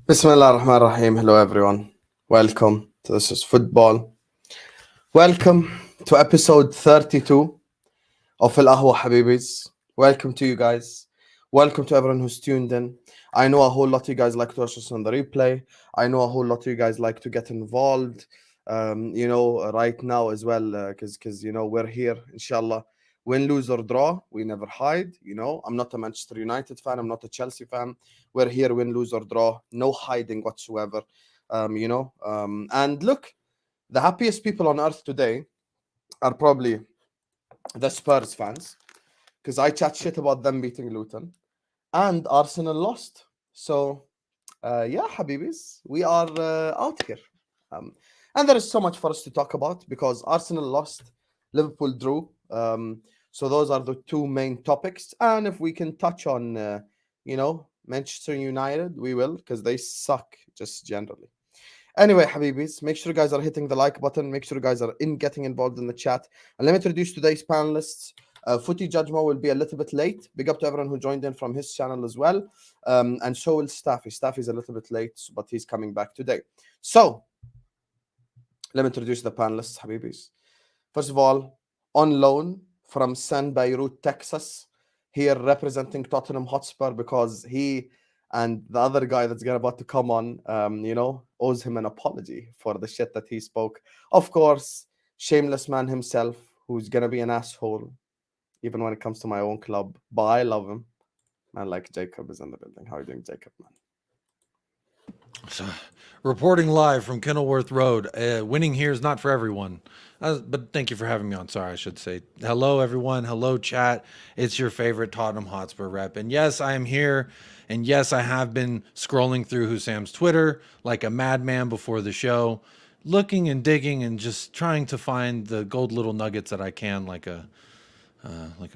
Bismillah ar-Rahman ar-Rahim. Hello everyone. Welcome to This is Football. Welcome to episode 32 of Ahwa Habibis. Welcome to you guys. Welcome to everyone who's tuned in. I know a whole lot of you guys like to watch us on the replay. I know a whole lot of you guys like to get involved. Right now as well, because we're here, inshallah. Win, lose or draw, we never hide. I'm not a Manchester United fan. I'm not a Chelsea fan. We're here, win, lose or draw, no hiding whatsoever. And look, the happiest people on earth today are probably the Spurs fans, because I chat shit about them beating Luton, and Arsenal lost. So, Habibis, we are out here. And there is so much for us to talk about because Arsenal lost, Liverpool drew. So those are the two main topics. And if we can touch on, Manchester United, we will, because they suck just generally. Anyway, Habibis, make sure you guys are hitting the like button. Make sure you guys are getting involved in the chat. And let me introduce today's panelists. Footy Judgmo will be a little bit late. Big up to everyone who joined in from his channel as well. And so will Staffy. Staffy's a little bit late, but he's coming back today. So, let me introduce the panelists, Habibis. First of all, on loan from San Beirut, Texas, here representing Tottenham Hotspur, because he and the other guy that's about to come on, owes him an apology for the shit that he spoke. Of course, shameless man himself, who's going to be an asshole, even when it comes to my own club. But I love him. Man, like Yaqub is in the building. How are you doing, Yaqub, man? So, reporting live from Kenilworth Road. Winning here is not for everyone. But thank you for having me on. Sorry, I should say. Hello, everyone. Hello, chat. It's your favorite Tottenham Hotspur rep. And yes, I am here. And yes, I have been scrolling through Husam's Twitter like a madman before the show, looking and digging and just trying to find the gold little nuggets that I can, like a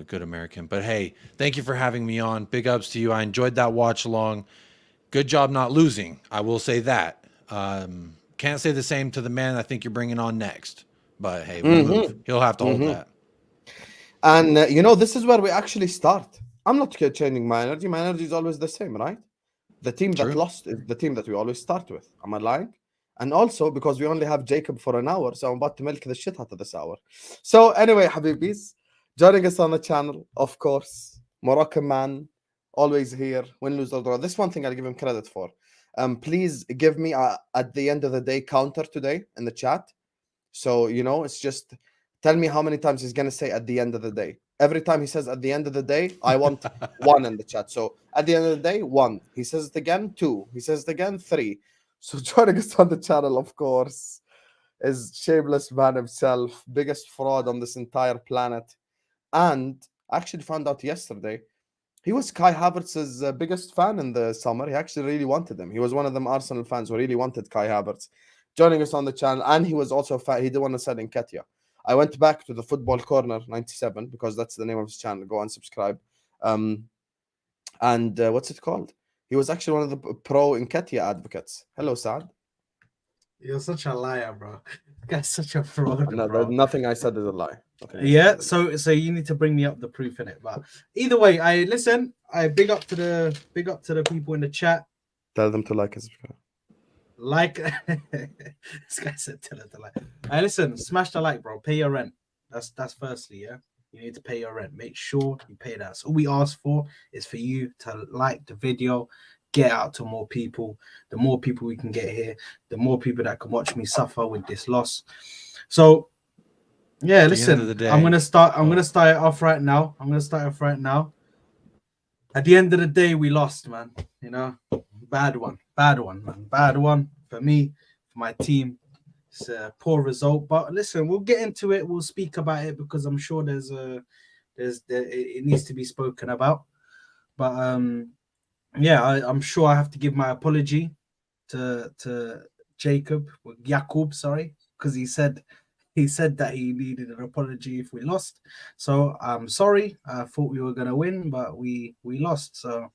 good American. But hey, thank you for having me on. Big ups to you. I enjoyed that watch along. Good job not losing. I will say that. Can't say the same to the man I think you're bringing on next. But hey, we'll move. He'll have to hold that. And, this is where we actually start. I'm not changing my energy. My energy is always the same, right? The team that lost is the team that we always start with. Am I lying? And also, because we only have Yaqub for an hour, so I'm about to milk the shit out of this hour. So anyway, Habibis, joining us on the channel, of course, Moroccan man, always here, win, lose, or draw. This one thing I'll give him credit for. Please give me, at the end of the day, counter today in the chat. So, it's just, tell me how many times he's going to say at the end of the day. Every time he says at the end of the day, I want 1 in the chat. So, at the end of the day, 1. He says it again, 2. He says it again, 3. So, joining us on the channel, of course, is shameless man himself, biggest fraud on this entire planet. And I actually found out yesterday, he was Kai Havertz's biggest fan in the summer. He actually really wanted him. He was one of them Arsenal fans who really wanted Kai Havertz. Joining us on the channel, and he was also a fan. He did want to sell in Ketia. I went back to the Football Corner 97 because that's the name of his channel. Go and subscribe. And what's it called? He was actually one of the pro Nketiah advocates. Hello, Saad. You're such a liar, bro. This guy's such a fraud, bro. Nothing I said is a lie. Yeah, so you need to bring me up the proof in it. But either way, I big up to the people in the chat. Tell them to like and subscribe. Like this guy said, tell them to like. Listen, smash the like, bro. Pay your rent. That's firstly, yeah. You need to pay your rent. Make sure you pay that. So all we ask for is for you to like the video, get out to more people. The more people we can get here, the more people that can watch me suffer with this loss. So yeah, listen, I'm gonna start it off right now. At the end of the day, we lost, man. Bad one, man. Bad one for me, for my team. It's a poor result, but listen, we'll get into it. We'll speak about it because I'm sure it needs to be spoken about. But I'm sure I have to give my apology to Yaqub, sorry, because he said that he needed an apology if we lost. So I'm sorry. I thought we were gonna win, but we lost. So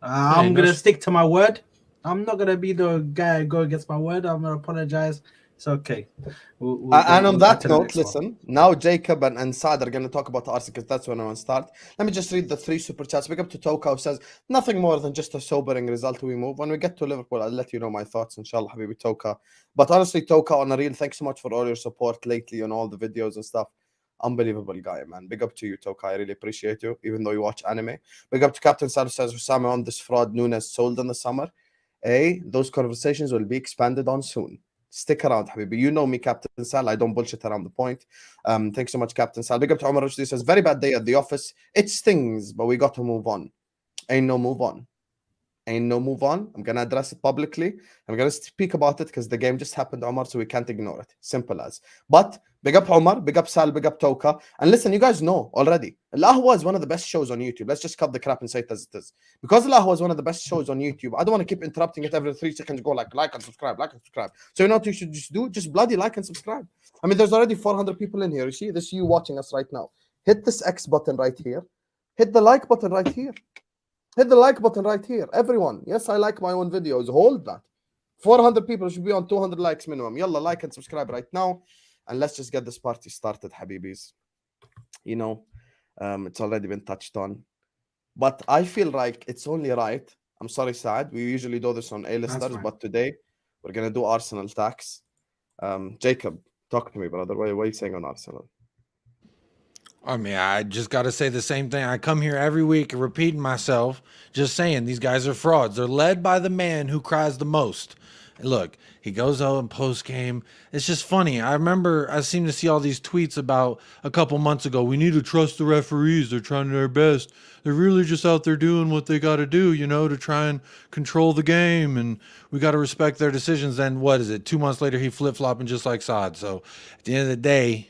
I'm gonna stick to my word. I'm not gonna be the guy who go against my word. I'm gonna apologize It's okay. And on we'll that get to the note, next one. listen, now Jacob and Saad are going to talk about Arsenal because that's when I want to start. Let me just read the 3 super chats. Big up to Toka who says, nothing more than just a sobering result we move. When we get to Liverpool, I'll let you know my thoughts, inshallah, Habibi Toka. But honestly, Toka, on a real, thanks so much for all your support lately on all the videos and stuff. Unbelievable guy, man. Big up to you, Toka. I really appreciate you, even though you watch anime. Big up to Captain Saad who says, Osama on this fraud Nunes sold in the summer. Those conversations will be expanded on soon. Stick around, Habibi. You know me, Captain Sal. I don't bullshit around the point. Thanks so much, Captain Sal. Big up to Omar Rushdie. Says, very bad day at the office. It stings, but we got to move on. Ain't no move on. Ain't no move on. I'm going to address it publicly. I'm going to speak about it because the game just happened, Omar, so we can't ignore it. Simple as. But big up Omar, big up Sal, big up Toka. And listen, you guys know already, Ahwa is one of the best shows on YouTube. Let's just cut the crap and say it as it is. Because Ahwa is one of the best shows on YouTube, I don't want to keep interrupting it every 3 seconds. Go like and subscribe, like and subscribe. So you know what you should just do? Just bloody like and subscribe. I mean, there's already 400 people in here. You see? This is you watching us right now. Hit this X button right here. Hit the like button right here. Hit the like button right here. Everyone. Yes, I like my own videos. Hold that. 400 people should be on 200 likes minimum. Yalla, like and subscribe right now. And let's just get this party started, Habibis. You know, it's already been touched on. But I feel like it's only right. I'm sorry, Saad. We usually do this on A-listers, but today we're going to do Arsenal tax. Jacob, talk to me, brother. What are you saying on Arsenal? I mean, I just got to say the same thing. I come here every week repeating myself, just saying these guys are frauds. They're led by the man who cries the most. Look, he goes out in post game. It's just funny. I remember I seem to see all these tweets about a couple months ago. We need to trust the referees. They're trying their best. They're really just out there doing what they got to do, you know, to try and control the game. And we got to respect their decisions. Then what is it? 2 months later, he flip-flopping just like Saad. So at the end of the day,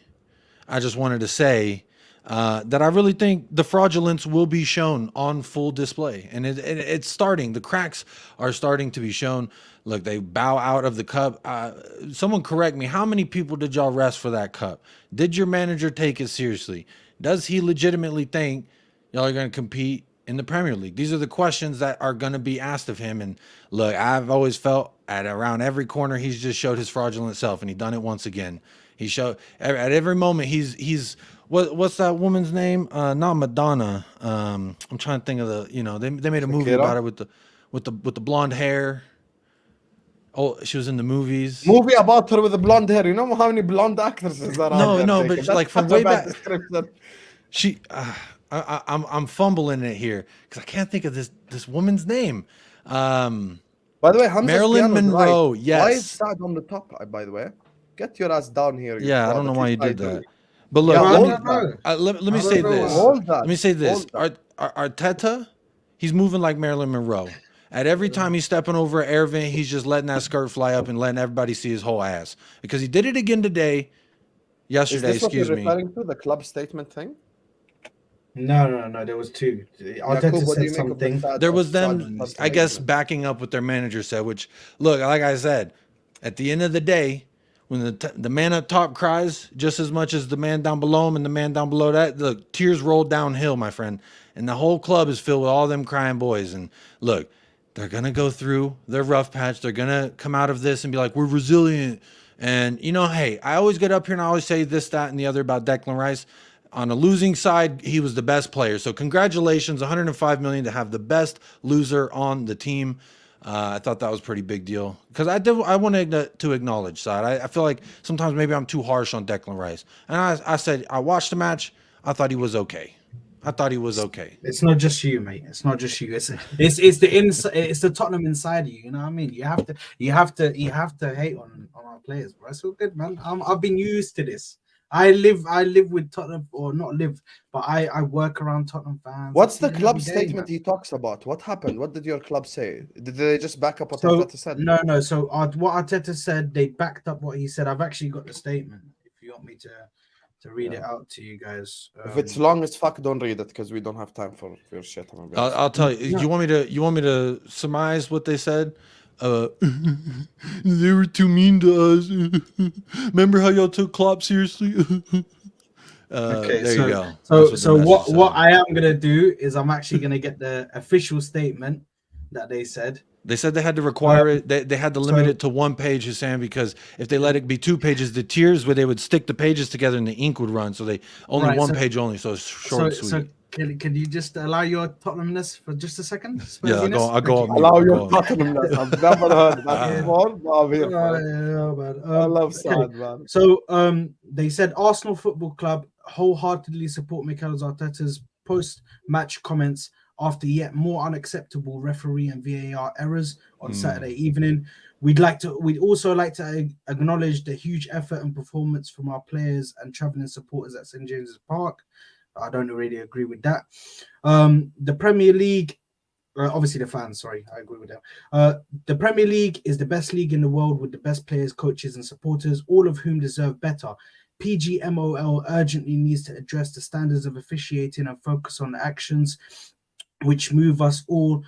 I just wanted to say that I really think the fraudulence will be shown on full display. And it's starting. The cracks are starting to be shown. Look, they bow out of the cup. Someone correct me. How many people did y'all rest for that cup? Did your manager take it seriously? Does he legitimately think y'all are going to compete in the Premier League? These are the questions that are going to be asked of him. And look, I've always felt at around every corner, he's just showed his fraudulent self, and he done it once again. He showed at every moment he's what's that woman's name? Not Madonna. I'm trying to think of the, you know, they made a movie about her with the blonde hair. Oh, she was in the movies. Movie about her with the blonde hair. You know how many blonde actresses there are? No, but like from way back. She, I'm fumbling it here because I can't think of this woman's name. By the way, Hamza's Marilyn Monroe. Right. Yes. Why is Saad on the top? By the way, get your ass down here. Yeah, I don't know why you did that. But look, let me say this. Let me say this. Arteta, he's moving like Marilyn Monroe. At every time he's stepping over an air vent, he's just letting that skirt fly up and letting everybody see his whole ass. Because he did it again today. Yesterday, is this what you're referring to, the club statement thing? No. There was 2. Arteta said something. There was them, I guess, backing up what their manager said. Which, look, like I said, at the end of the day, when the man up top cries just as much as the man down below him and the man down below that, look, tears roll downhill, my friend. And the whole club is filled with all them crying boys. And look, they're going to go through their rough patch. They're going to come out of this and be like, we're resilient. And, you know, hey, I always get up here and I always say this, that, and the other about Declan Rice. On a losing side, he was the best player. So congratulations, $105 million to have the best loser on the team. I thought that was a pretty big deal because I wanted to acknowledge Saad. I feel like sometimes maybe I'm too harsh on Declan Rice. And I said, I watched the match. I thought he was okay. It's not just you, mate. It's not just you. It's the Tottenham inside you. You know what I mean? You have to hate on our players, bro. It's all good, man. I've been used to this. I live with Tottenham, or not live, but I work around Tottenham fans. What's the club statement he talks about? What happened? What did your club say? Did they just back up what Arteta said? No. So what Arteta said, they backed up what he said. I've actually got the statement. If you want me to read it out to you guys. If it's long as fuck, don't read it because we don't have time for your shit. I'll tell you. No. You want me to surmise what they said? They were too mean to us. Remember how y'all took Klopp seriously? Okay, there you go. So what I am gonna do is I'm actually gonna get the official statement that they said. They said they had to require it. They had to limit it to 1 page, Hussein, because if they let it be 2 pages, the tiers where they would stick the pages together and the ink would run. So they only Right, 1 so- page only. So it's short and sweet. So can you just allow your Tottenhamness for just a second? Yeah, I'll go Thank on you. mute. Allow I'll your go on mute. Tottenhamness. I've never heard that before, but I'm here for it. Yeah, man. I love Okay. Saad, man. So they said Arsenal Football Club wholeheartedly support Mikel Arteta's post-match comments after yet more unacceptable referee and VAR errors on Saturday evening. We'd also like to acknowledge the huge effort and performance from our players and travelling supporters at St James's Park. I don't really agree with that. The Premier League, obviously the fans, sorry, I agree with that. The Premier League is the best league in the world with the best players, coaches, and supporters, all of whom deserve better. PGMOL urgently needs to address the standards of officiating and focus on actions which move us all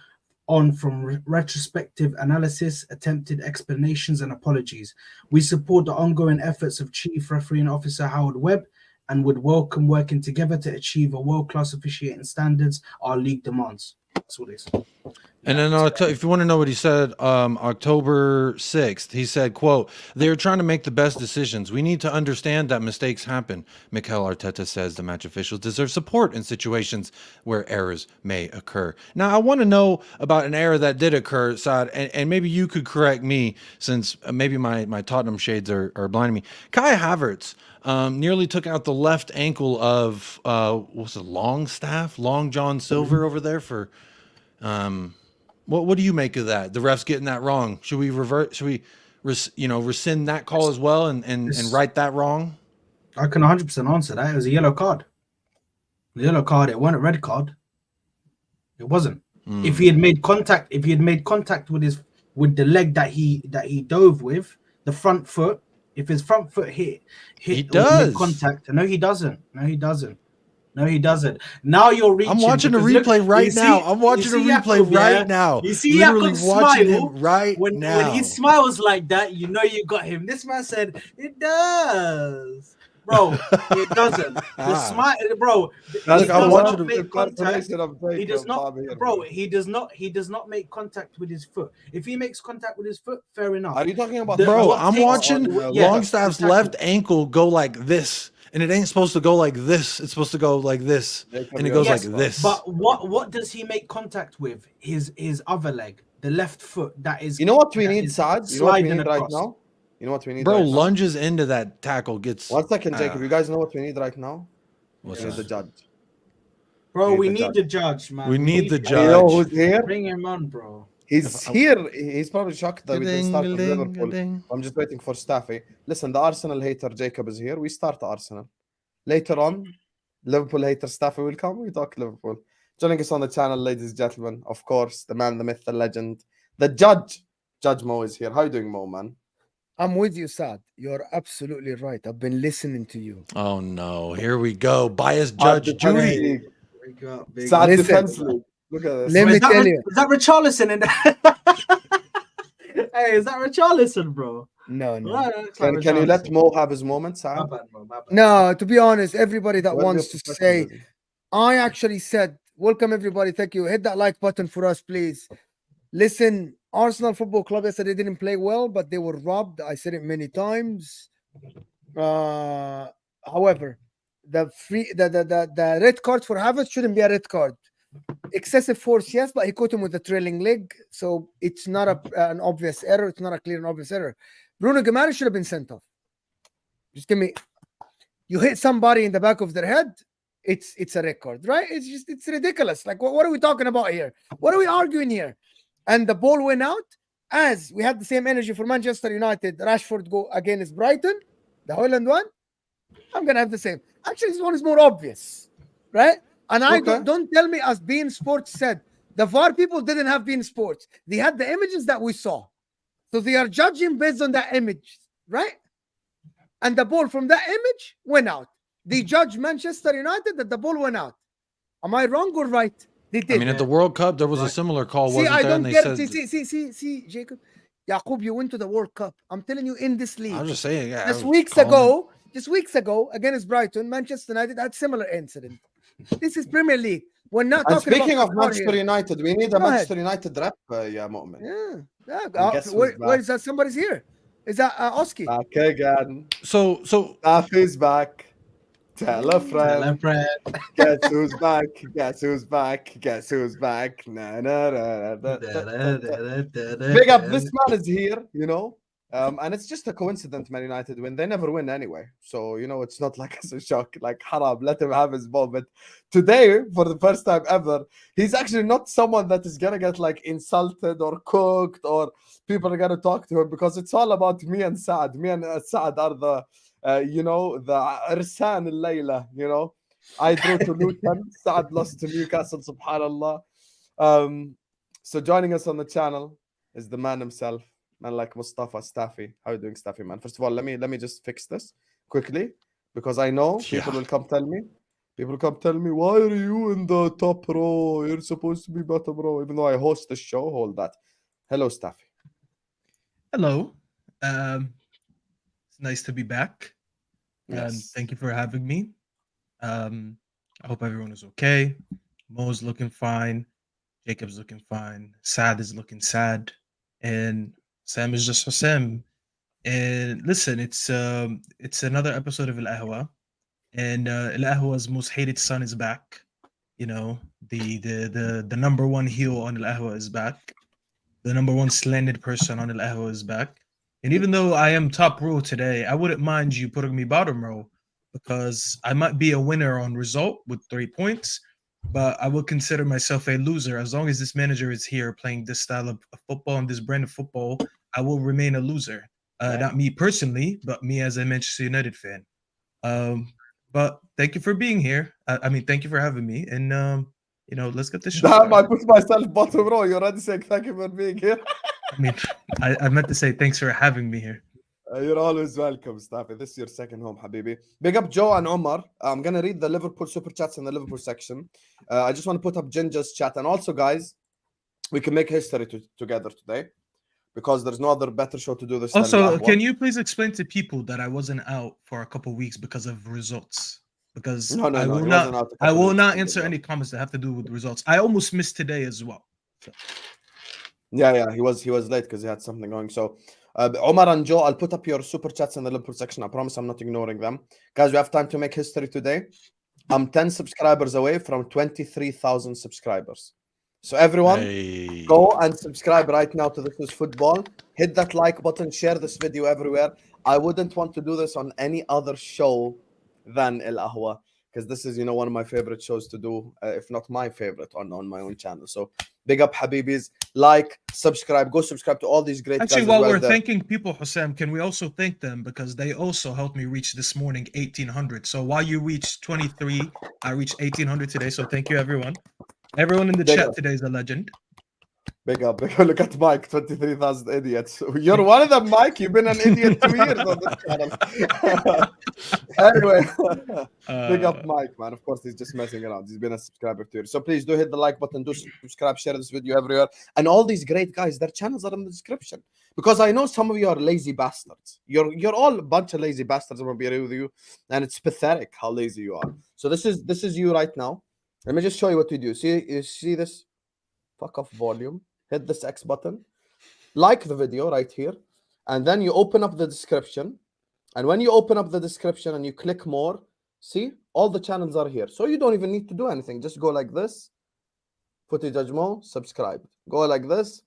on from retrospective analysis, attempted explanations, and apologies. We support the ongoing efforts of Chief Refereeing Officer Howard Webb and would welcome working together to achieve a world-class officiating standards our league demands. That's what it is. And then if you want to know what he said, October 6th, he said, quote, "They're trying to make the best decisions. We need to understand that mistakes happen. Mikel Arteta says the match officials deserve support in situations where errors may occur." Now, I want to know about an error that did occur, Saad, and maybe you could correct me since maybe my Tottenham shades are blinding me. Kai Havertz nearly took out the left ankle of, what's it, Long John Silver over there for... What do you make of that? The refs getting that wrong. Should we revert? Should we, rescind that call as well and right that wrong? I can 100% answer that. It was a yellow card. The yellow card. It wasn't a red card. It wasn't. If he had made contact, with the leg that he dove with, the front foot. If his front foot hit He does. made contact. No, he doesn't. No, he doesn't. Now you're reaching. I'm watching a replay right now. I'm watching a replay right now. You see, literally Yaqub watching smile him right when now. he smiles like that, you know you got him. This man said it does, bro. It doesn't. The smile, bro. That's I'm watching make contact. He does not, bro. He does not make contact with his foot. If he makes contact with his foot, fair enough. Are you talking about Bro, what I'm takes- watching yeah, Longstaff's exactly. left ankle go like this. And it ain't supposed to go like this. It's supposed to go like this. And it goes Yes, like this. But what does he make contact with? His other leg, the left foot. That is. You know what we that need, is Saad? You know what we sliding need right across. now? You know what we need Bro, right now? lunges into that tackle gets... 1 second, Jacob. You guys know what we need right now? What's We need the that? judge. Bro, we the need judge. the judge, man. We need the And you know judge. who's here? Bring him on, bro. He's here. He's probably shocked that we didn't start with Ga-ding, Liverpool. ga-ding. I'm just waiting for Staffy. Listen, the Arsenal hater Jacob is here. We start Arsenal. Later on, Liverpool hater Staffy will come. We talk Liverpool. Joining us on the channel, ladies and gentlemen, of course, the man, the myth, the legend, the judge. Judge Mo is here. How you doing, Mo, man? I'm with you, Saad. You're absolutely right. I've been listening to you. Oh, no. Here we go. Biased Judge Judy. We got big. Sad Listen. defense league. Look at this. Let me tell you. Is that Richarlison in there? Hey, is that Richarlison, bro? No. Right, it looks like Can you let Richarlison. Mo have his moment, My Saad? bad, bro. My bad. No, to be honest, everybody that Where's wants your to say, professionalism? I actually said, welcome everybody. Thank you. Hit that like button for us, please. Listen, Arsenal Football Club yesterday didn't play well, but they were robbed. I said it many times. However, the red card for Havertz shouldn't be a red card. Excessive force, yes, but he caught him with a trailing leg, so it's not an obvious error. It's not a clear and obvious error. Bruno Guimaraes should have been sent off. Just give me. You hit somebody in the back of their head, it's a record, right? It's ridiculous. Like, what are we talking about here? What are we arguing here? And the ball went out as we had the same energy for Manchester United. Rashford go against Brighton, the Holland one. I'm gonna have the same. Actually, this one is more obvious, right? And don't tell me, as beIN Sports said, the VAR people didn't have beIN Sports. They had the images that we saw, so they are judging based on that image, right? And the ball from that image went out. They judged Manchester United that the ball went out. Am I wrong or right? They did. I mean, at the World Cup, there was a similar call, See, wasn't I there? don't And they get said, it. See, Jacob. Yaqub, you went to the World Cup. I'm telling you, in this league. I'm just saying, yeah. Just weeks ago, against Brighton, Manchester United had similar incident. This is Premier League. We're not And talking about speaking of Qatar Manchester here. United, we need a Go ahead. Manchester United rep, Moamen. Yeah. And guess who's Where back? is that? Somebody's here. Is that Oski? Back again. So Staffy's back. Tell a Tell a friend. friend. Guess who's back? Guess who's back? Guess who's back? Na, na, na, na, da, da, da. Big up, this man is here, you know. And it's just a coincidence Man United win. They never win anyway. So, you know, it's not like it's a shock. Like, haram, let him have his moment. Today, for the first time ever, he's actually not someone that is going to get like insulted or cooked or people are going to talk to him because it's all about me and Saad. Me and Saad are the, you know, the Irsan al-Layla, you know. I drew to Luton. Saad lost to Newcastle, subhanallah. So joining us on the channel is the man himself. Man like Mustafa Staffy. How are you doing, Staffy, man? First of all, let me just fix this quickly because I know people will come tell me. People come tell me, why are you in the top row? You're supposed to be bottom row, even though I host the show. Hold that. Hello, Staffy. Hello. It's nice to be back. Yes. Thank you for having me. I hope everyone is okay. Mo's looking fine. Jacob's looking fine. Saad is looking sad. And Sam is just Sam. And listen, it's another episode of Al-Ahwa. And Al-Ahwa's most hated son is back. You know, the number one heel on Al-Ahwa is back. The number one slandered person on Al-Ahwa is back. And even though I am top row today, I wouldn't mind you putting me bottom row because I might be a winner on result with 3 points, but I will consider myself a loser as long as this manager is here playing this style of football and this brand of football. I will remain a loser. Not me personally, but me as a Manchester United fan. But thank you for being here. I mean, thank you for having me. And you know, let's get this show Damn, I started. put myself bottom row. You're already saying thank you for being here. I mean, I meant to say thanks for having me here. You're always welcome, Staffy. This is your second home, Habibi. Big up Joe and Omar. I'm going to read the Liverpool super chats in the Liverpool section. I just want to put up Ginger's chat. And also, guys, we can make history together today because there's no other better show to do this Also, than can you please explain to people that I wasn't out for a couple weeks because of results? Because No, I he will wasn't not. out a I couple will weeks not ago, answer yeah. any comments that have to do with results. I almost missed today as well. Yeah, he was late because he had something going. So, Omar and Joe, I'll put up your super chats in the Liverpool section. I promise I'm not ignoring them. Guys, we have time to make history today. I'm 10 subscribers away from 23,000 subscribers. So everyone, go and subscribe right now to This Is Football. Hit that like button, share this video everywhere. I wouldn't want to do this on any other show than Al-Ahwa because this is, you know, one of my favorite shows to do, if not my favorite on my own channel. So big up Habibis, like, subscribe, go subscribe to all these great Actually, guys while as well we're there. thanking people, Hussam, can we also thank them because they also helped me reach this morning 1,800. So while you reached 23, I reached 1,800 today. So thank you, everyone. Everyone in the Big chat up. today is a legend. Big up. Look at Mike, 23,000 idiots. You're one of them, Mike. You've been an idiot 2 years on this channel. Anyway, big up Mike, man. Of course, he's just messing around. He's been a subscriber to you. So please do hit the like button, do subscribe, share this video everywhere. And all these great guys, their channels are in the description. Because I know some of you are lazy bastards. You're all a bunch of lazy bastards, I'm gonna be real with you. And it's pathetic how lazy you are. So this is you right now. Let me just show you what we do. You see this? Fuck off volume. Hit this X button, like the video right here, and then you open up the description. And when you open up the description and you click more, see, all the channels are here. So you don't even need to do anything. Just go like this, Footy Judgmo, subscribe. Go like this,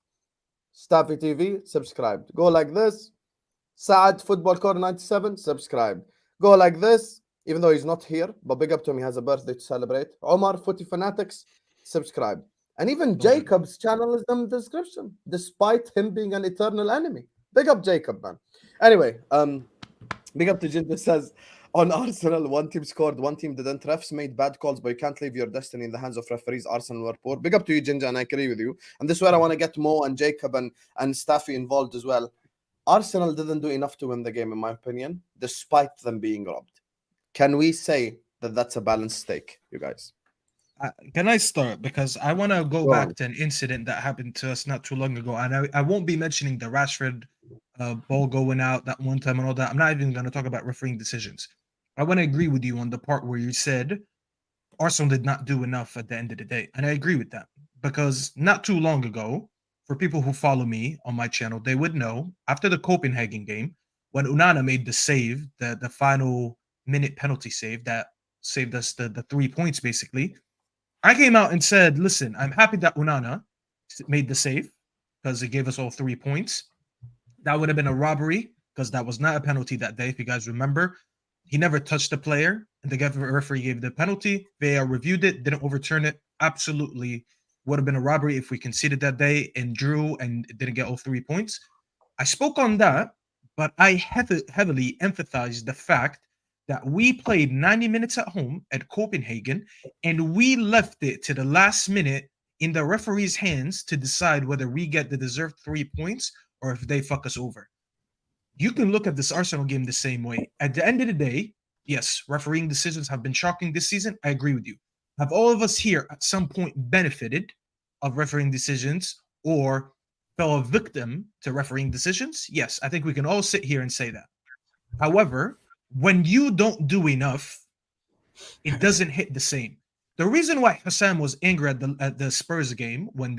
Staffy TV, subscribe. Go like this, Saad Football Core 97, subscribe. Go like this, even though he's not here, but big up to him, he has a birthday to celebrate. Omar, Footy Fanatics, subscribe. And even Jacob's channel is in the description, despite him being an eternal enemy. Big up Jacob, man. Anyway, big up to Ginger says, on Arsenal, one team scored, one team didn't. Refs made bad calls, but you can't leave your destiny in the hands of referees. Arsenal were poor. Big up to you, Ginger, and I agree with you. And this is where I want to get Mo and Jacob and Staffy involved as well. Arsenal didn't do enough to win the game, in my opinion, despite them being robbed. Can we say that that's a balanced stake, you guys? Can I start? Because I want to go Go back on. to an incident that happened to us not too long ago. And I won't be mentioning the Rashford ball going out that one time and all that. I'm not even going to talk about refereeing decisions. I want to agree with you on the part where you said Arsenal did not do enough at the end of the day. And I agree with that because not too long ago, for people who follow me on my channel, they would know after the Copenhagen game, when Onana made the save, the final minute penalty save that saved us the 3 points, basically, I came out and said, listen, I'm happy that Onana made the save because it gave us all 3 points. That would have been a robbery because that was not a penalty that day, if you guys remember. He never touched the player, and the referee gave the penalty. VAR reviewed it, didn't overturn it. Absolutely would have been a robbery if we conceded that day and drew and didn't get all 3 points. I spoke on that, but I heavily emphasized the fact that we played 90 minutes at home at Copenhagen, and we left it to the last minute in the referee's hands to decide whether we get the deserved 3 points or if they fuck us over. You can look at this Arsenal game the same way. At the end of the day, yes, refereeing decisions have been shocking this season. I agree with you. Have all of us here at some point benefited of refereeing decisions or fell a victim to refereeing decisions? Yes, I think we can all sit here and say that. However, when you don't do enough, it doesn't hit the same. The reason why Hassam was angry at the Spurs game when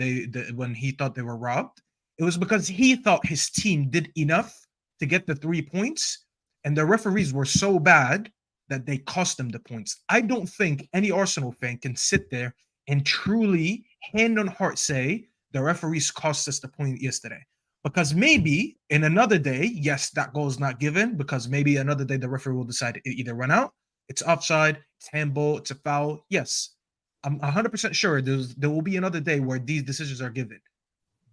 he thought they were robbed, it was because he thought his team did enough to get the 3 points, and the referees were so bad that they cost them the points. I don't think any Arsenal fan can sit there and truly, hand on heart, say the referees cost us the point yesterday. Because maybe in another day, yes, that goal is not given, because maybe another day the referee will decide to either run out, it's offside, it's handball, it's a foul. Yes, I'm 100% sure there will be another day where these decisions are given.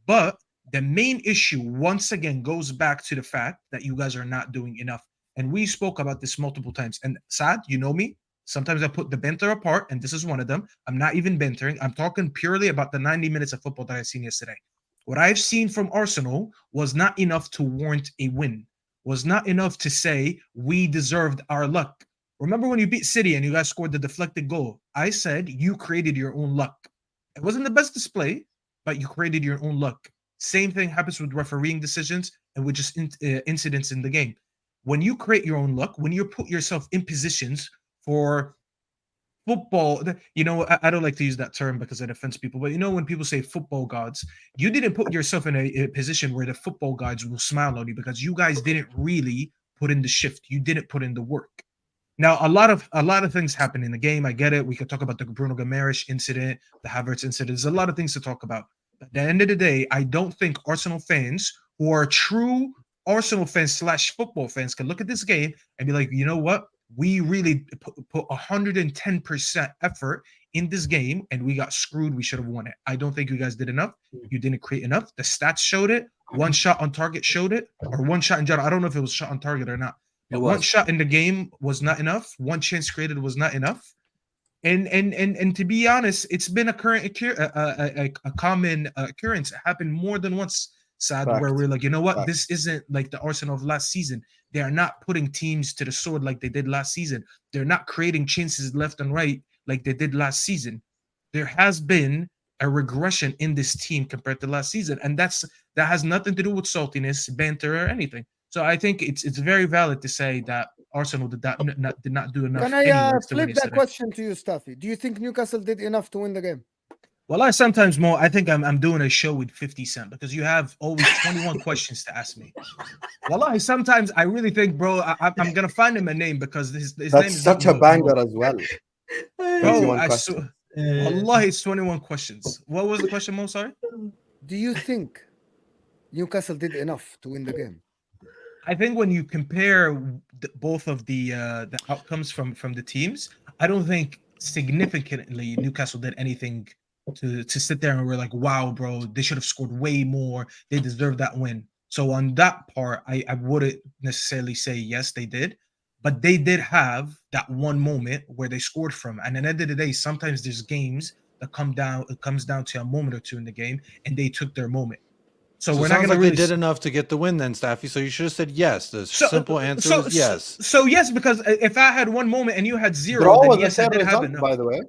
But the main issue, once again, goes back to the fact that you guys are not doing enough. And we spoke about this multiple times. And Saad, you know me. Sometimes I put the banter apart, and this is one of them. I'm not even bantering. I'm talking purely about the 90 minutes of football that I've seen yesterday. What I've seen from Arsenal was not enough to warrant a win, was not enough to say we deserved our luck. Remember when you beat City and you guys scored the deflected goal? I said you created your own luck. It wasn't the best display, but you created your own luck. Same thing happens with refereeing decisions and with just incidents in the game. When you create your own luck, when you put yourself in positions for football, you know, I don't like to use that term because it offends people, but you know, when people say football gods, you didn't put yourself in a position where the football gods will smile on you because you guys didn't really put in the shift. You didn't put in the work. Now, a lot of things happen in the game. I get it. We could talk about the Bruno Guimaraes incident, the Havertz incident. There's a lot of things to talk about. At the end of the day, I don't think Arsenal fans who are true Arsenal fans / football fans can look at this game and be like, you know what? We really put 110% effort in this game and we got screwed. We should have won it. I don't think you guys did enough. You didn't create enough. The stats showed it. One shot on target showed it, or one shot in general. I don't know if it was shot on target or not. But one shot in the game was not enough. One chance created was not enough. And to be honest, it's been a common occurrence. It happened more than once, Saad, where we're like, you know what? This isn't like the Arsenal of last season. They are not putting teams to the sword like they did last season. They're not creating chances left and right like they did last season. There has been a regression in this team compared to last season, and that has nothing to do with saltiness, banter, or anything. So I think it's very valid to say that Arsenal did not do enough. Can I flip that question to you, Staffy? Do you think Newcastle did enough to win the game? Well, I sometimes more. I think I'm doing a show with 50 Cent because you have always 21 questions to ask me. Well, sometimes I really think, bro, I'm gonna find him a name because his name is such a banger as well. Bro, Allah, it's 21 questions. What was the question, Mo? Sorry. Do you think Newcastle did enough to win the game? I think when you compare both of the outcomes from the teams, I don't think significantly Newcastle did anything to sit there and we're like, wow, bro, they should have scored way more. They deserve that win. So on that part, I wouldn't necessarily say yes, they did, but they did have that one moment where they scored from. And at the end of the day, sometimes there's games that comes down to a moment or two in the game, and they took their moment. So we're not going to really. They did enough to get the win, then, Staffy. So you should have said yes. The simple answer is yes. So yes, because if I had one moment and you had zero, draw then was yes, a I did result, have enough. by the way.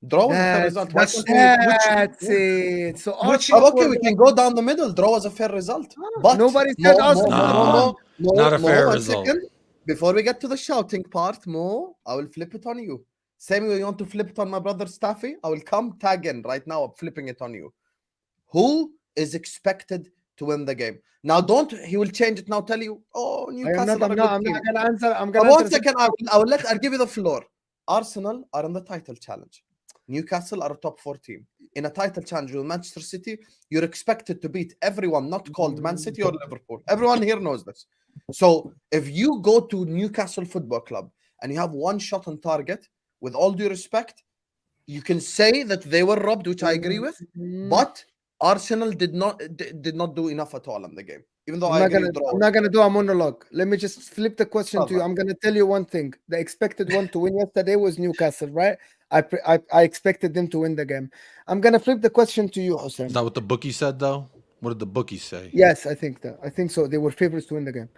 Draw was a fair result. That's it. So okay, we can go down the middle. Draw was a fair result. But nobody said Arsenal. Not a fair result. Before we get to the shouting part, Mo, I will flip it on you. Same way you want to flip it on my brother Staffy, I will come tag in right now. I'm flipping it on you. Who is expected to win the game? Now, he will change it now. Tell you, oh, Newcastle are a good team. I'm gonna answer. I'm But gonna one answer. second, I'll give you the floor. Arsenal are in the title challenge. Newcastle are a top 4 team. In a title challenge with Manchester City, you're expected to beat everyone, not called Man City or Liverpool. Everyone here knows this. So if you go to Newcastle Football Club and you have one shot on target, with all due respect, you can say that they were robbed, which I agree with, but Arsenal did not do enough at all in the game. Even though I'm not gonna do a monologue. Let me just flip the question to you. I'm gonna tell you one thing. The expected one to win yesterday was Newcastle, right? I expected them to win the game. I'm gonna flip the question to you, Hossein. Is that what the bookie said, though? What did the bookie say? Yes, I think so. They were favorites to win the game.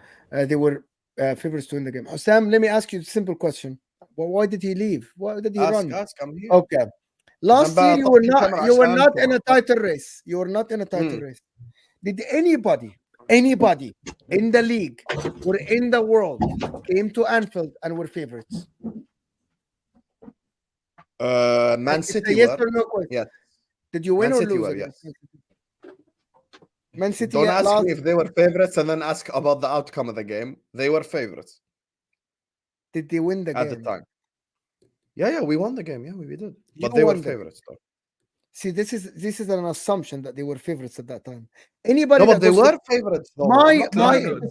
Favorites to win the game. Hossein, let me ask you a simple question. Well, why did he leave? Why did he run? I'm here. Okay. Last year you were not in a title race. You were not in a title race. Did anybody in the league or in the world came to Anfield and were favorites? Man City. Yes or no question. Yes. Did you win Man or City lose? were, yes. Man City. Don't ask me if they were favorites and then ask about the outcome of the game. They were favorites. Did they win the game at the time? Yeah, we won the game. Yeah, we did. But You they were won the favorites, though. See, this is an assumption that they were favorites at that time. Anybody? No, but they were favorites, though.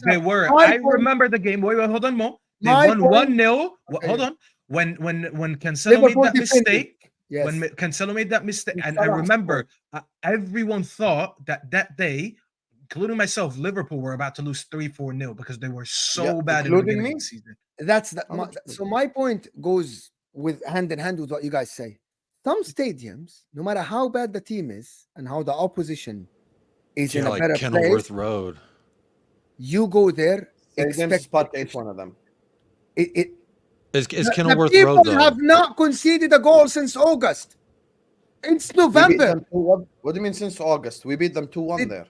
They were. I remember the game. Wait, hold on, Mo. They won 1-0. Hold on. When Cancelo made that mistake, when Cancelo made that mistake, and I remember everyone thought that day, including myself, Liverpool were about to lose 3-4-0 because they were so bad in the beginning of the season. So my point goes with hand in hand with what you guys say. Some stadiums, no matter how bad the team is and how the opposition is in a better Kenilworth place, Road, you go there. Spot each one of them. Is Kenilworth the Road, people though? have not conceded a goal since August. It's November. What do you mean since August? We beat them 2-1 there.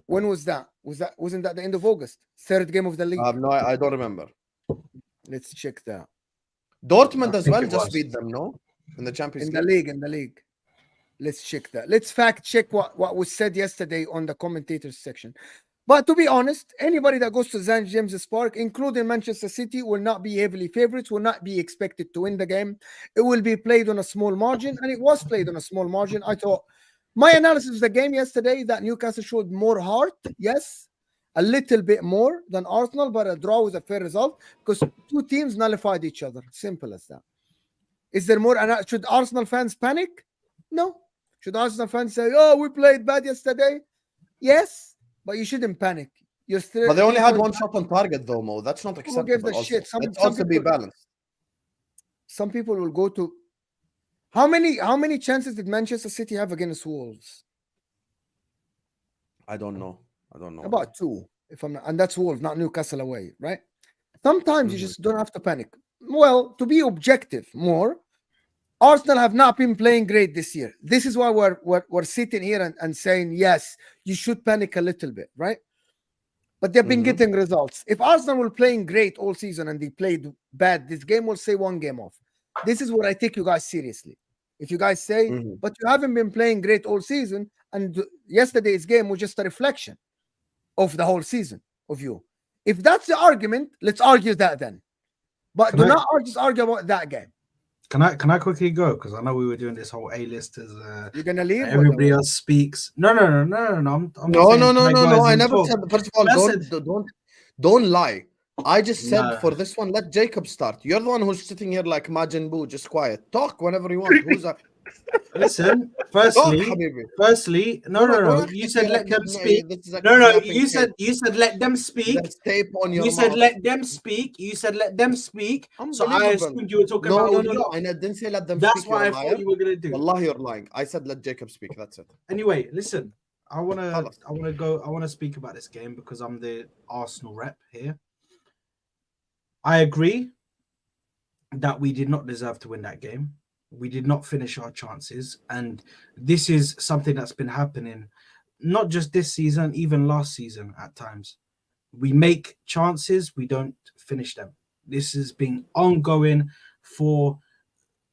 When was that? Wasn't that the end of August? Third game of the league. No, I don't remember. Let's check that. Dortmund as well just beat them, no? In the Champions League. In the league. Let's check that. Let's fact check what was said yesterday on the commentators section. But to be honest, anybody that goes to St. James's Park, including Manchester City, will not be heavily favorites, will not be expected to win the game. It will be played on a small margin, and it was played on a small margin. I thought my analysis of the game yesterday that Newcastle showed more heart, yes, a little bit more than Arsenal, but a draw was a fair result because two teams nullified each other. Simple as that. Is there more? Should Arsenal fans panic? No. Should Arsenal fans say, "Oh, we played bad yesterday"? Yes, but you shouldn't panic. But they only had one shot on target, though, Mo. That's not acceptable. Give the shit. Let's also be balanced. Some people will go to. How many chances did Manchester City have against Wolves? I don't know. About 2, if I'm not, and that's Wolves, not Newcastle away, right? Sometimes you just don't have to panic. Well, to be objective, more Arsenal have not been playing great this year. This is why we're sitting here and saying yes, you should panic a little bit, right? But they've been getting results. If Arsenal were playing great all season and they played bad, this game will say 1 game off. This is where I take you guys seriously. If you guys say, but you haven't been playing great all season, and yesterday's game was just a reflection of the whole season of you. If that's the argument, let's argue that then. But do not just argue about that game. Can I quickly go? Because I know we were doing this whole A-list as you're gonna leave. Everybody else speaks. No. I'm no. I never said. First of all, don't lie. I just said for this one, let Jacob start. You're the one who's sitting here like Majin Buu, just quiet. Talk whenever you want. Who's that? Listen, firstly, no. You said let them speak. No. You said let them speak. There's tape on your You said mouth. let them speak. So I assumed you were talking about. No. I didn't say let them That's speak. what I thought you were gonna do. Wallahi, you're lying. I said let Jacob speak. That's it. Anyway, listen. I wanna speak about this game because I'm the Arsenal rep here. I agree that we did not deserve to win that game. We did not finish our chances. And this is something that's been happening, not just this season, even last season at times. We make chances, we don't finish them. This has been ongoing for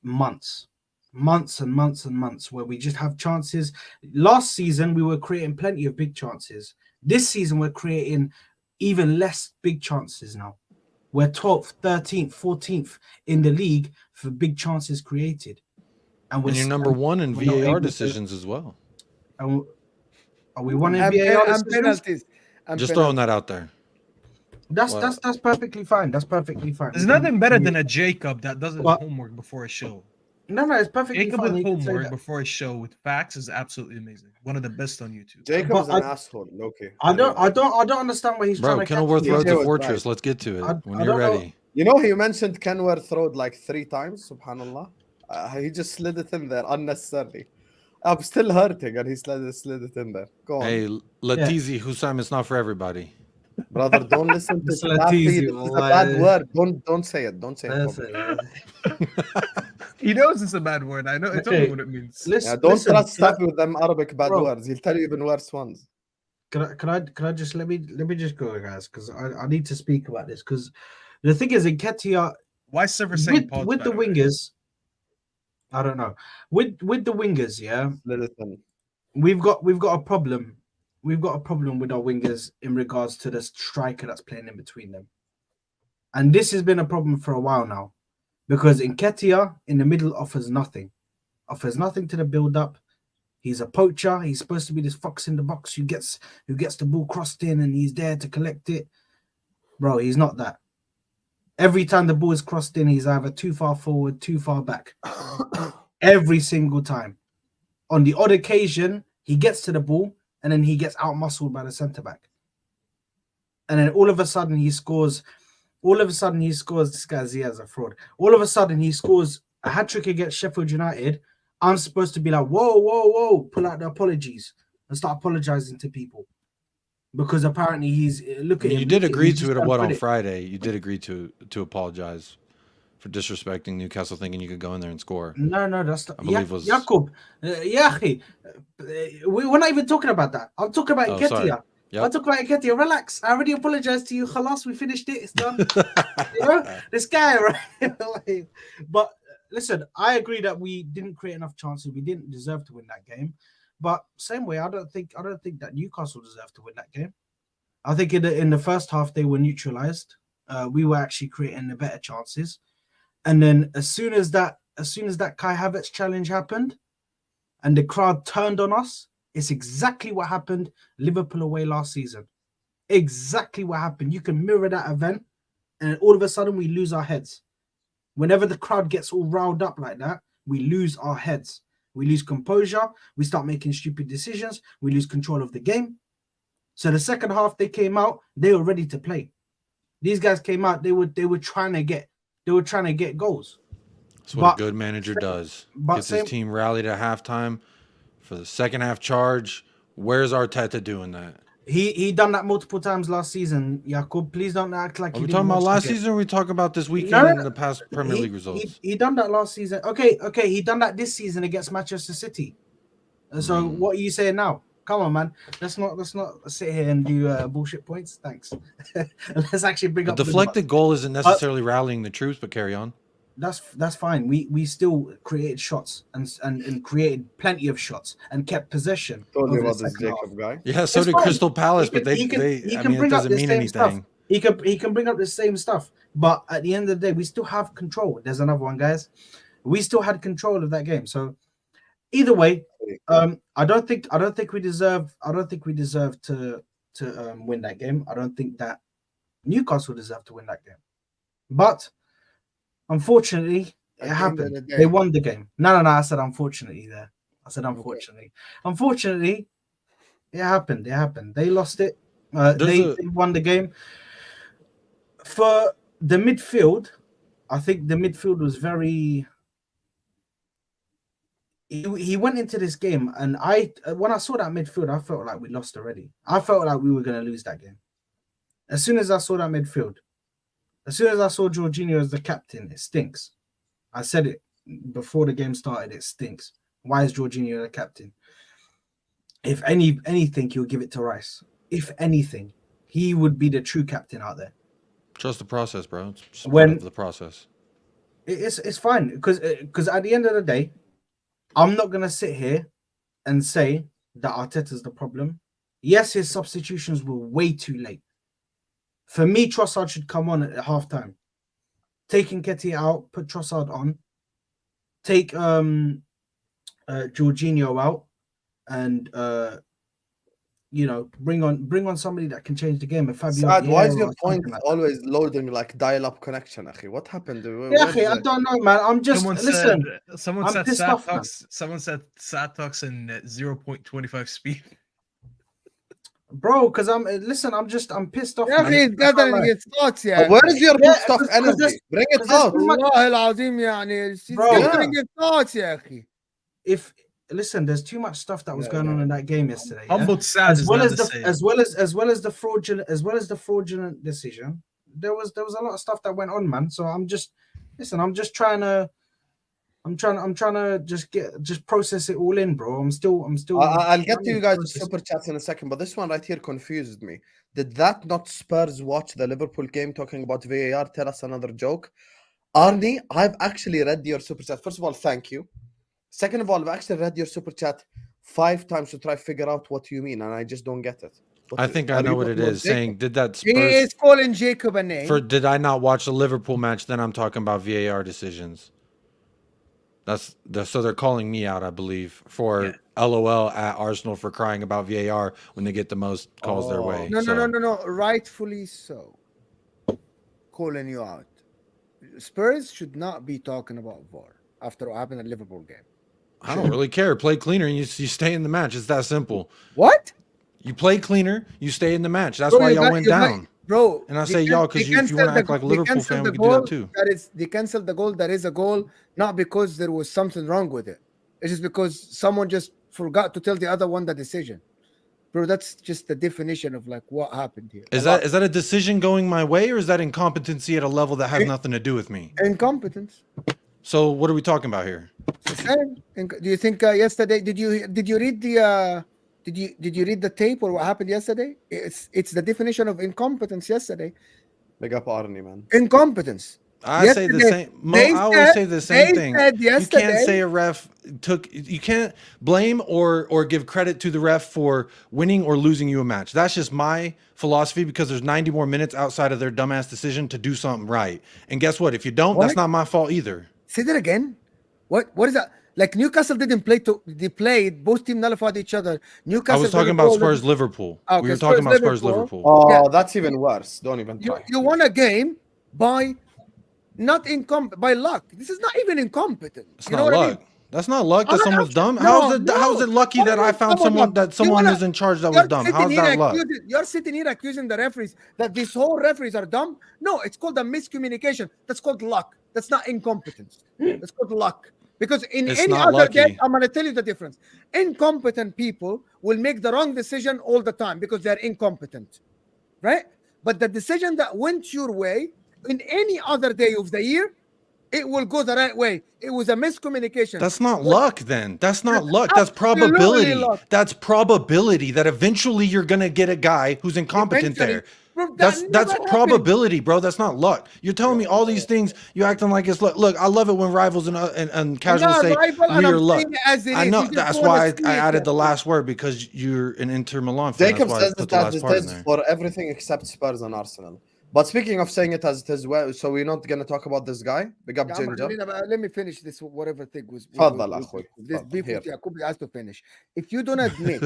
months and months where we just have chances. Last season, we were creating plenty of big chances. This season, we're creating even less big chances now. We're 12th, 13th, 14th in the league for big chances created. And you're number one in we're not able VAR to- decisions as well. And are we one in And, VAR and decisions? penalties. And Just penalties. throwing that out there. That's Well- that's perfectly fine. That's perfectly fine. There's nothing better than a Jacob that does his What? homework before a show. No, it's perfectly Jacob fine. with You can say homework that. before a show with facts is absolutely amazing. One of the best on YouTube. Jacob's But an asshole, Loki. I don't understand why he's Bro, trying to Kenilworth Yeah, Road's yeah, a was fortress. right. Let's get to it I when don't you're know. ready. You know, he mentioned Kenworth Road like 3 times, subhanallah. He just slid it in there unnecessarily. I'm still hurting and he slid it in there. Go on. Hey, Latizi Hussam, it's not for everybody. Brother, don't listen to It's Staffy. Latizi, This is a wallahi. bad word. Don't say it. Don't say it. That's publicly. He knows it's a bad word. I know. It's Okay. only what it means. Yeah, Listen, don't listen, trust Staffy with them Arabic bad Bro. words. He'll tell you even worse ones. Can I just let me just go, guys, because I need to speak about this, because the thing is, in Ketia, Why is Silver saying pause, with by the way? wingers, I don't know. With the wingers, yeah, Slid it in. we've got a problem. We've got a problem with our wingers in regards to the striker that's playing in between them, and this has been a problem for a while now, because Ketia in the middle offers nothing to the build up. He's a poacher. He's supposed to be this fox in the box who gets the ball crossed in and he's there to collect it. Bro, he's not that. Every time the ball is crossed in, he's either too far forward, too far back. Every single time. On the odd occasion, he gets to the ball and then he gets out-muscled by the centre-back. And then all of a sudden he scores. This guy Zia's a fraud. All of a sudden he scores a hat-trick against Sheffield United. I'm supposed to be like, whoa, pull out the apologies and start apologizing to people. Because apparently he's look at him. You did look at him, agree he's to just it what on credit. Friday. You did agree to apologize for disrespecting Newcastle, thinking you could go in there and score. No, that's I believe was- Yaqub. We're not even talking about that. I'm talking about Oh, sorry. Nketiah. Yep. I'm talking about Nketiah. Relax. I already apologized to you. Khalas, we finished it. It's done. You know, this guy, right? Like, but listen, I agree that we didn't create enough chances. We didn't deserve to win that game. But same way, I don't think that Newcastle deserved to win that game. I think in the first half they were neutralized. We were actually creating the better chances. And then as soon as that Kai Havertz challenge happened and the crowd turned on us, it's exactly what happened Liverpool away last season. Exactly what happened. You can mirror that event and all of a sudden we lose our heads. Whenever the crowd gets all riled up like that, we lose our heads. We lose composure. We start making stupid decisions. We lose control of the game. So the second half they came out, they were ready to play. These guys came out, they were trying to get goals. That's what But- a good manager does. but Gets his same- team rallied at halftime for the second half charge. Where's Arteta doing that? He done that multiple times last season. Yaqub, please don't act like Are you we didn't talking about watch the last game. season or are we talking about this weekend No, no, and the past Premier League results? He done that last season. Okay, he done that this season against Manchester City. So what are you saying now? Come on, man. Let's not sit here and do bullshit points. Thanks. Let's actually bring A up the- deflected goal isn't necessarily rallying the troops, but carry on. That's fine. We still created shots and created plenty of shots and kept possession. Told you over the about this second half. Jacob guy. Yeah, so It's did fine. Crystal Palace, He but can- he can it bring up doesn't the mean same stuff. anything. He can bring up the same stuff, but at the end of the day, we still have control. There's another one, guys. We still had control of that game. So either way, I don't think we deserve to win that game. I don't think that Newcastle deserved to win that game. But unfortunately, At it the end of happened. the day. They won the game. No. I said unfortunately there. I said unfortunately. Unfortunately, it happened. They lost it. They won the game. For the midfield, I think the midfield was very. He went into this game, and when I saw that midfield, I felt like we lost already. I felt like we were going to lose that game. As soon as I saw that midfield, as soon as I saw Jorginho as the captain, it stinks. I said it before the game started. It stinks. Why is Jorginho the captain? If anything, he'll give it to Rice. If anything, he would be the true captain out there. Trust the process, bro. It's When- part of the process. It's fine because at the end of the day, I'm not gonna sit here and say that Arteta's the problem. Yes, his substitutions were way too late. For me, Trossard should come on at halftime. Taking Nketiah out, put Trossard on. Take Jorginho out, and bring on somebody that can change the game. And Fabio, Saad, why is Vieira your or point something like always loading like dial-up connection, akhi? What happened? that. Yeah, akhi, I don't know, man. I'm just listen. Someone I'm said pissed Saad off, man. talks. Someone said Saad talks in 0.25 speed. Bro, because I'm pissed off. يا Man. اخي gathering his thoughts يا Where is your Yeah, pissed off 'cause energy? there's- Bring it 'cause there's out. too much- والله العظيم يعني he's Bro. gathering his thoughts يا اخي. If listen, there's too much stuff that was going on in that game yesterday. Yeah? Humbled Saad As is well not as the the same. as well as the fraudulent decision. There was a lot of stuff that went on, man. So I'm just trying to just process it all in, bro. I'm still I'll get to you guys process- super chats in a second, but this one right here confused me. Did that not Spurs watch the Liverpool game talking about VAR? Tell us another joke. Arnie, I've actually read your super chat. First of all, thank you. Second of all, I've actually read your super chat 5 times to try to figure out what you mean, and I just don't get it. I think I Are know you what it talking about is. Jacob? Saying, did that He Spurs is calling Jacob a name. did I not watch the Liverpool match? Then I'm talking about VAR decisions. So they're calling me out, I believe, for LOL at Arsenal for crying about VAR when they get the most calls their way. No, So, no. Rightfully so. Calling you out. Spurs should not be talking about VAR after what happened at Liverpool game. I don't really care. Play cleaner and you stay in the match. It's that simple. What? You play cleaner, you stay in the match. That's Bro, why you y'all got- went you got- down. Bro, And I they say y'all can- because they if you want to cancel act the- like a they Liverpool cancel fan, the we can do that goal. too. They canceled the goal. That is a goal, not because there was something wrong with it. It's just because someone just forgot to tell the other one the decision. Bro, that's just the definition of like what happened here. Is that a decision going my way, or is that incompetency at a level that has It- nothing to do with me? Incompetence? So what are we talking about here? Same. Do you think yesterday did you read the did you read the tape or what happened yesterday? It's the definition of incompetence yesterday. Big up Arnie, man. Incompetence. I say the Yesterday, same. Mo, they I always said- say the same they thing. said You can't yesterday- say a ref took. You can't blame or give credit to the ref for winning or losing you a match. That's just my philosophy because there's 90 more minutes outside of their dumbass decision to do something right. And guess what? If you don't, that's What? not my fault either. Say that again. What is that? Like Newcastle didn't play they played, both teams nullified each other. Newcastle I was talking about Spurs Liverpool. Okay, We were talking about Spurs Spurs, Liverpool. Oh, Yeah. that's even worse. Don't even try. You won a game by not by luck. This is not even incompetent. It's You not know what I luck. mean? That's not luck that Oh, no, someone's dumb. no, How's it lucky that I found someone who's in charge that was You're dumb? sitting How's here that luck? You're sitting here accusing the referees that these whole referees are dumb. No, it's called a miscommunication. That's called luck. That's not incompetence. That's called luck. Because in It's any not other lucky. game, I'm going to tell you the difference. Incompetent people will make the wrong decision all the time because they're incompetent, right? But the decision that went your way in any other day of the year, it will go the right way. It was a miscommunication. That's not luck then. That's not luck. That's absolutely probability. luck. That's probability that eventually you're going to get a guy who's incompetent Eventually. there. Bro, that That's never happened. probability, bro. That's not luck. You're telling me all these things. You acting like it's luck. Look, I love it when rivals and casuals not say rival, and we I'm are luck. saying it as it I is. know You just that's wanna why see I it added the that last word because you're an Inter Milan fan. Jacob That's why I says put it the as last it part in is there. for everything except Spurs and Arsenal. But speaking of saying it as it is, well, so we're not gonna talk about this guy. Big up Ginger. Let me finish this. Whatever thing was. تفضل was- أخوي. This تفضل. beef Here. with Yaqub has to finish. If you don't admit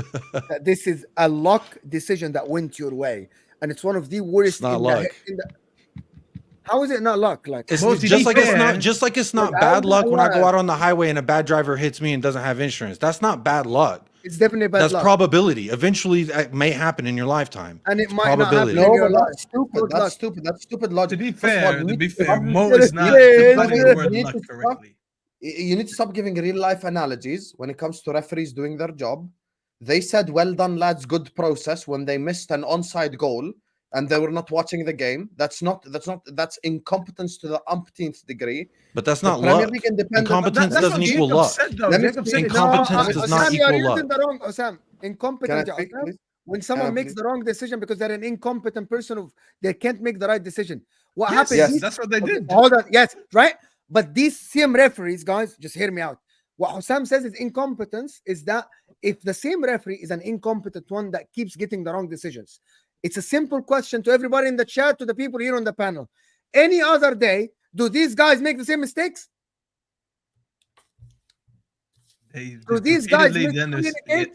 that this is a luck decision that went your way, and it's one of the worst. It's not in luck. How is it not luck? Like It's Well, to just be like it's fair- not just like it's not Look, bad I- luck when I go I- out on the highway and a bad driver hits me and doesn't have insurance. That's not bad luck. it's definitely bad That's luck, probability. Eventually, that may happen in your lifetime. and it might not probability. happen. No, in your but life. that's stupid. Good luck. That's stupid. That's stupid logic. To be First of all, fair, you to need be to fair, stop- Mo Yeah, is not yeah, defining yeah. the word You need luck to stop. correctly. You need to stop giving real life analogies when it comes to referees doing their job. They said, "Well done, lads, good process," when they missed an onside goal and they were not watching the game. That's incompetence to the umpteenth degree. But that's The not Premier luck. League independent- Incompetence That's doesn't what equal Jacob luck. said, though. Let me Jacob speak. said it's Incompetence not- does not Osam, you equal are luck. using the wrong. Osam, Can incompetent. I speak, Osam. please? When someone I makes please? the wrong decision because they're an incompetent person, they can't make the right decision. What Yes, happens? Yes. that's what they Okay, did. hold on. Yes, right. But these same referees, guys, just hear me out. What Hussam says is incompetence is that if the same referee is an incompetent one that keeps getting the wrong decisions. It's a simple question to everybody in the chat, to the people here on the panel. Any other day, do these guys make the same mistakes? Do these guys miscommunicate?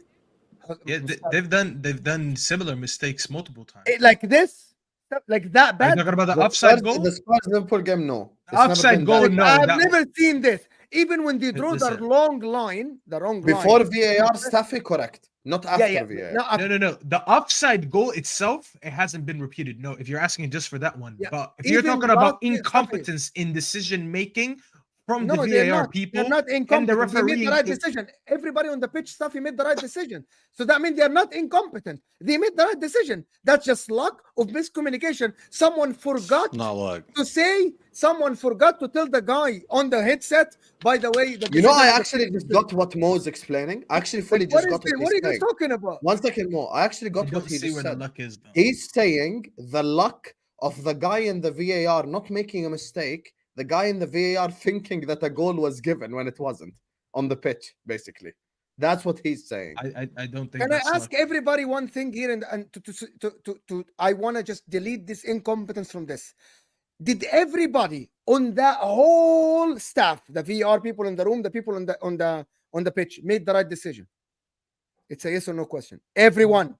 They've done similar mistakes multiple times. Like this? Like that Are bad? you talking about the offside goal? The Spurs Liverpool game, no. The offside goal, Like, no. I've that- never seen this. Even when they draw the Listen. long line, the wrong Before line. VAR, Staffy, correct. Not after Yeah, VAR. no, No. The offside goal itself, it hasn't been repeated. No, if you're asking just for that one. Yeah. But if you're Even talking about last year, incompetence in decision making from no, the they're VAR not. people, They're not and the incompetent. They made referee, the right decision. Everybody on the pitch, Staffy made the right decision. So that means they're not incompetent. They made the right decision. That's just luck of miscommunication. Someone forgot Not luck. to say. Someone forgot to tell the guy on the headset. By the way, You know, I actually just got what Mo is explaining. I actually fully Like, what just is got it? what What are he's you guys saying. talking about? 1 second, Mo. I actually I got what don't he see just where said. the luck is. Though. He's saying the luck of the guy in the VAR not making a mistake, the guy in the VAR thinking that a goal was given when it wasn't on the pitch, basically. That's what he's saying. I don't think. Can I that's ask luck. everybody one thing here, and to I want to just delete this incompetence from this. Did everybody on that whole staff, the VR people in the room, the people on the pitch, made the right decision? It's a yes or no question. Everyone,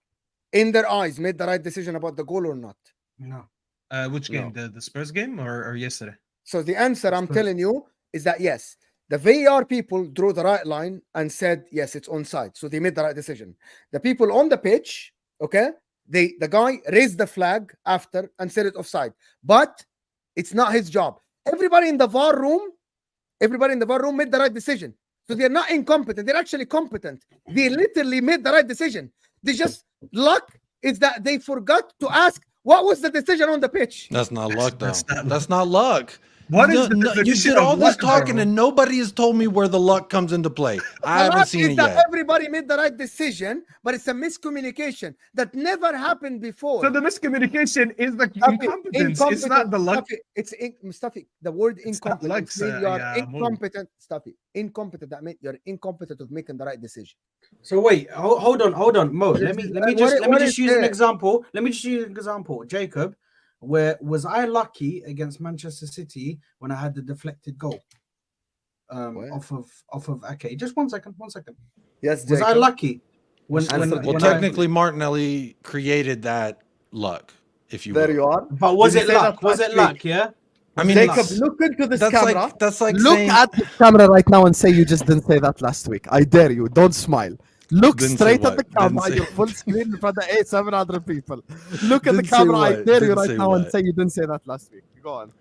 in their eyes, made the right decision about the goal or not. No. Which game? The Spurs game or yesterday? So the answer I'm Spurs. telling you is that yes, the VAR people drew the right line and said yes, it's onside. So they made the right decision. The people on the pitch, okay, the guy raised the flag after and said it offside, but it's not his job. Everybody in the VAR room made the right decision. So they're not incompetent. They're actually competent. They literally made the right decision. They just luck is that they forgot to ask what was the decision on the pitch. That's not luck, though. That's not luck. That's not luck. What No, is the no, you definition did of all this luck, talking bro? and nobody has told me where the luck comes into play. I The haven't luck seen is it that yet. everybody made the right decision, but it's a miscommunication that never happened before. So the miscommunication is the incompetence. It's not the luck. Stuffy, it's Mustafi. The word It's not incompetence luck, means you are yeah, Mo. incompetent. Stuffy. Incompetent. That means you're incompetent of making the right decision. So wait, hold on, Mo. Let me What just is use an it? example. Let me just use an example. Jacob, where was I lucky against Manchester City when I had the deflected goal? Where? Off of okay. Just 1 second. Yes, Was I Jacob. lucky when Well, when technically, Martinelli created that luck, if you will. There you are. but was Did it you say luck? that Was last it luck? week? Yeah. I mean, Jacob, it's- look into this that's camera. like Look saying, at the camera right now and say you just didn't say that last week. I dare you. Don't smile. Look Didn't say straight at what? the camera. Didn't say- You're full screen in front of 700 people. Look at the Didn't say camera. I what? dare you Didn't right say now and what? say you didn't say that last week. Go on.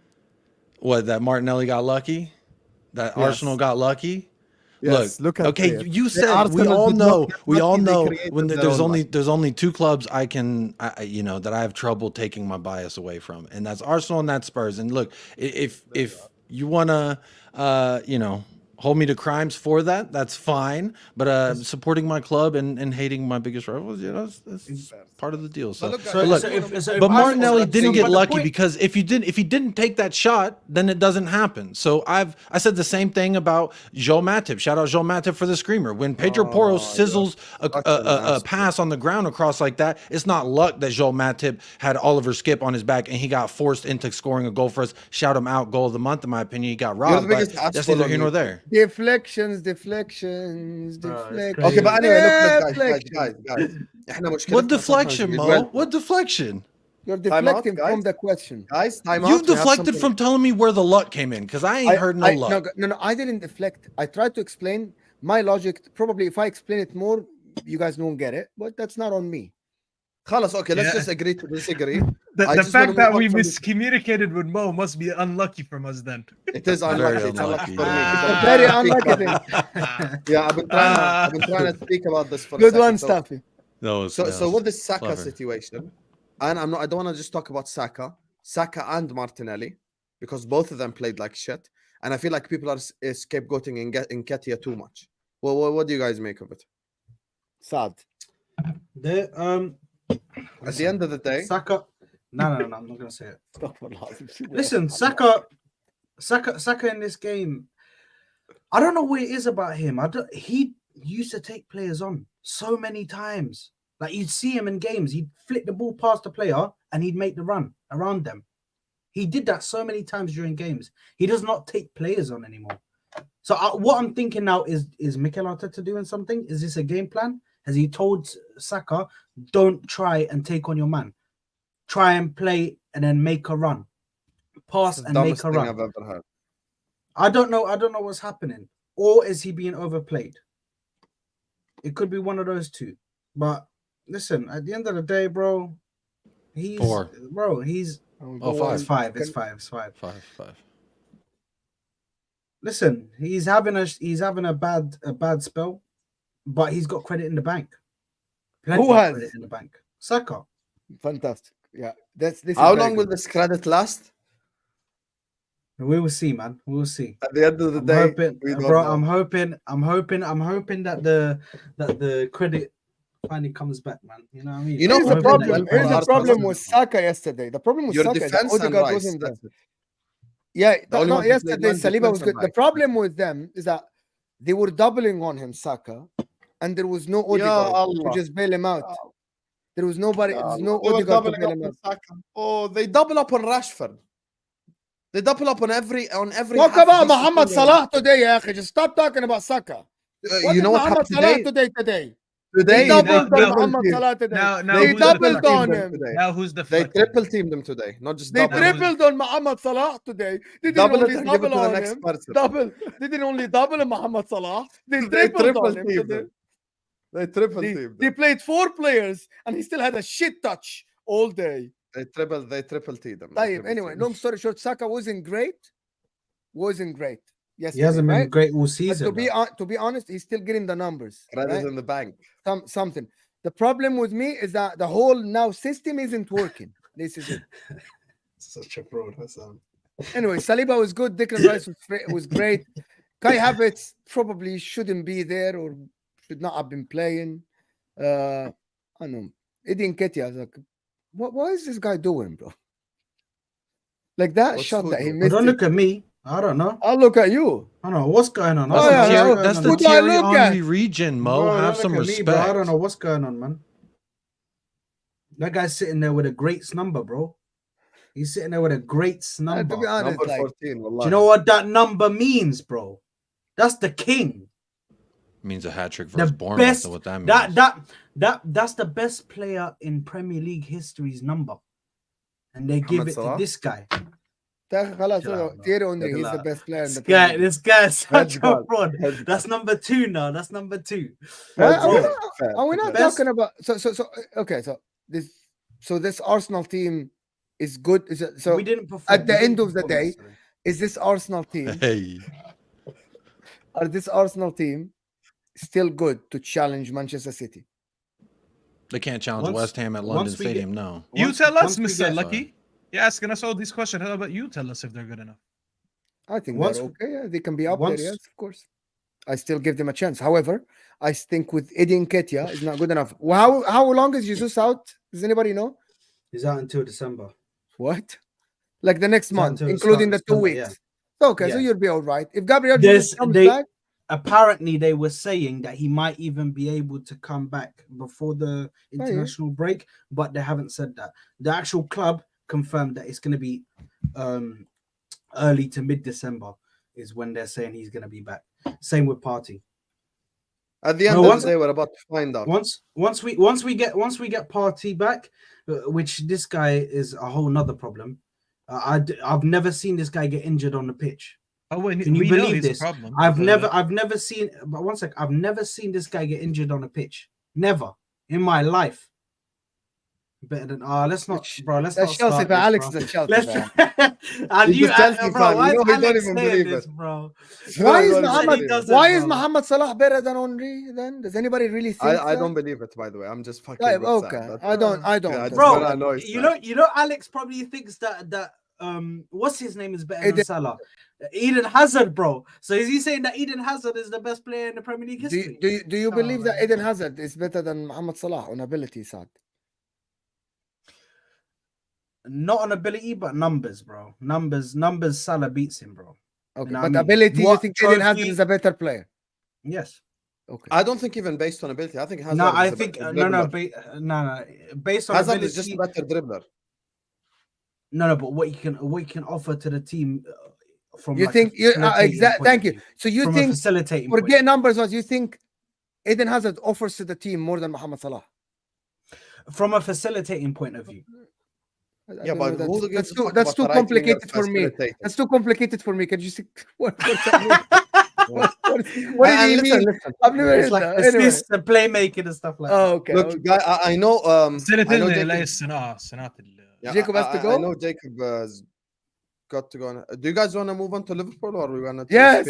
what, that Martinelli got lucky? That Yes. Arsenal got lucky? Yes, look at okay, it. you The said we Arsenal all did not know get we all lucky, they know created when their there's own only luck. there's only two clubs I that I have trouble taking my bias away from, and that's Arsenal and that's Spurs. And look, if you wanna hold me to crimes for that, that's fine. But supporting my club and hating my biggest rivals, that's part of the deal. So, look, but look, but Martinelli didn't get lucky because if he didn't take that shot, then it doesn't happen. So I said the same thing about Joe Matip. Shout out Joe Matip for the screamer. When Pedro Porro sizzles a pass on the ground across like that, it's not luck that Joe Matip had Oliver Skip on his back and he got forced into scoring a goal for us. Shout him out, goal of the month in my opinion. He got robbed, but biggest that's asshole neither on here nor YouTube. there. Deflections. Okay, but anyway, look, guys. إحنا مشكلتنا What sometimes deflection, is Mo? well- What deflection? You're Time out, deflecting guys. from the question. Guys, time out. You've We have deflected something- from telling me where the luck came in because I ain't heard no luck. No, I didn't deflect. I tried to explain my logic. Probably if I explain it more, you guys won't get it. But that's not on me. خلاص, okay, let's Yeah. just agree to disagree. The I just fact wanna that move we on from this- miscommunicated with Mo must be unlucky from us then. It is unlucky. Very It's unlucky unlucky, for me. yeah. Very unlucky thing. Yeah, I've been trying to speak about this for a Good second. one, So- Staffy. No, So with the Saka clever. situation, and I don't want to just talk about Saka and Martinelli because both of them played like shit, and I feel like people are scapegoating Nketiah too much. Well, what do you guys make of it? Sad. At the end of the day, Saka. No, I'm not gonna say it. Listen, Saka. Saka in this game, I don't know what it is about him. He used to take players on so many times. Like you'd see him in games, he'd flick the ball past the player and he'd make the run around them. He did that so many times during games. He does not take players on anymore. So what I'm thinking now is Mikel Arteta doing something? Is this a game plan? Has he told Saka, don't try and take on your man? Try and play and then make a run. Pass and make a run. I've ever heard. I don't know what's happening. Or is he being overplayed? It could be one of those two. But listen, at the end of the day, bro, he's 4. Bro, he's Oh, 5. It's five. 5. Listen, he's having a bad spell, but he's got credit in the bank. Who has credit in the bank? Saka. Fantastic. Yeah, this. How long will this credit last? We will see, man. We will see. At the end of the day, we don't bro. know. I'm hoping that the credit finally comes back, man. You know what I mean? You know Here's I'm the hoping problem. that Here's the Arsenal problem doesn't with do. Saka yesterday. The problem with Your Saka is that defense and Odegaard Rice. wasn't there. That's it. Yeah, The only no, one who played yesterday one Saliba was defensive good. The back. problem with them is that they were doubling on him, Saka, and there was no Odegaard to Allah. just bail him out. There was nobody. There's no They were Odegaard to doubling bail up him on out. Saka. Oh, they double up on Rashford. They double up on every. Talk about half-decent Mohamed player. Salah today, ya akhi. Just stop talking about Saka. What You know what Mohamed happened Salah today? today? Today They doubled no, on Mohamed team. Salah today. Now They who's doubled deflecting on them? him. today. Now who's They deflecting? triple teamed them today, not just They double. tripled on Mohamed Salah today. They didn't Double it only and give it double to the on next him. person. Double. They didn't only double on Mohamed Salah. They They tripled triple on him teamed today. them. They triple They, teamed they them. played 4 players and he still had a shit touch all day. They triple teamed them. طيب, anyway, long story short, Saka wasn't great. He Yesterday, hasn't been right? great all But season. to be honest, he's still getting the numbers. Credit Right? in the bank. Something. The problem with me is that the whole now system isn't working. This is it. Such a fraud, Hassan. Anyway, Saliba was good. Declan Rice was great. Kai Havertz probably shouldn't be there or should not have been playing. I don't know. Eddie Nketiah, I was like, what is this guy doing, bro? Like that What's shot that he food, But missed. don't look at me. I don't know. I'll look at you. I don't know what's going on. That's Oh, the yeah, Thierry, no, that's who the do I Thierry look at? Henry region, Mo. Bro, Have don't some look at me, respect. bro. I don't know what's going on, man. That guy's sitting there with a greats number, bro. He's sitting there with a greats number. To be honest, Number like, 14. Do Wallahi. you know what that number means, bro? That's the king. Means a hat trick The versus Bournemouth. best. That's what that means. That's the best player in Premier League history's number, and they give Mohamed it Salah? to this guy. خلاص, Chill out, Thierry Henry, he's Chill the out. best player in the This guy, Premier League. this guy is such a God. fraud. Heads That's number 2 now. That's number 2. Right? Bro, Are we not Best- talking about so this Arsenal team is good? Is it so? we didn't perform. at the We didn't end of the perform day, yesterday. is this Arsenal team Hey, or this Arsenal team still good to challenge Manchester City? they can't challenge Once- West Ham at London once we get- Stadium. No. You Once- tell us, once we Mr. get- Lucky. You're asking us all these questions. How about you tell us if they're good enough? I think Once- they're okay. Yeah, they can be up once- there. Yes, of course. I still give them a chance. However, I think with Eddie Nketiah is not good enough. Well, how long is Jesus out? Does anybody know? He's out until December. What? Like the next He's out month, until including the start 2 of December, weeks. Okay, so Yeah. you'll be all right. If Gabriel There's- Jesus comes they- back, Apparently, they were saying that he might even be able to come back before the yeah. international break, but they haven't said that. The actual club confirmed that it's going to be early to mid-December is when they're saying he's going to be back. Same with Partey. At the end No, of once- the day, we're about to find out. Once we get Partey back, which this guy is a whole nother problem. I've never seen this guy get injured on the pitch. Oh, wait, Can you we know believe he's a this? problem. I've But, never seen. But one sec, I've never seen this guy get injured on a pitch. Never in my life. Better than let's not, bro. Let's that's not Chelsea. start But this, Alex bro. is a Chelsea Let's. fan. And He's you, a Chelsea bro, fan. why You know is he don't Alex even saying believe this, it. bro? Why is Bro, Mohamed? he doesn't, Why is bro. Mohamed Salah better than Henry? Then does anybody really think? I that? don't believe it, by the way. I'm just fucking Like, with okay, Saad. I don't. Yeah, I just Bro, wanna annoy Saad. you know, Alex probably thinks that what's his name is better than Eden. Salah. Eden Hazard, bro. So is he saying that Eden Hazard is the best player in the Premier League history? Do you Come on, believe that man. Eden Hazard is better than Mohamed Salah on ability, Saad? not on ability, but numbers, bro. Numbers. Salah beats him, bro. Okay, You know but what I mean? ability, you What think Eden Hazard trophy- is a better player? Yes. Okay. I don't think even based on ability. I think Hazard No, is I a think better no. dribbler. No. Based on Hazard ability, is just a better dribbler. no. But what you can offer to the team from You like think a you facilitating exactly? point Thank of you. view. So you From a think facilitating forget point. numbers? Was you think Eden Hazard offers to the team more than Mohamed Salah? From a facilitating point of view. I Yeah, don't but know, who gives a fuck that's about too the right winger complicated for me. facilitating? That's too complicated for me. Can you see what that mean? What did And he listen, mean? listen. I've never It's heard like that. Anyway. assists, the playmaking and stuff like that. Oh, okay. Look, okay. guy, I know. السنة I know اللي Jacob. السنة Yeah, Jacob has to I go? know Jacob has got to go. Do you guys want to move on to Liverpool or are we gonna? Yes.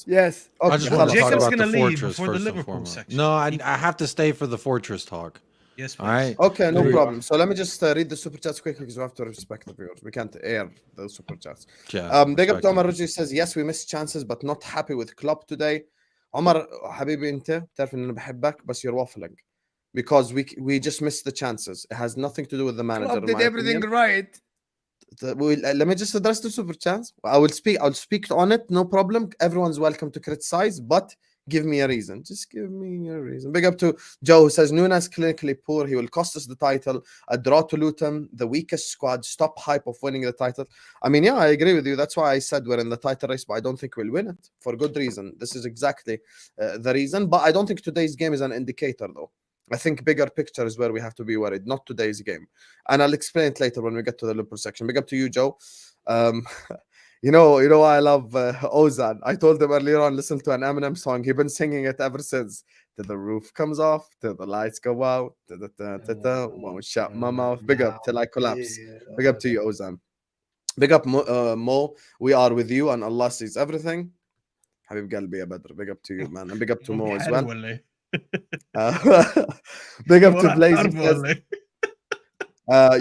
Yes. Okay, I just Well, want to talk Jacob's about the gonna leave fortress before the first and Liverpool foremost. section. No, I have to stay for the fortress talk. Yes, please. All right. Okay, no There you problem. So let me just read the super chats quickly because we have to respect the viewers. We can't air the super chats. Yeah. Big up to respect Omar it. Rujji says yes we missed chances but not happy with Klopp today. Omar حبيبي انت تعرف ان انا بحبك بس you're waffling because we just missed the chances. It has nothing to do with the manager. Klopp in did my everything opinion. right. Let me just address the super chats. I'll speak on it, no problem. Everyone's welcome to criticize, but give me a reason. Just give me a reason. Big up to Joe who says Nunes clinically poor. He will cost us the title. A draw to Luton, the weakest squad. Stop hype of winning the title. I mean, yeah, I agree with you. That's why I said we're in the title race, but I don't think we'll win it for good reason. This is exactly the reason. But I don't think today's game is an indicator, though. I think bigger picture is where we have to be worried, not today's game. And I'll explain it later when we get to the Liverpool section. Big up to you, Joe. You know why I love Ozan. I told him earlier on, listen to an Eminem song. He's been singing it ever since. Till the roof comes off, till the lights go out, won't shut my mouth. Big up till I collapse. Big up to you, Ozan. Big up Mo. We are with you, and Allah sees everything. Habib Galbi Badr. Big up to you, man. And big up to Mo as well. Big up to Blaze.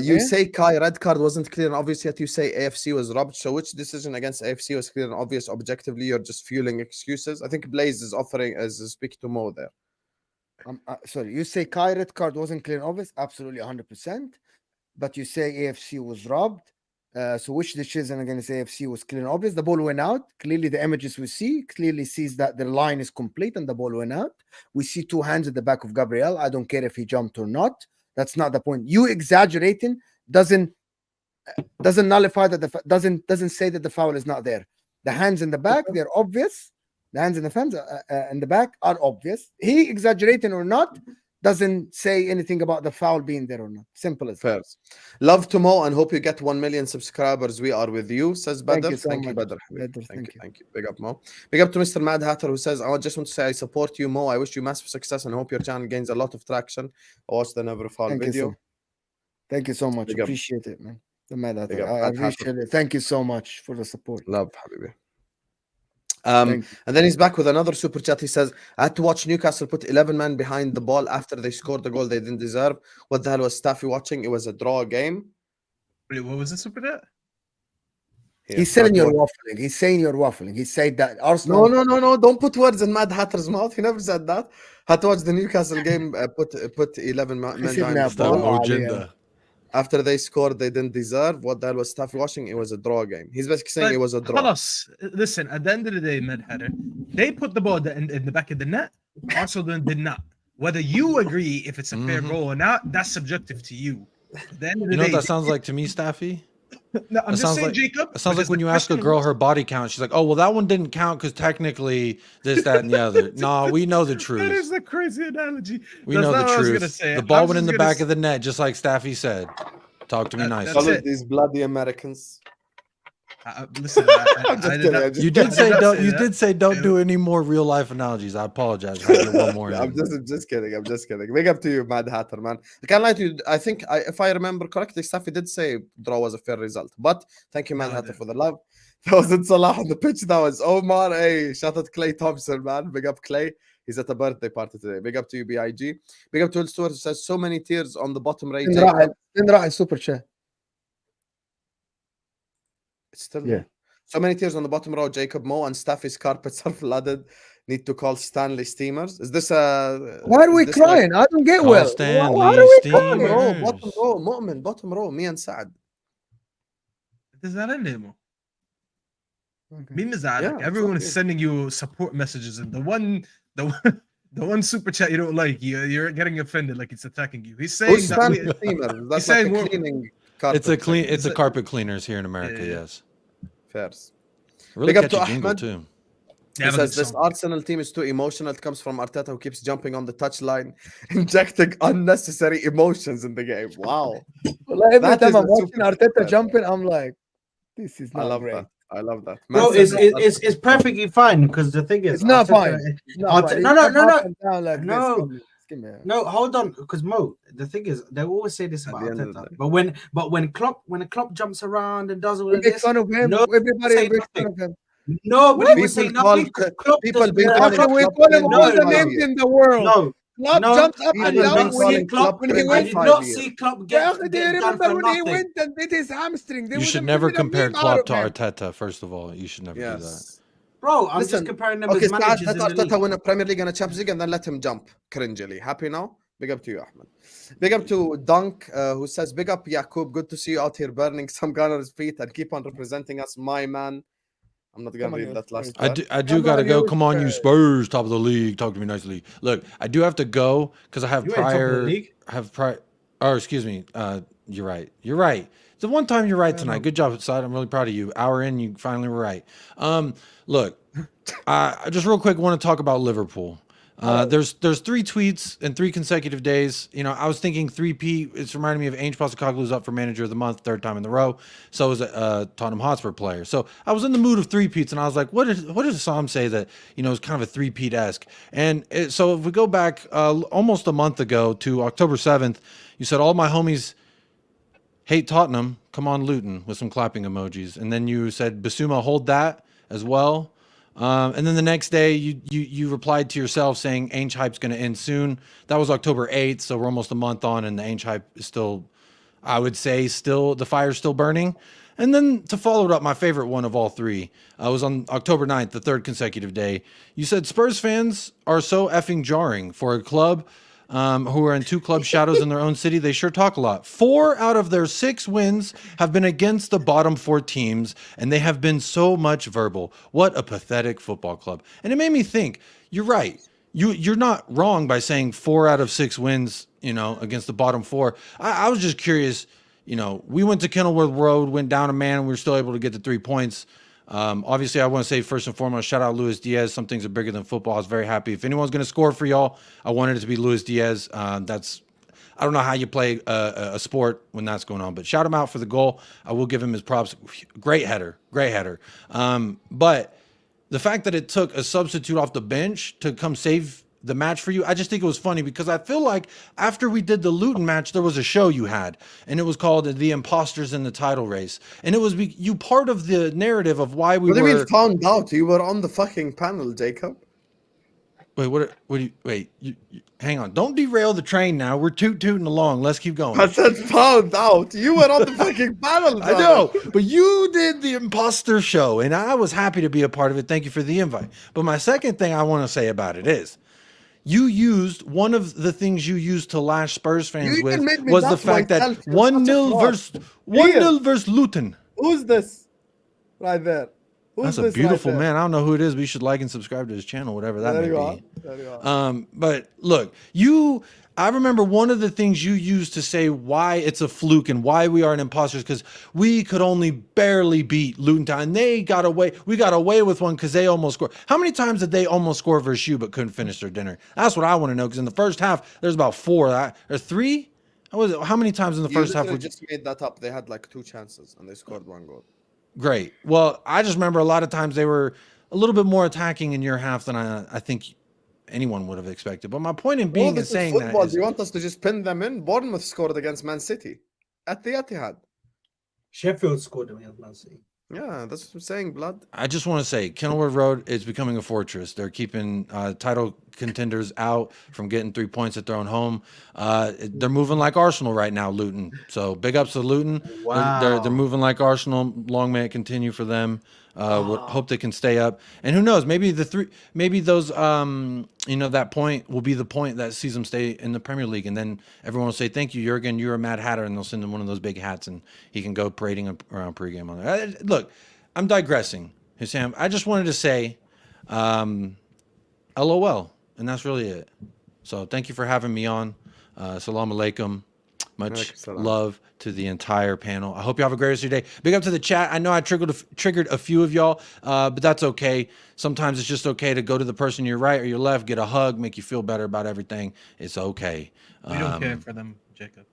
You say Kai red card wasn't clear and obvious, yet you say AFC was robbed. So which decision against AFC was clear and obvious objectively? You're just fueling excuses. I think Blaze is offering as speak to Mo there. Sorry, you say Kai red card wasn't clear and obvious, absolutely 100%. But you say AFC was robbed. So which decision against AFC was clear and obvious? The ball went out. Clearly, the images we see clearly sees that the line is complete and the ball went out. We see two hands at the back of Gabriel. I don't care if he jumped or not. That's not the point. You exaggerating doesn't nullify that. Doesn't say that the foul is not there. The hands in the back, they're obvious. The hands in the fence in the back are obvious. He exaggerating or not doesn't say anything about the foul being there or not. Simple as fair. Love to Mo and hope you get 1 million subscribers. We are with you, says Badr. Thank you, Badr. Thank you. Big up, Mo. Big up to Mr. Mad Hatter who says, I just want to say I support you, Mo. I wish you massive success and hope your channel gains a lot of traction. I watched the Never Fall video. Thank you so much. Big up. Appreciate it, man. The Mad Hatter. I appreciate it. Thank you so much for the support. Love, Habibi. And then he's back with another super chat. He says, I had to watch Newcastle put 11 men behind the ball after they scored the goal they didn't deserve. What the hell was Staffy watching? It was a draw game. Wait, what was the super chat? Yeah, He's saying you're waffling. He's saying you're waffling. He said that Arsenal. No. Don't put words in Mad Hatter's mouth. He never said that. Had to watch the Newcastle game. Put 11 men behind the ball. Agenda. After they scored, they didn't deserve. What the hell was Staffy watching? It was a draw game. He's basically saying it was a draw. Listen, at the end of the day, Mad Hatter, they put the ball in the back of the net. Arsenal did not. Whether you agree if it's a fair goal or not, that's subjective to you. At the end of the You know day, what that sounds like to me, Staffy? No, I'm just saying, like, Jacob. It sounds like when you ask a girl her body count, she's like, "Oh, well, that one didn't count because technically this, that, and the other." No, we know the truth. That is a crazy analogy. We know the truth. The ball went in the back of the net, just like Staffy said. Talk to me nicely. Follow these bloody Americans. Listen, you did say don't do any more real life analogies. I apologize. I get one more. I'm just kidding. Big up to you, Mad Hatter, man. I can't lie to you. I think if I remember correctly, Staffy did say draw was a fair result. But thank you, Mad Hatter, for the love. That wasn't Salah on the pitch. That was Omar. Hey, shout out Clay Thompson, man. Big up Clay. He's at a birthday party today. Big up to you, BIG. Big up to Will Stewart who says so many tears on the bottom right. Super chat. It's still so many tears on the bottom row. Jacob, Mo, and Staffy's carpets are flooded. Need to call Stanley Steamers. Is this why are we crying? I don't get well. Stanley why are we bottom crying? row, Moamen, bottom row. Me and Saad. تزعلان ليه مو؟ Okay. مين مزعلك? Yeah, Everyone it's is okay. sending you support messages, and the one super chat you don't like, you're getting offended, like it's attacking you. He's saying Who's that fancy steamer? he's That's like saying a we're- cleaning carpet. It's a clean. thing. It's a carpet cleaners here in America. Yeah. Yes. Fairs. Really Big up to catchy jingle Ahmed. too. They He have a says good this song. Arsenal team is too emotional. It comes from Arteta, who keeps jumping on the touchline, injecting unnecessary emotions in the game. Wow, Well, every That time is I'm a watching super Arteta bad. jumping, I'm like, this is I not love great. that. I love that. Bro, Man said it's perfectly fine because the thing is, It's not Arteta- fine. It's not fine. No, It's no, not no, up no. and down like No. this. Give me. No, hold on, because Mo, the thing is, they always say this At about the end of the Arteta, day. but when Klopp jumps around and does all We of make this, fun of him. no, Everybody say makes fun nothing. of him. Nobody will say People call nothing. Klopp people does been not- calling Actually, we Klopp call him cringe all for the 5 names years. in the world. No, Klopp no, jumps up People and I did been down not calling see Klopp. when he cringe I went. for did not 5 years. see Klopp Yeah, get do you done remember for when he nothing. went and did his hamstring? They You would should have never made a compare meme out Klopp of to him. Arteta. First of all, you should never do that. Yes. Bro, I'm Listen, just comparing them Okay, as Saad, managers let in the league. Arteta win a Premier League and a Champions League and then let him jump cringily. Happy now? Big up to you, Ahmed. Big up to Dunk, who says, big up Yaqub. Good to see you out here burning some Gunners' feet and keep on representing us, my man. I'm not going Come to on, read you that last I part. do Come gotta on, go. you Come on, you Spurs. Spurs, top of the league. Talk to me nicely. Look, I do have to go because I have You ain't top of the prior. league. Or excuse me. You're right. You're right. It's the one time you're right tonight. Good job, Saad. I'm really proud of you. Hour in, you finally were right. Look, I just real quick want to talk about Liverpool. There's 3 tweets in 3 consecutive days. You know, I was thinking 3P. It's reminding me of Ange Postecoglou's up for Manager of the Month, 3rd time in the row. So is a Tottenham Hotspur player. So I was in the mood of 3Ps, and I was like, what did Sam say that is kind of a 3P-esque? And so if we go back almost a month ago to October 7th, you said all my homies hate Tottenham. Come on, Luton, with some clapping emojis, and then you said Basuma, hold that as well. And then the next day, you replied to yourself saying Ainge hype's going to end soon. That was October 8th, so we're almost a month on, and the Ainge hype is still, I would say, the fire's still burning. And then to follow it up, my favorite one of all 3 was on October 9th, the 3rd consecutive day. You said Spurs fans are so effing jarring for a club who are in 2 club shadows in their own city. They sure talk a lot. 4 out of their 6 wins have been against the bottom 4 teams, and they have been so much verbal. What a pathetic football club. And it made me think, you're right. You're not wrong by saying 4 out of 6 wins, against the bottom 4. I was just curious, we went to Kenilworth Road, went down a man, and we were still able to get the 3 points. Obviously, I want to say first and foremost, shout out Luis Diaz. Some things are bigger than football. I was very happy. If anyone's going to score for y'all, I wanted it to be Luis Diaz. I don't know how you play a sport when that's going on, but shout him out for the goal. I will give him his props. Great header. But the fact that it took a substitute off the bench to come save the match for you, I just think it was funny because I feel like after we did the Luton match, there was a show you had, and it was called The Imposters in the Title Race. And it was you part of the narrative of why we What do you were... mean found out? You were on the fucking panel, Jacob. Wait, hang on. Don't derail the train now. We're tooting along. Let's keep going. I said found out. You were on the fucking panel, I know, but you did the imposter show, and I was happy to be a part of it. Thank you for the invite. But my second thing I want to say about it is, you used one of the things you used to lash Spurs fans You with even made me was the doubt fact that myself. You're such a 1-0 fraud. versus 1-0 versus Luton. Who's this? Right there. Who's That's a this beautiful right there? man. I don't know who it is, but you should like and subscribe to his channel, whatever that There may you are. be. There you are. But look, I remember one of the things you used to say why it's a fluke and why we are an imposters, because we could only barely beat Luton Town. And we got away with one because they almost scored. How many times did they almost score versus you but couldn't finish their dinner? That's what I want to know, because in the first half, there's about 4 or 3. How many times in the first half? You just made that up. They had like 2 chances and they scored 1 goal. Great. Well, I just remember a lot of times they were a little bit more attacking in your half than I think anyone would have expected. But my point in being this and saying football. that is, Do you want us to just pin them in? Bournemouth scored against Man City at the Etihad. Sheffield scored against Man City. Yeah, that's what I'm saying, blood. I just want to say Kenilworth Road is becoming a fortress. They're keeping title contenders out from getting 3 points at their own home. They're moving like Arsenal right now, Luton. So big ups to Luton. Wow. They're moving like Arsenal. Long may it continue for them. Hope they can stay up. And who knows? Maybe those that point will be the point that sees them stay in the Premier League, and then everyone will say, "Thank you, Jurgen. You're a Mad Hatter," and they'll send him one of those big hats, and he can go parading around pregame on there. Look, I'm digressing, Hussam. I just wanted to say, LOL, and that's really it. So thank you for having me on. Salam alaikum. Much love to the entire panel. I hope you have a great rest of your day. Big up to the chat. I know I triggered a few of y'all, but that's okay. Sometimes it's just okay to go to the person to your right or your left, get a hug, make you feel better about everything. It's okay. We don't care for them, Jacob.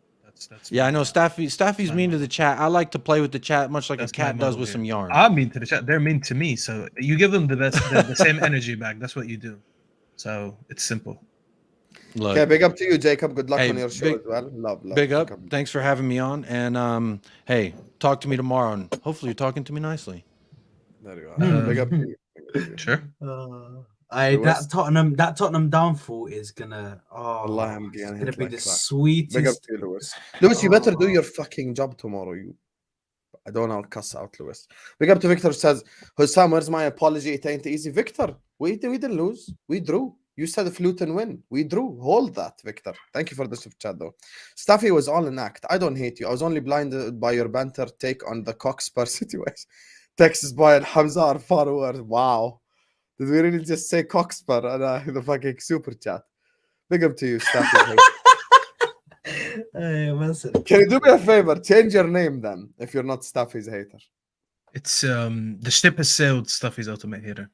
That's yeah, I know Staffy's mean to the chat. I like to play with the chat much like a cat does with some yarn. I'm mean to the chat. They're mean to me. So you give them the same energy back. That's what you do. So it's simple. Look, Okay, big up to you, Jacob. Good luck hey, on your show as well. Love. Big up. Thanks for having me on. And hey, talk to me tomorrow, and hopefully you're talking to me nicely. There you are. Big up to you. Sure. That Tottenham downfall is gonna Allah, I'm it's gonna gonna hit be like the that. sweetest. Big up to you, Lewis. Lewis, you better do your fucking job tomorrow. I don't know, I'll cuss out Lewis. Big up to Victor says, Hussam, where's my apology? It ain't easy. Victor, we didn't lose. We drew. You said if Luton win, we drew. Hold that, Victor. Thank you for the super chat, though. Staffy was all an act. I don't hate you. I was only blinded by your banter take on the Coxper situation. Texas boy and Hamza are far worse. Wow. Did we really just say Coxper and the fucking super chat? Big up to you, Staffy. Can you do me a favor? Change your name then, if you're not Staffy's hater. It's the ship has sailed, Staffy's ultimate hater.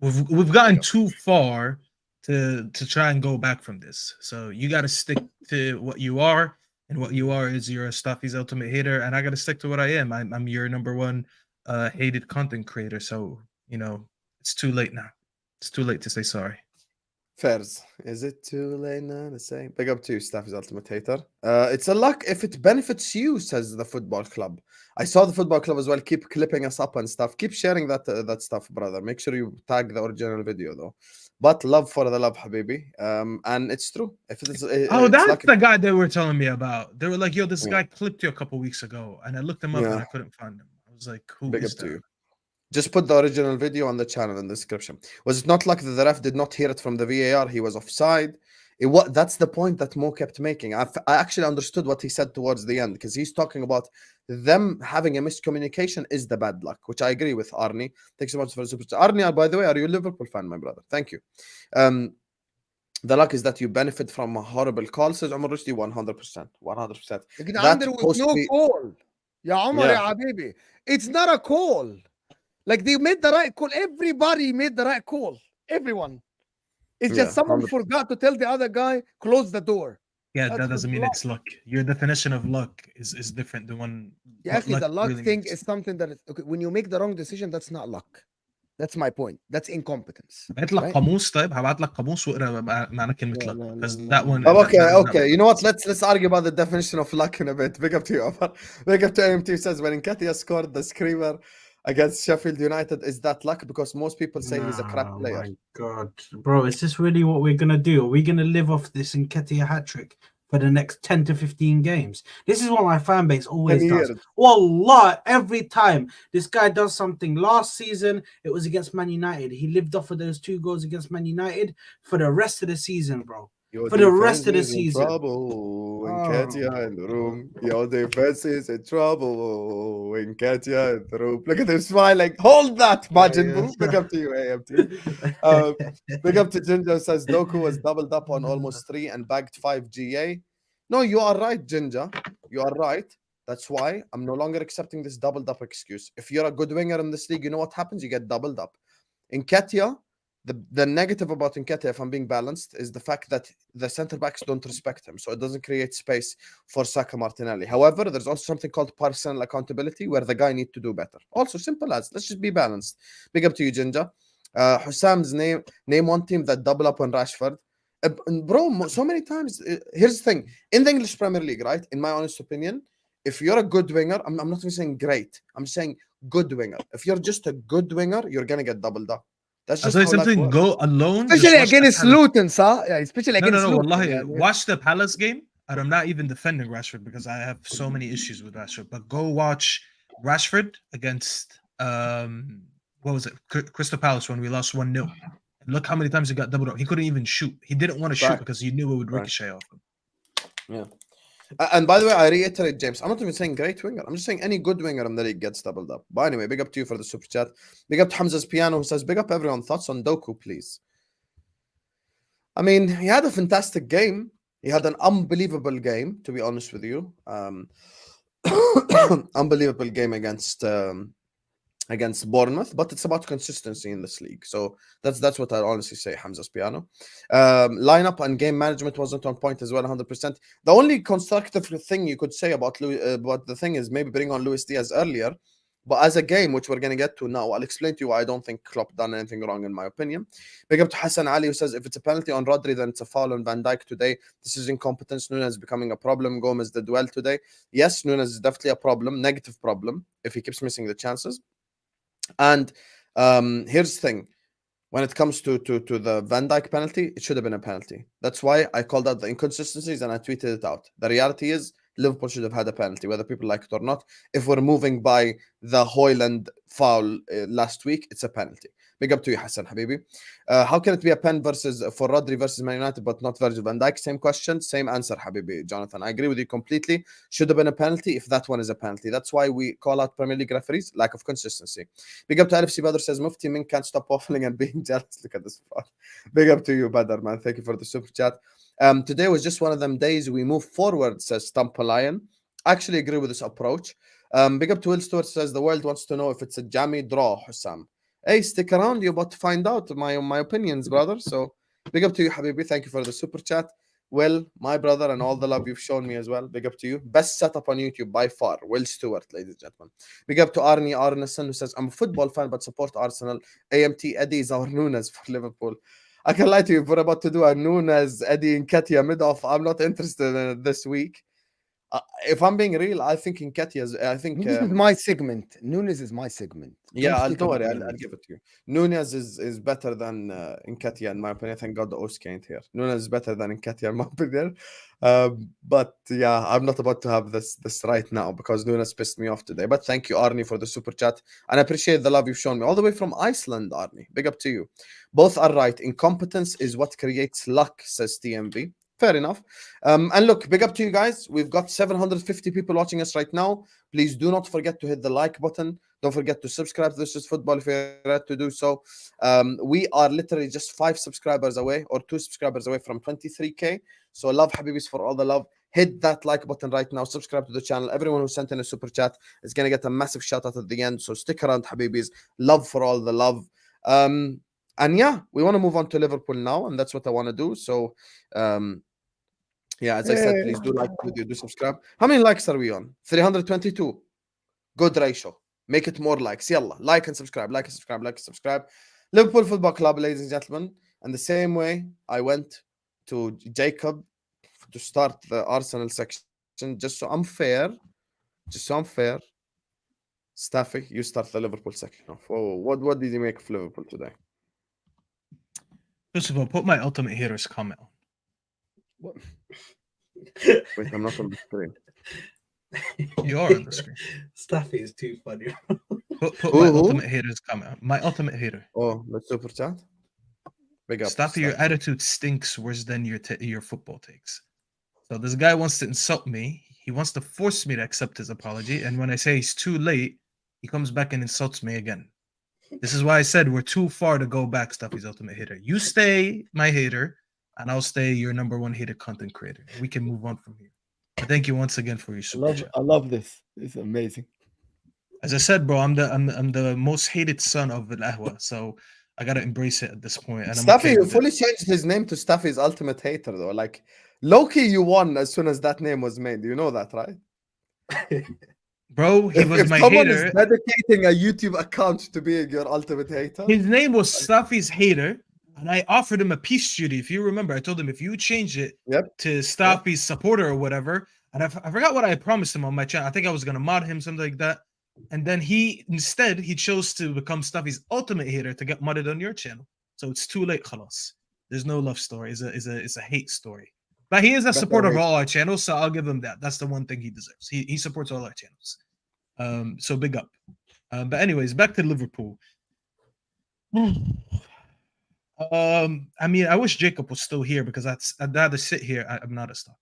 We've gotten too far to try and go back from this. So you got to stick to what you are, and what you are is you're a Staffy's ultimate hater, and I got to stick to what I am. I'm your number one hated content creator. So it's too late now. It's too late to say sorry. Fairs. Is it too late now to say? Big up to you, Staffy's ultimate hater. It's a luck if it benefits you, says the football club. I saw the football club as well. Keep clipping us up and stuff. Keep sharing that stuff, brother. Make sure you tag the original video though. But love for the love, habibi. And it's true. If it is, that's the guy they were telling me about. They were like, "Yo, this guy clipped you a couple weeks ago," and I looked him up and I couldn't find him. I was like, "Who Big is up that?" to you. Just put the original video on the channel in the description. Was it not like the ref did not hear it from the VAR? He was offside. That's the point that Mo kept making. I actually understood what he said towards the end, because he's talking about them having a miscommunication is the bad luck, which I agree with. Arnie, thanks so much for the super chat. Arnie, by the way, are you a Liverpool fan, my brother? Thank you. The luck is that you benefit from a horrible call, says Omar Rushdie. 100%. 100%. There was no call. Ya Omar, ya Habibi. It's not a call. Like, they made the right call. Everybody made the right call. Everyone. It's just someone 100%. forgot to tell the other guy, close the door. Yeah, That's that doesn't mean it's luck. Your definition of luck is different than one. Yeah, actually, the luck really thing means. is something that is okay. When you make the wrong decision, that's not luck. That's my point. That's incompetence. هبعت لك قاموس. طيب هبعت لك قاموس واقرا معنى كلمة luck, because that one. Okay. You know what? Let's argue about the definition of luck in a bit. Big up to you, Omar. Big up to AMT says when Nketiah scored the screamer against Sheffield United, is that luck? Because most people say he's a crap player. Oh my god, bro! Is this really what we're gonna do? Are we gonna live off this Nketiah hat trick for the next 10 to 15 games? This is what my fan base always does. Wallah, every time this guy does something. Last season, it was against Man United. He lived off of those 2 goals against Man United for the rest of the season, bro. For the rest of the season. Trouble when Nketiah in the room. Your defense is in trouble when Nketiah in the room. Look at him smiling. Hold that, Majin Boo. Big up to you, AMT. Big up to Ginger, says Doku was doubled up on almost 3 and bagged 5 GA. No, you are right, Ginger. You are right. That's why I'm no longer accepting this doubled up excuse. If you're a good winger in this league, you know what happens? You get doubled up. Nketiah, the negative about Nketiah, if I'm being balanced, is the fact that the center backs don't respect him, so it doesn't create space for Saka Martinelli. However, there's also something called personal accountability, where the guy needs to do better. Also, simple as, let's just be balanced. Big up to you, Ginger. Hussam's name one team that double up on Rashford. Bro, so many times. Here's the thing. In the English Premier League, right, in my honest opinion, if you're a good winger, I'm not even saying great, I'm saying good winger. If you're just a good winger, you're going to get doubled up. That's just how something. Go alone, especially against Luton, sir. Yeah, especially against Luton. Wallahi, watch the Palace game, and I'm not even defending Rashford because I have so many issues with Rashford. But go watch Rashford against what was it? Crystal Palace when we lost 1-0. And look how many times he got doubled up. He couldn't even shoot. He didn't want to shoot Right. because he knew it would Right. ricochet off him. Yeah. And by the way, I reiterate, James, I'm not even saying great winger. I'm just saying any good winger in the league gets doubled up. But anyway, big up to you for the super chat. Big up to Hamza's Piano, who says, big up everyone. Thoughts on Doku, please? I mean, he had a fantastic game. He had an unbelievable game, to be honest with you. Unbelievable game against Bournemouth, but it's about consistency in this league. So that's what I honestly say, Hamza's Piano. Lineup and game management wasn't on point as well, 100%. The only constructive thing you could say about the thing is maybe bring on Luis Diaz earlier. But as a game, which we're going to get to now, I'll explain to you why I don't think Klopp done anything wrong, in my opinion. Big up to Hassan Ali, who says, if it's a penalty on Rodri, then it's a foul on Van Dijk today. This is incompetence. Nunes is becoming a problem. Gomez did well today. Yes, Nunes is definitely a problem, negative problem, if he keeps missing the chances. And here's the thing. When it comes to the Van Dijk penalty, it should have been a penalty. That's why I called out the inconsistencies and I tweeted it out. The reality is, Liverpool should have had a penalty, whether people like it or not. If we're moving by the Højlund foul last week, it's a penalty. Big up to you, Hassan Habibi. How can it be a pen for Rodri versus Man United, but not Virgil van Dijk? Same question, same answer, Habibi, Jonathan. I agree with you completely. Should have been a penalty if that one is a penalty. That's why we call out Premier League referees, lack of consistency. Big up to LFC Badr, says, Mufti Min can't stop waffling and being jealous. Look at this part. Big up to you, Badr, man. Thank you for the super chat. Today was just one of them days we move forward, says Stump Lion. I actually agree with this approach. Big up to Will Stewart, says the world wants to know if it's a jammy draw, Hussam. Hey, stick around. You're about to find out my opinions, brother. So big up to you, Habibi. Thank you for the super chat. Will, my brother, and all the love you've shown me as well. Big up to you. Best setup on YouTube by far. Will Stewart, ladies and gentlemen. Big up to Arnie Arneson, who says, I'm a football fan but support Arsenal. AMT Eddie is our Nunes for Liverpool. I can lie to you, if we're about to do a Nunes, Eddie, and Nketiah mid-off, I'm not interested in it this week. If I'm being real, I think Nketiah, I think... This is my segment. Nunes is my segment. Yeah, Don't don't worry, speak about I'll Nunes. give it to you. Nunes is better than Nketiah, in my opinion. Thank God the Oski ain't here. Nunes is better than Nketiah, in my opinion. But yeah, I'm not about to have this right now because Nunes pissed me off today. But thank you, Arnie, for the super chat. And I appreciate the love you've shown me. All the way from Iceland, Arnie. Big up to you. Both are right. Incompetence is what creates luck, says TMV. Fair enough. And look, big up to you guys. We've got 750 people watching us right now. Please do not forget to hit the like button. Don't forget to subscribe to This Is Football if you're ready to do so. We are literally just 5 subscribers away or 2 subscribers away from 23K. So love Habibis for all the love. Hit that like button right now. Subscribe to the channel. Everyone who sent in a super chat is going to get a massive shout out at the end. So stick around, Habibis. Love for all the love. And yeah, we want to move on to Liverpool now, and that's what I want to do. So, yeah, as I said, please do like the video, do subscribe. How many likes are we on? 322. Good ratio. Make it more likes. Yalla, like and subscribe, like and subscribe, like and subscribe. Liverpool Football Club, ladies and gentlemen. And the same way I went to Yaqub to start the Arsenal section, just so I'm fair. Staffy, you start the Liverpool section off. Oh, what did you make of Liverpool today? First of all, put my ultimate haters comment on. What? Wait, I'm not on the screen. You are on the screen. Staffy is too funny. Put my ultimate haters comment on. My ultimate hater. Oh, the super chat. Big up. Staffy, your attitude stinks worse than your football takes. So this guy wants to insult me. He wants to force me to accept his apology. And when I say it's too late, he comes back and insults me again. This is why I said we're too far to go back, Staffy's ultimate hater. You stay my hater, and I'll stay your #1 hated content creator. We can move on from here. But thank you once again for your super chat. I love this. It's amazing. As I said, bro, I'm the most hated son of Ahwa, so I gotta embrace it at this point. And Staffy fully changed his name to Staffy's ultimate hater, though. Like Loki, you won as soon as that name was made. You know that, right? Bro, he was if my someone hater. is dedicating a YouTube account to being your ultimate hater. His name was Staffy's hater, and I offered him a peace treaty. If you remember, I told him if you change it to Staffy's supporter or whatever, and I forgot what I promised him on my channel. I think I was gonna mod him, something like that. And then he chose to become Staffy's ultimate hater to get modded on your channel. So it's too late, khalas. There's no love story. It's a hate story. But he is a supporter of all our channels, so I'll give him that. That's the one thing he deserves. He supports all our channels. So big up. But anyways, back to Liverpool. I mean, I wish Jacob was still here because I'd rather sit here. I'm not a stalker.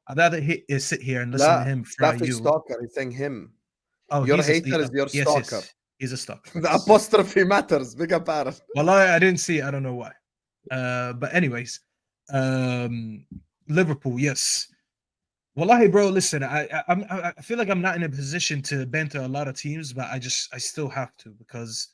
I'd rather sit here and listen to لا, him fry Staffy you. stalker. He's saying him. Oh, Your he's hater is your yes, stalker. yes, he's a stalker. The apostrophe matters. Big up, Aaron. Well, I didn't see it. I don't know why. But anyways, Liverpool, yes. Wallahi, bro, listen, I feel like I'm not in a position to banter a lot of teams, but I still have to because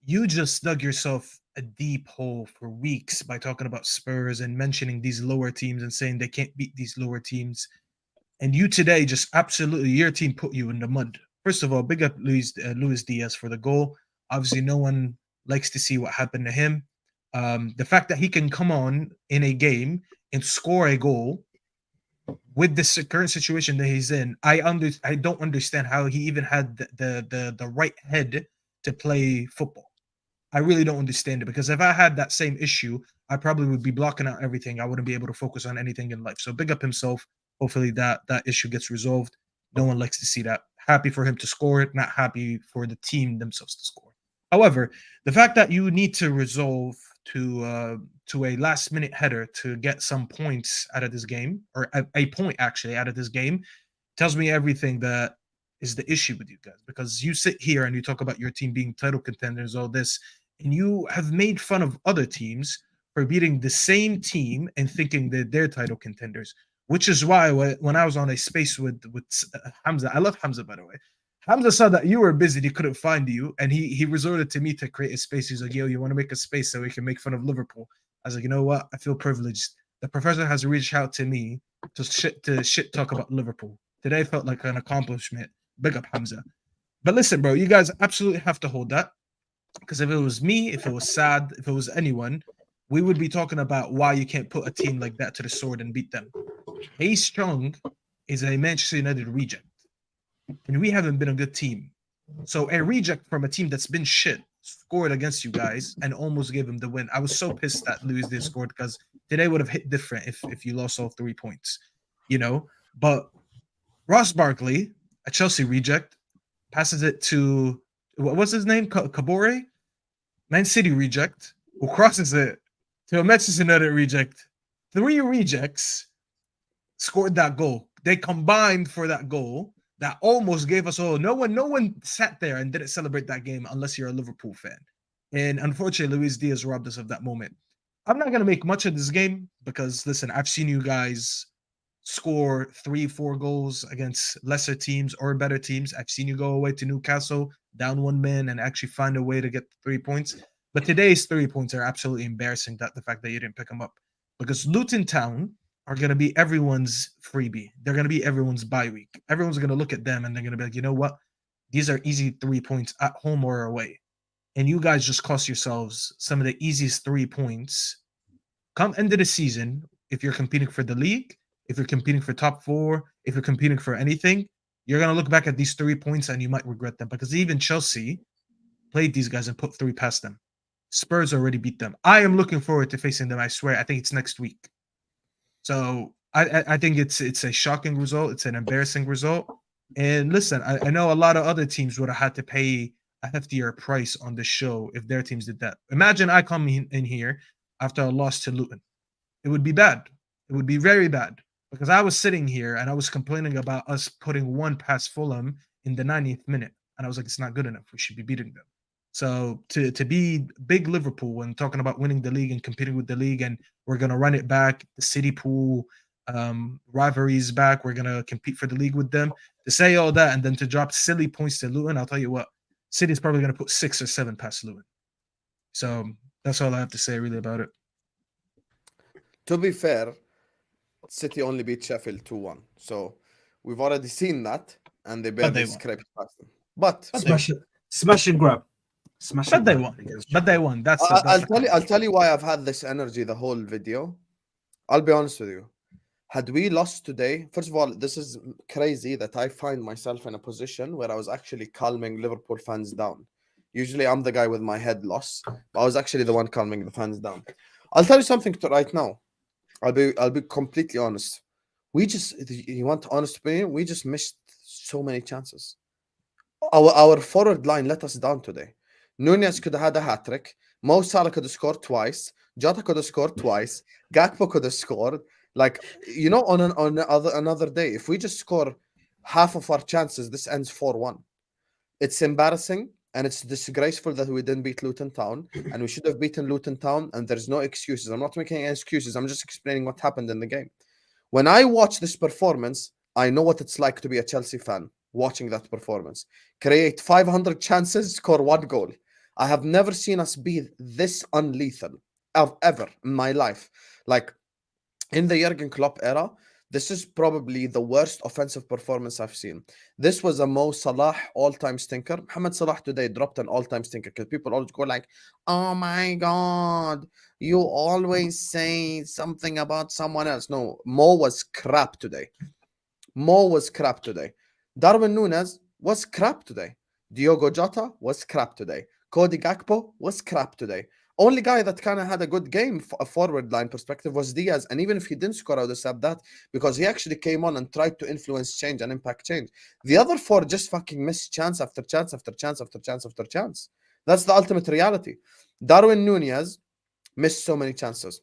you just dug yourself a deep hole for weeks by talking about Spurs and mentioning these lower teams and saying they can't beat these lower teams. And you today just absolutely, your team put you in the mud. First of all, big up Luis Diaz for the goal. Obviously, no one likes to see what happened to him. The fact that he can come on in a game and score a goal with this current situation that he's in, I don't understand how he even had the right head to play football. I really don't understand it because if I had that same issue, I probably would be blocking out everything. I wouldn't be able to focus on anything in life. So big up himself. Hopefully that issue gets resolved. No one likes to see that. Happy for him to score it, not happy for the team themselves to score. However, the fact that you need to resolve to a last minute header to get some points out of this game, or a point actually out of this game, tells me everything that is the issue with you guys. Because you sit here and you talk about your team being title contenders, all this, and you have made fun of other teams for beating the same team and thinking that they're title contenders. Which is why when I was on a space with Hamza, I love Hamza, by the way. Hamza saw that you were busy, he couldn't find you, and he resorted to me to create a space. He's like, yo, you want to make a space so we can make fun of Liverpool? I was like, you know what? I feel privileged. The professor has reached out to me to shit talk about Liverpool. Today felt like an accomplishment. Big up Hamza. But listen, bro, you guys absolutely have to hold that. Because if it was me, if it was Saad, if it was anyone, we would be talking about why you can't put a team like that to the sword and beat them. Hey Strong is a Manchester United reject. And we haven't been a good team. So a reject from a team that's been shit scored against you guys and almost gave him the win. I was so pissed that Luis did scored because today would have hit different if you lost all 3 points, you know. But Ross Barkley, a Chelsea reject, passes it to what's his name? Kabore, Man City reject, who crosses it to a Manchester United reject. 3 rejects scored that goal. They combined for that goal that almost gave us all. No one sat there and didn't celebrate that game unless you're a Liverpool fan. And unfortunately, Luis Diaz robbed us of that moment. I'm not going to make much of this game because, listen, I've seen you guys score 3-4 goals against lesser teams or better teams. I've seen you go away to Newcastle, down 1 man, and actually find a way to get 3 points. But today's 3 points are absolutely embarrassing, that the fact that you didn't pick them up. Because Luton Town are going to be everyone's freebie. They're going to be everyone's bye week. Everyone's going to look at them and they're going to be like, you know what? These are easy 3 points at home or away. And you guys just cost yourselves some of the easiest 3 points. Come end of the season, if you're competing for the league, if you're competing for top 4, if you're competing for anything, you're going to look back at these 3 points and you might regret them. Because even Chelsea played these guys and put 3 past them. Spurs already beat them. I am looking forward to facing them, I swear. I think it's next week. So I think it's a shocking result. It's an embarrassing result. And listen, I know a lot of other teams would have had to pay a heftier price on the show if their teams did that. Imagine I come in here after a loss to Luton. It would be bad. It would be very bad. Because I was sitting here and I was complaining about us putting 1 past Fulham in the 90th minute. And I was like, it's not good enough. We should be beating them. So to be big Liverpool and talking about winning the league and competing with the league, and we're going to run it back, the City Pool rivalry is back, we're going to compete for the league with them. To say all that and then to drop silly points to Luton, I'll tell you what, City's probably going to put 6 or 7 past Luton. So that's all I have to say really about it. To be fair, City only beat Sheffield 2-1. So we've already seen that, and they barely scraped past them. But smash and grab. But they won. But they won. I'll tell you why I've had this energy the whole video. I'll be honest with you. Had we lost today, first of all, this is crazy that I find myself in a position where I was actually calming Liverpool fans down. Usually I'm the guy with my head lost, but I was actually the one calming the fans down. I'll tell you something right now. I'll be completely honest. You want honest opinion? We just missed so many chances. our forward line let us down today. Nunez could have had a hat trick. Mo Salah could have scored twice. Jota could have scored twice. Gakpo could have scored. Like, you know, on another day, if we just score half of our chances, this ends 4-1. It's embarrassing and it's disgraceful that we didn't beat Luton Town, and we should have beaten Luton Town, and there's no excuses. I'm not making any excuses. I'm just explaining what happened in the game. When I watch this performance, I know what it's like to be a Chelsea fan watching that performance. Create 500 chances, score 1 goal. I have never seen us be this unlethal ever in my life. Like, in the Jurgen Klopp era, this is probably the worst offensive performance I've seen. This was a Mo Salah all-time stinker. Mohamed Salah today dropped an all-time stinker because people always go like, oh my God, you always say something about someone else. No, Mo was crap today. Mo was crap today. Darwin Núñez was crap today. Diogo Jota was crap today. Cody Gakpo was crap today. Only guy that kind of had a good game, a forward line perspective, was Diaz. And even if he didn't score, I would accept that because he actually came on and tried to influence change and impact change. The other 4 just fucking missed chance after chance after chance after chance after chance. That's the ultimate reality. Darwin Núñez missed so many chances.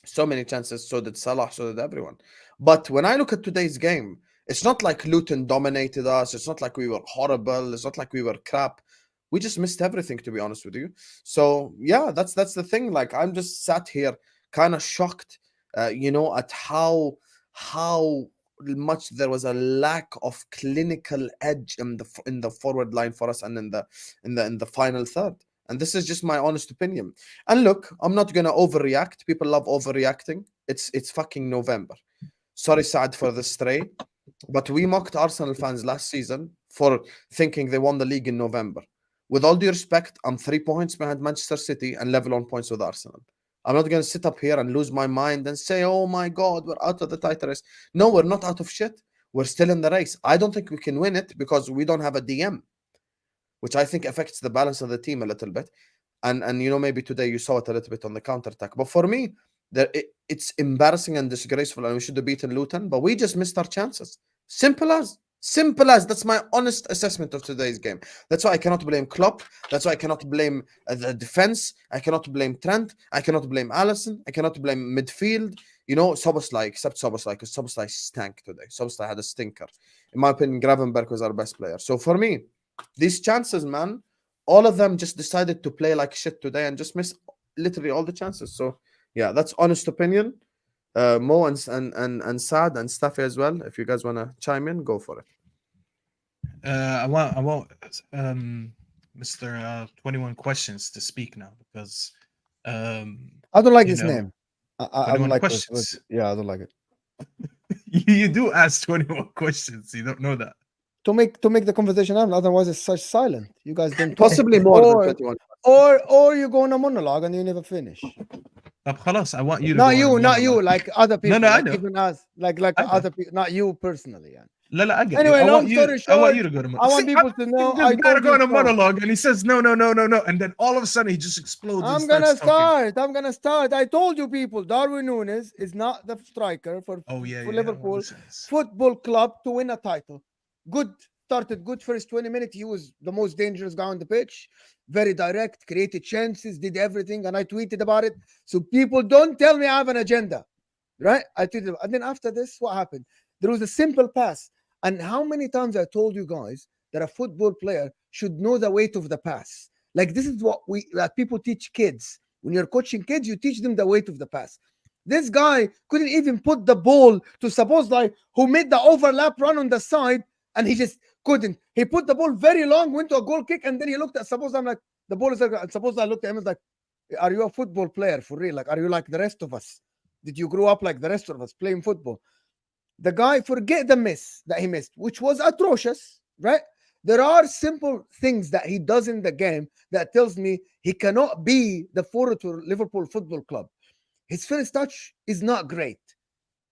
So many chances. So did Salah. So did everyone. But when I look at today's game, it's not like Luton dominated us. It's not like we were horrible. It's not like we were crap. We just missed everything, to be honest with you. So yeah, that's the thing. Like, I'm just sat here kind of shocked, you know, at how much there was a lack of clinical edge in the forward line for us and in the final third. And this is just my honest opinion. And look, I'm not gonna overreact. People love overreacting. It's fucking November. Sorry, Saad, for the stray, but we mocked Arsenal fans last season for thinking they won the league in November. With all due respect, I'm 3 points behind Manchester City and level on points with Arsenal. I'm not going to sit up here and lose my mind and say, oh my God, we're out of the title race. No, we're not out of shit. We're still in the race. I don't think we can win it because we don't have a DM, which I think affects the balance of the team a little bit. And you know, maybe today you saw it a little bit on the counter-attack. But for me, it's embarrassing and disgraceful, and we should have beaten Luton, but we just missed our chances. Simple as. That's my honest assessment of today's game. That's why I cannot blame Klopp. That's why I cannot blame the defense. I cannot blame Trent. I cannot blame Alisson. I cannot blame midfield. You know, Szoboszlai, except Szoboszlai, because Szoboszlai stank today. Szoboszlai had a stinker. In my opinion, Gravenberg was our best player. So for me, these chances, man, all of them just decided to play like shit today and just miss literally all the chances. So yeah, that's honest opinion. Mo and Saad and Staffy as well. If you guys want to chime in, go for it. I want Mr. 21 Questions to speak now because I don't like you his know, name. I don't 21 like questions. this. Yeah, I don't like it. You do ask 21 questions. You don't know that. To make the conversation happen, otherwise it's such silent. You guys don't talk. Possibly more or, than 21. or you go on a monologue and you never finish. طب خلاص, I want you to Not go on you, a not you, monologue. like other people. No, I like know. even us, like I know. other people, not you personally. Yeah. لا, I get Anyway, you. long story I want short, you to go to I want people to know I gotta told go you on a so. monologue and he says no, and then all of a sudden he just explodes. I'm and gonna starts talking. start. I'm gonna start. I told you people, Darwin Núñez is not the striker for Liverpool Football Club to win a title. Good, started good first 20 minutes. He was the most dangerous guy on the pitch. Very direct, created chances, did everything, and I tweeted about it. So people don't tell me I have an agenda, right? I tweeted, and then after this, what happened? There was a simple pass. And how many times I told you guys that a football player should know the weight of the pass? Like this is what people teach kids. When you're coaching kids, you teach them the weight of the pass. This guy couldn't even put the ball to Szoboszlai, who made the overlap run on the side, and he just couldn't. He put the ball very long, went to a goal kick, and then he looked at Szoboszlai. I'm like, the ball is like, and Szoboszlai looked at him and was like, are you a football player for real? Like, are you like the rest of us? Did you grow up like the rest of us playing football? The guy, forget the miss that he missed, which was atrocious, right? There are simple things that he does in the game that tells me he cannot be the forward for Liverpool Football Club. His first touch is not great.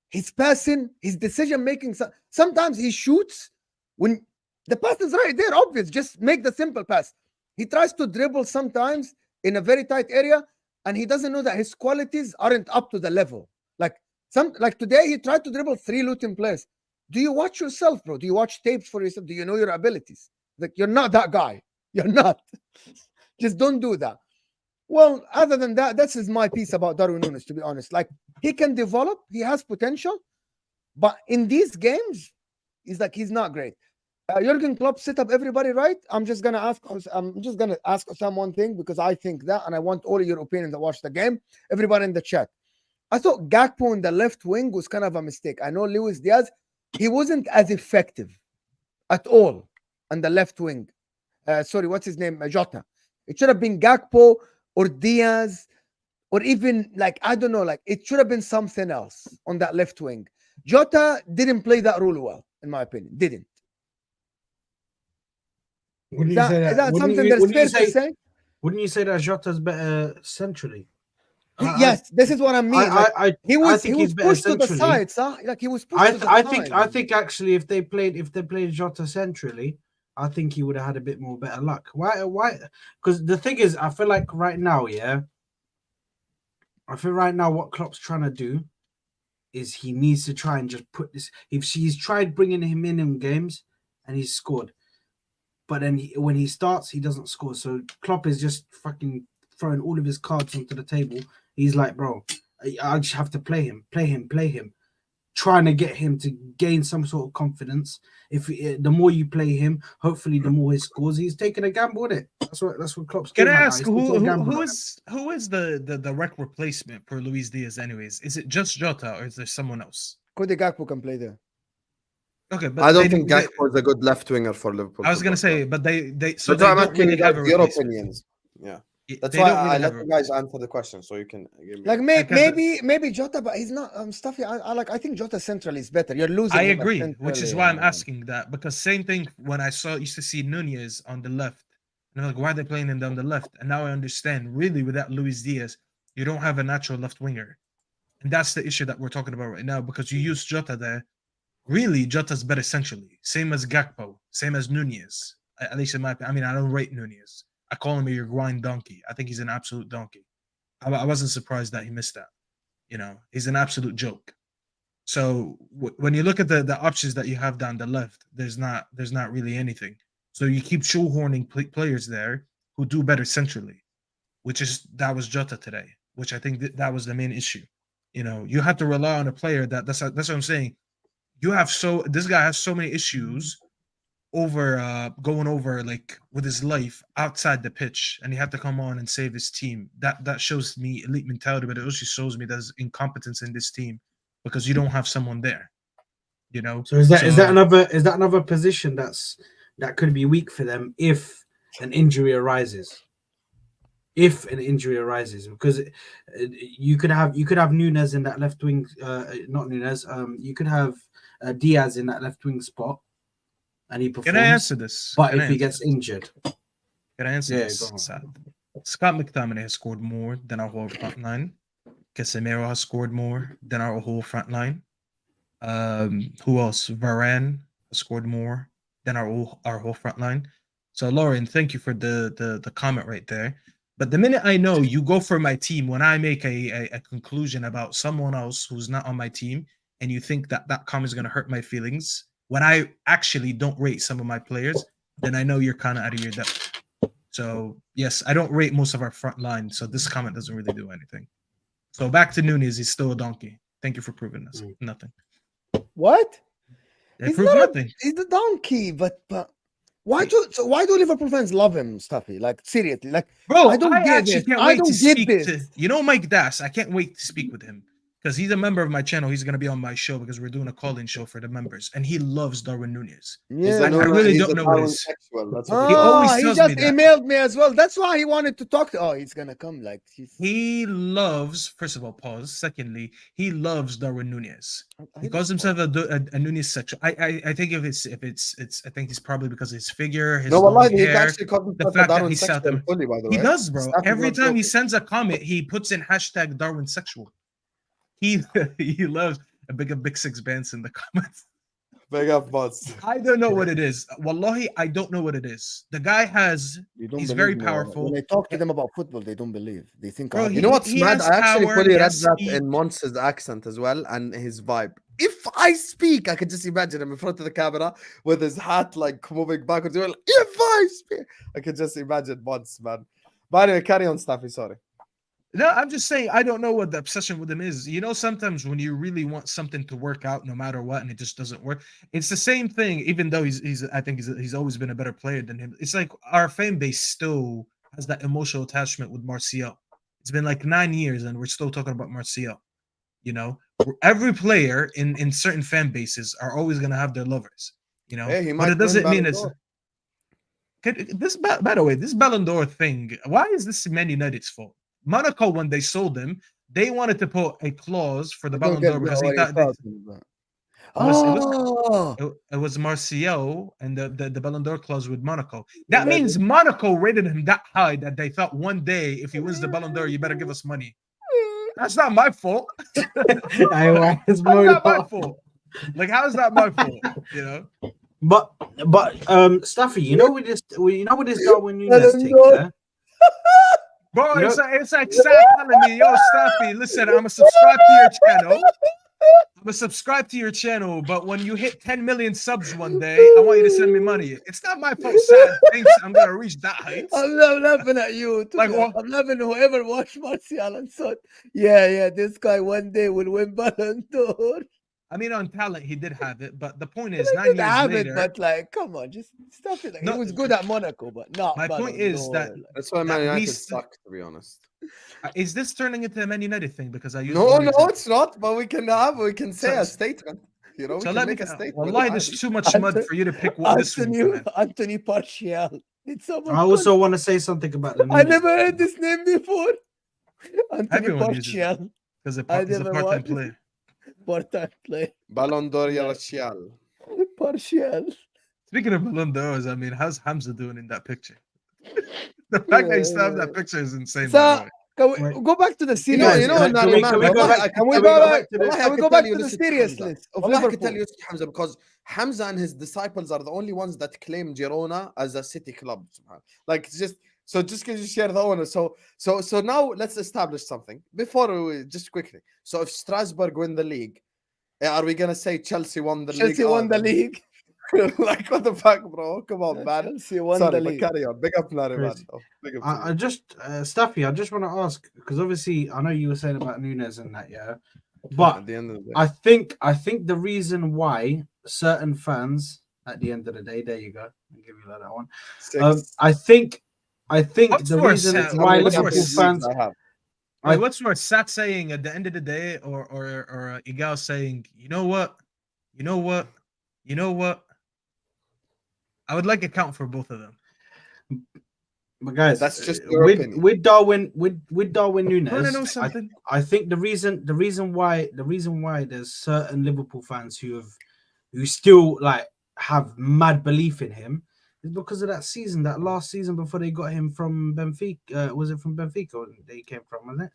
His passing, his decision-making, sometimes he shoots when the pass is right there, obvious. Just make the simple pass. He tries to dribble sometimes in a very tight area, and he doesn't know that his qualities aren't up to the level. Like today, he tried to dribble 3 Luton players. Do you watch yourself, bro? Do you watch tapes for yourself? Do you know your abilities? Like, you're not that guy. You're not. Just don't do that. Well, other than that, this is my piece about Darwin Núñez, to be honest. Like, he can develop, he has potential, but in these games, he's not great. Jurgen Klopp set up everybody right. I'm just gonna ask Osam one thing, because I think that, and I want all of your opinions that watch the game. Everybody in the chat. I thought Gakpo in the left wing was kind of a mistake. I know Luis Diaz, he wasn't as effective at all on the left wing. Sorry, what's his name? Jota. It should have been Gakpo or Diaz, or even, like, I don't know, like, it should have been something else on that left wing. Jota didn't play that role well, in my opinion. Didn't. Wouldn't Is you say that? that Wouldn't something you- that's wouldn't fair you say- to say? Wouldn't you say that Jota's better centrally? Yes, this is what I mean. Like, he was think he's better pushed to the centrally. side, sir. Like, he was pushed to the I side. think actually, if they played Jota centrally, I think he would have had a bit more better luck. Why? Because the thing is, I feel like right now, what Klopp's trying to do is he needs to try and just put this. If he's tried bringing him in games and he's scored, but then when he starts, he doesn't score. So Klopp is just fucking throwing all of his cards onto the table. He's like, bro, I just have to play him, trying to get him to gain some sort of confidence. If the more you play him, hopefully the more he scores. He's taking a gamble with it. That's what Klopp's Can doing I right ask now. He's taking a gamble who right is the direct replacement for Luis Diaz? Anyways, is it just Jota or is there someone else? Cody Gakpo can play there. Okay, but I don't think Gakpo is a good left winger for Liverpool. I was gonna Football say, but they Club. so That's they why I'm don't asking really you have a guys your replacement. opinions. Yeah, that's They why don't really I let have you guys answer the question, so you can give me. Like, Because maybe Jota, but he's not Staffy. I think Jota central is better. You're losing. I him at agree, central, which is why I'm asking that, because same thing when I used to see Nunez on the left, and I'm like, why are they playing him down the left? And now I understand. Really, without Luis Diaz, you don't have a natural left winger, and that's the issue that we're talking about right now. Because you use Jota there, really, Jota's better centrally. Same as Gakpo, same as Nunez. At least in my opinion. I mean, I don't rate Nunez. I call him a Uruguayan donkey. I think he's an absolute donkey. I wasn't surprised that he missed that. You know, he's an absolute joke. So when you look at the options that you have down the left, there's not really anything. So you keep shoehorning players there who do better centrally, that was Jota today, which I think that was the main issue. You know, you have to rely on a player that's what I'm saying. This guy has so many issues over going over, like, with his life outside the pitch, and he had to come on and save his team. That shows me elite mentality, but it also shows me there's incompetence in this team because you don't have someone there. You know. So is that another position that could be weak for them if an injury arises? Because you could have Nunez in that left wing, not Nunez. You could have Diaz in that left wing spot, and he performs. Can I answer this? But if he gets injured, can I answer this? Saad? Scott McTominay has scored more than our whole front line. Casemiro has scored more than our whole front line. Who else? Varane has scored more than our whole front line. So Lauren, thank you for the comment right there. But the minute I know you go for my team, when I make a conclusion about someone else who's not on my team, and you think that comment is going to hurt my feelings, when I actually don't rate some of my players, then I know you're kind of out of your depth. So yes, I don't rate most of our front line, so this comment doesn't really do anything. So back to Nunez, he's still a donkey. Thank you for proving this. Nothing. What? It proves nothing. He's the donkey, but why do Liverpool fans love him, Staffy? Like, seriously, like, Bro, I don't get this. I don't get this. You know Mike Das. I can't wait to speak with him because he's a member of my channel. He's gonna be on my show because we're doing a call-in show for the members, and he loves Darwin Nunez. Yeah, I really don't know what it is. That's He always tells just me that. emailed me as well. That's why he wanted to talk to. Oh, he's gonna come. Like, He loves. First of all, pause. Secondly, he loves Darwin Nunez. He calls himself a Nunez sexual. I think if it's I think it's probably because of his figure, his long he hair, actually called the himself fact that Darwin he's South sexual fully, by the way. He does, bro. Staffy Every was time he joking. sends a comment, he puts in hashtag Darwin sexual. He loves a big six bands in the comments. Big up, boss. I don't know what it is. Wallahi, I don't know what it is. The guy he's very powerful. When I talk to them about football, they don't believe. They think, Bro, You know what's he mad? has I actually power, fully he read has that speed. in Monce's accent as well and his vibe. if I speak, I can just imagine him in front of the camera with his hat like moving backwards. Like, if I speak, I can just imagine once, man. But anyway, carry on, Staffy. Sorry. No, I'm just saying I don't know what the obsession with him is. You know, sometimes when you really want something to work out, no matter what, and it just doesn't work, it's the same thing. Even though I think he's always been a better player than him. It's like our fan base still has that emotional attachment with Martial. It's been like 9 years, and we're still talking about Martial. You know, every player in certain fan bases are always going to have their lovers. You know, Hey, he but might it doesn't win mean Ballon it's d'Or. this. By the way, this Ballon d'Or thing. Why is this Man United's fault? Monaco, when they sold him, they wanted to put a clause for the Ballon d'Or because he thought it was Martial and the Ballon d'Or clause with Monaco. That means Monaco rated him that high that they thought one day if he wins the Ballon d'Or, you better give us money. That's not my fault. It's not my fault. Like, how is that my fault? You know. But Staffy, you know with this Darwin Núñez take there. Bro, it's like Saad telling me, yo, Staffy, listen, I'm gonna subscribe to your channel. But when you hit 10 million subs one day, I want you to send me money. It's not my fault, Saad thinks I'm gonna reach that height. I'm not laughing at you. Like what? I'm laughing whoever watched Martial and thought, yeah, this guy one day will win Ballon d'Or. I mean, on talent, he did have it, but the point is, 9 years later. But like, come on, just stuff it. Like, No, he was good at Monaco, but not. My point is that that's why Man United suck, to be honest. Is this turning into a Man United thing? Because I use No, it's not. But we can say a statement. You know, we can make a statement. Wallahi, there's too much mud for you to pick one. Anthony Partial. I also want to say something about the. I never heard this name before. Anthony Everyone Partial. Because he's a part-time player. Part-time player. Ballon d'Or Partial. Partial. Speaking of Ballon d'Ors, I mean, how's Hamza doing in that picture? The fact that you still have that picture is insane. So, can we go back to the serious? You know, can we go back to the seriousness of Liverpool? I can tell you, Hamza, because Hamza and his disciples are the only ones that claim Girona as a city club. Like, just because you share the owner. So now let's establish something before we just quickly. So if Strasbourg win the league, are we gonna say Chelsea won the league? Chelsea won the league. Like, what the fuck, bro? Come on, man. Chelsea won the league. Carry on. Big up, Larry, man. I just, Staffy, I just want to ask, because obviously I know you were saying about Núñez and that, yeah. But at the end of the day, I think the reason why certain fans, at the end of the day, there you go. I'll give you that one. I think the reason why Liverpool fans. What's more, Sat saying at the end of the day, or Igal saying, you know what? I would like a count for both of them. But guys, that's just with Darwin Núñez. Want to know something? I think the reason why there's certain Liverpool fans who still like have mad belief in him is because of that last season before they got him from Benfica. Was it from Benfica or they came from? Was it?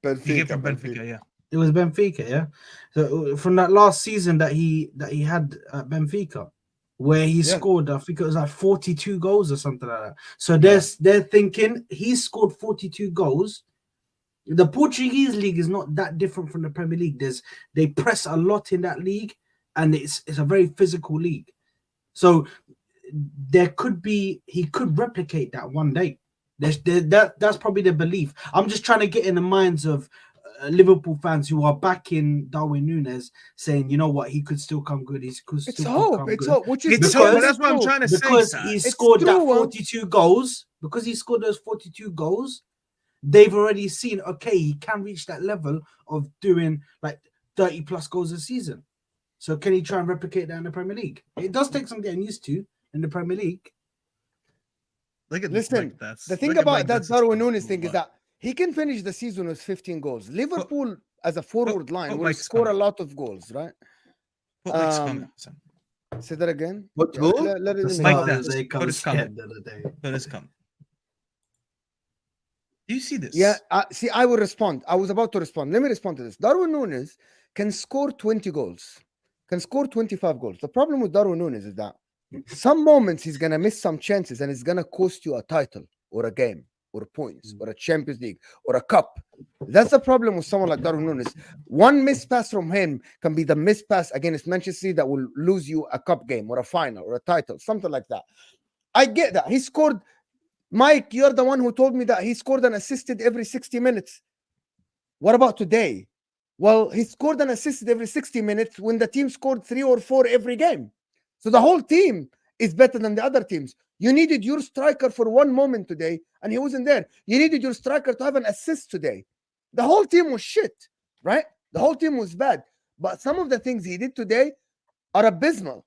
Benfica. He came from Benfica, yeah. It was Benfica, yeah. So from that last season that he had at Benfica, where he scored, I think it was like 42 goals or something like that. So they're thinking he scored 42 goals. The Portuguese league is not that different from the Premier League. They press a lot in that league, and it's a very physical league. So he could replicate that one day. That's probably the belief. I'm just trying to get in the minds of Liverpool fans who are backing Darwin Núñez, saying, you know what, he could still come good. It's hope. Which is it's hope. That's what I'm trying to say. Because he scored that 42 goals. Because he scored those 42 goals, they've already seen, okay, he can reach that level of doing like 30 plus goals a season. So can he try and replicate that in the Premier League? It does take some getting used to in the Premier League. Listen, the thing about that Darwin Núñez thing is that he can finish the season with 15 goals. Liverpool, as a forward line, will score a lot of goals, right? Say that again. What? Who? Let it come. Do you see this? Yeah. See, I will respond. I was about to respond. Let me respond to this. Darwin Núñez can score 20 goals, can score 25 goals. The problem with Darwin Núñez is that some moments he's gonna miss some chances, and it's gonna cost you a title or a game. or points or a Champions League or a cup. That's the problem with someone like Darwin Núñez. One missed pass from him can be the missed pass against Manchester City that will lose you a cup game or a final or a title, something like that. I get that. He scored. Mike, you're the one who told me that he scored and assisted every 60 minutes. What about today? Well, he scored and assisted every 60 minutes when the team scored 3 or 4 every game. So the whole team is better than the other teams. You needed your striker for one moment today, and he wasn't there. You needed your striker to have an assist today. The whole team was shit, right? The whole team was bad. But some of the things he did today are abysmal,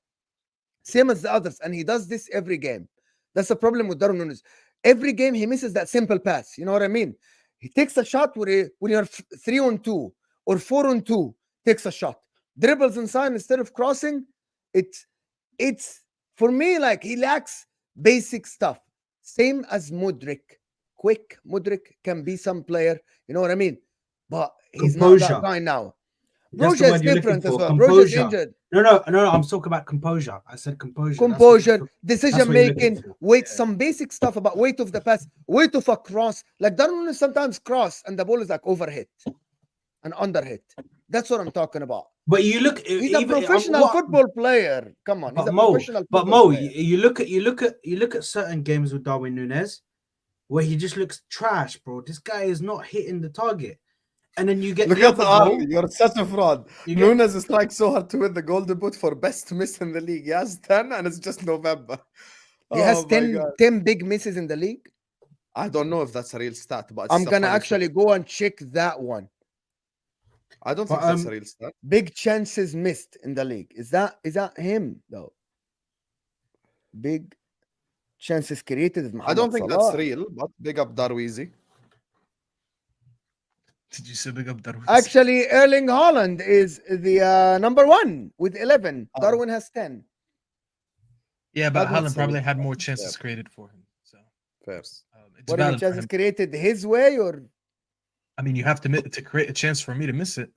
same as the others. And he does this every game. That's the problem with Darwin Núñez. Every game he misses that simple pass. You know what I mean? He takes a shot when you're 3-on-2 or 4-on-2, takes a shot, dribbles inside instead of crossing. It's for me like he lacks basic stuff. Same as Mudryk. Quick Mudryk can be some player, you know what I mean? But he's not that guy now. Broja is different as well. Broja is injured. No. I'm talking about composure. I said composure. Composure, decision making, weight, some basic stuff about weight of the pass, weight of a cross. Like Darwin sometimes cross and the ball is like overhit and underhit. That's what I'm talking about. But you look, he's a professional football player. Come on, he's a professional football player. you look at certain games with Darwin Núñez where he just looks trash, bro. This guy is not hitting the target. And then you get look at the army. You're such a fraud. Núñez is trying so hard to win the Golden Boot for best miss in the league. He has 10 and it's just November. He has 10 big misses in the league. I don't know if that's a real stat, but I'm gonna actually go and check that one. I don't think that's a real stat. Big chances missed in the league. Is that him though? Big chances created. I don't think that's real, but big up Darwizi. Did you say big up Darwin? Actually, Erling Haaland is the number 1 with 11. Darwin has 10. Yeah, but Haaland probably had more chances created for him. So, first, what are the chances created his way, or? I mean, you have to create a chance for me to miss it.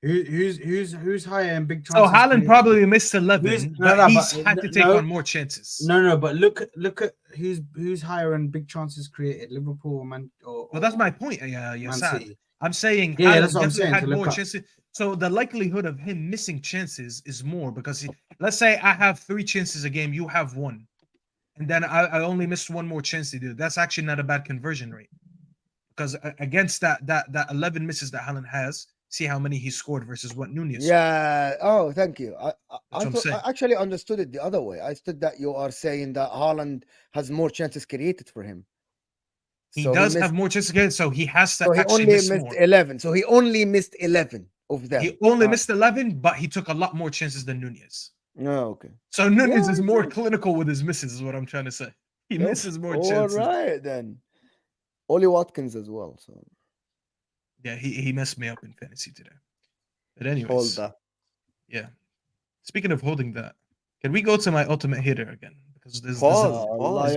Who's higher in big chances? So Haaland probably missed 11, but he's had to take on more chances. No, but look at who's higher in big chances created, Liverpool or Man? Well, that's my point. Yeah, Saad. I'm saying that's what I'm saying. Had more chances. So the likelihood of him missing chances is more because let's say I have 3 chances a game, you have 1, and then I only missed 1 more chance to do. That's actually not a bad conversion rate because against that 11 misses that Haaland has. See how many he scored versus what Núñez. Yeah. Oh, thank you. I actually understood it the other way. I understood that you are saying that Haaland has more chances created for him. He does have more chances created, so he has to. So he only missed 11. So he only missed 11 of them. He only missed 11, but he took a lot more chances than Núñez. Oh, okay. So Núñez is more clinical with his misses, is what I'm trying to say. He misses more chances. All right, then. Ollie Watkins as well. So. Yeah, he messed me up in fantasy today. But anyways, hold that. Yeah. Speaking of holding that, can we go to my ultimate hater again? Because there's no pause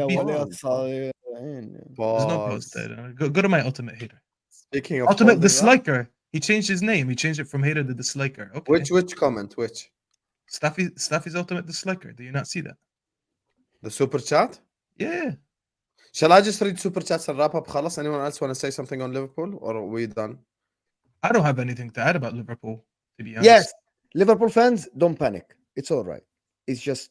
there. Go to my ultimate hater. Speaking of ultimate disliker, he changed his name. He changed it from hater to disliker. Okay. Which comment? Which? Staffy's ultimate disliker. Do you not see that? The super chat? Yeah. Shall I just read super chats and wrap up? خلاص. Anyone else want to say something on Liverpool, or are we done? I don't have anything to add about Liverpool, to be honest. Yes, Liverpool fans, don't panic. It's all right. It's just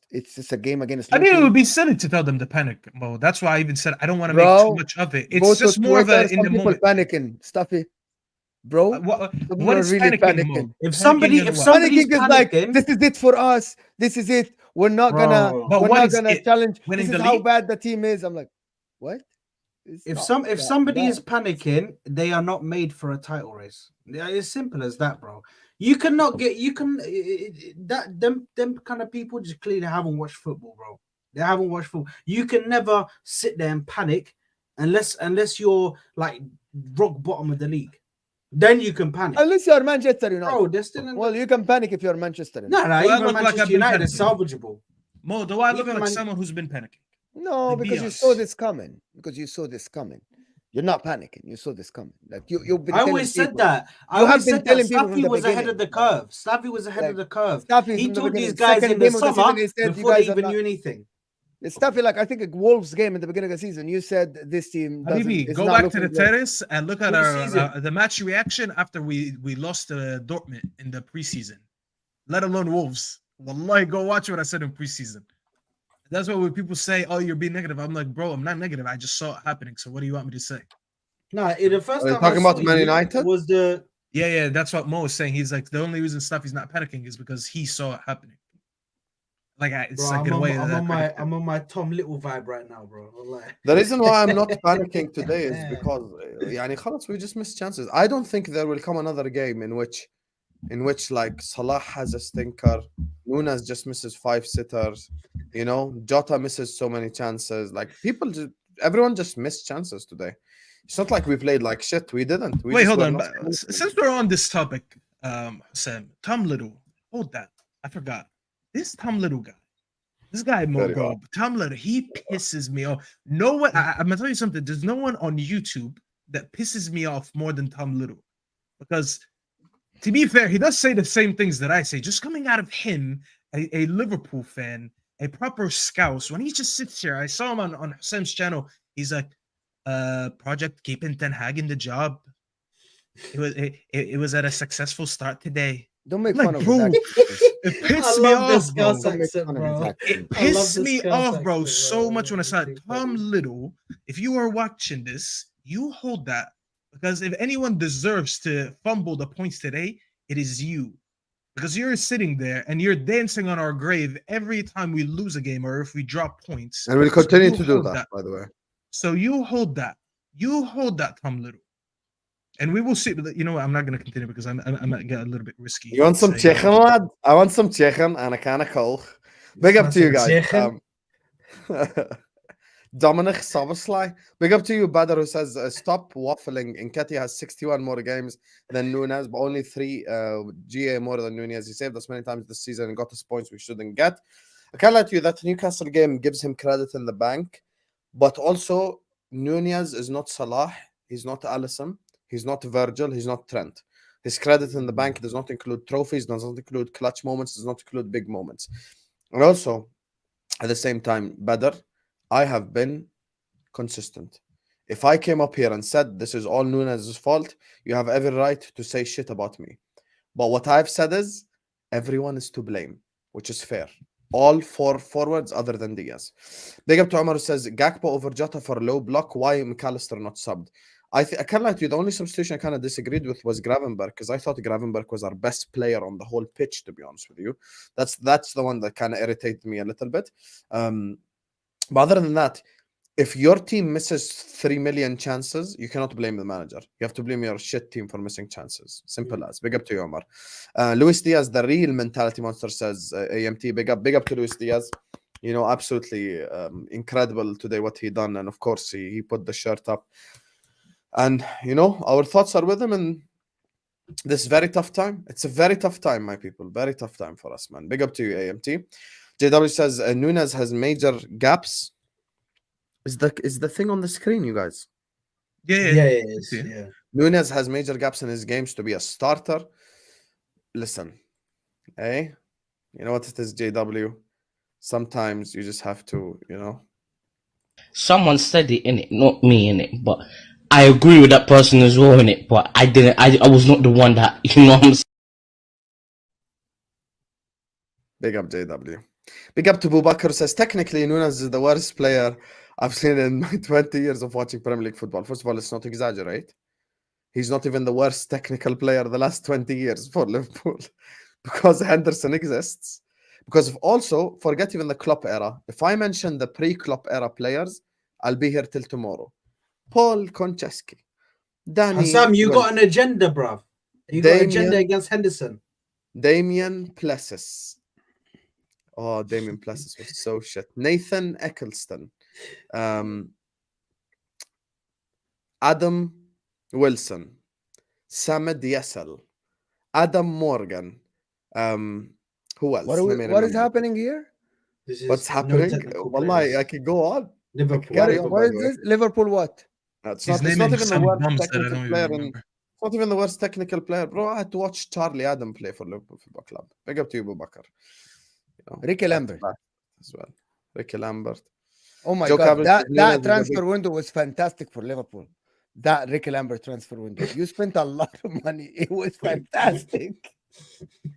a game against Luton. I mean, it would be silly to tell them to panic. Well, that's why I even said I don't want to make too much of it. It's just more of a in the moment. Panicking, Staffy. Bro, what is really panicking? If somebody's panicking, like, this is it for us. This is it. We're not gonna challenge. This is how bad the team is. I'm like, what? If somebody is panicking, they are not made for a title race. It's simple as that, bro. You cannot get them kind of people just clearly haven't watched football, bro. They haven't watched football. You can never sit there and panic unless you're like rock bottom of the league. Then you can panic. Unless you're Manchester United. Bro, well, you can panic if you're Manchester United. No, even Manchester United is salvageable. Mo, do I look like someone who's been panicking? No, because you saw this coming. You're not panicking. You saw this coming. Like you've been. I always said that. I always said that Staffy was ahead of the curve. Staffy was ahead of the curve. He told these guys in the summer before they even knew anything. It's Staffy, like I think a Wolves game in the beginning of the season. You said this team doesn't. Habibi, is go not back to the looking great. terrace and look at Preseason. the match reaction after we lost to Dortmund in the preseason, let alone Wolves. Wallahi, go watch what I said in preseason. That's why when people say, "Oh, you're being negative," I'm like, bro, I'm not negative. I just saw it happening. So what do you want me to say? No, the first Are you time I talking saw about Man you United? was the Yeah, that's what Mo was saying. He's like, the only reason Staffy's not panicking is because he saw it happening. Like, it's bro. like I'm in a way I'm on my Tom Little vibe right now, bro. Wallahi. The reason why I'm not panicking today is because يعني خلاص, we just missed chances. I don't think there will come another game in which like Salah has a stinker, Nunes just misses 5 sitters, you know, Jota misses so many chances. Like everyone just missed chances today. It's not like we played like shit. We didn't. We Wait, just hold were on. not But since we're on this topic, Sam, Tom Little, hold that. I forgot. This Tom Little guy. This guy, Very bro, well. Tom Little, he pisses me off. No one, I'm gonna tell you something. There's no one on YouTube that pisses me off more than Tom Little. Because to be fair, he does say the same things that I say. Just coming out of him, a Liverpool fan, a proper scouse, when he just sits here, I saw him on Sam's channel. He's like, project keeping Ten Hag in the job. It was at a successful start today. Don't make Like, fun of bro, him. it I pissed me love this off, bro. Scouse accent, Don't make fun bro. of his accent. It I love pissed this me Scouse off, bro, accent, so bro. much when I saw It's it. too funny. Tom Little, if you are watching this, you hold that. Because if anyone deserves to fumble the points today, it is you. Because you're sitting there and you're dancing on our grave every time we lose a game or if we drop points. And we'll continue you to do hold that, by the way. So you hold that. You hold that, Tom Little. And we will see. But you know what? I'm not going to continue because I might get a little bit risky. You want some chicken, lad? I want some chicken and a can of Coke. Big up to you guys. Chicken? Dominic Soboslai. Big up to you, Badr, who says, stop waffling. Nketiah has 61 more games than Nunes, but only 3 GA more than Nunes. He saved us many times this season and got us points we shouldn't get. I can't lie to you, that Newcastle game gives him credit in the bank, but also Nunes is not Salah, he's not Alisson, he's not Virgil, he's not Trent. His credit in the bank does not include trophies, does not include clutch moments, does not include big moments. And also, at the same time, Badr, I have been consistent. If I came up here and said this is all Nunes' fault, you have every right to say shit about me. But what I've said is everyone is to blame, which is fair. All 4 forwards other than Diaz. Big up to Omar, who says Gakpo over Jota for low block. Why McAllister not subbed? I can't lie to you. The only substitution I kind of disagreed with was Gravenberg, because I thought Gravenberg was our best player on the whole pitch, to be honest with you. That's the one that kind of irritated me a little bit. But other than that, if your team misses 3 million chances, you cannot blame the manager. You have to blame your shit team for missing chances. Simple as. Big up to you, Omar. Luis Diaz, the real mentality monster, says AMT. Big up to Luis Diaz. You know, absolutely incredible today what he done. And of course, he put the shirt up. And, you know, our thoughts are with him in this very tough time. It's a very tough time, my people. Very tough time for us, man. Big up to you, AMT. JW says Nunes has major gaps. Is the thing on the screen, you guys? Yeah. Nunes has major gaps in his games to be a starter. Listen, you know what it is, JW? Sometimes you just have to, you know. Someone said it in it, not me in it, but I agree with that person as well in it. But I didn't. I was not the one that, you know what I'm saying. Big up, JW. Big up to Bubakar, who says technically Nunes is the worst player I've seen in my 20 years of watching Premier League football. First of all, let's not exaggerate. He's not even the worst technical player the last 20 years for Liverpool because Henderson exists. Because of also, forget even the Klopp era. If I mention the pre-Klopp era players, I'll be here till tomorrow. Paul Konchesky. Danny. Sam, you got an agenda, bruv. You got an agenda against Henderson. Damien Plessis. Oh, Damien Plessis was so shit. Nathan Eccleston. Adam Wilson. Samed Yessel. Adam Morgan. Who else? What is happening here? What's happening? Wallahi, I can go on. Liverpool. What is this? Liverpool what? It's not even the worst technical player. It's not even the worst technical player. Bro, I had to watch Charlie Adam play for Liverpool Football Club. Big up to you, Bubakar. You know, Ricky Lambert as well. Ricky Lambert. Oh my Joe God, Cavill that says Nunes is a transfer big- window was fantastic for Liverpool. That Ricky Lambert transfer window. You spent a lot of money. It was fantastic.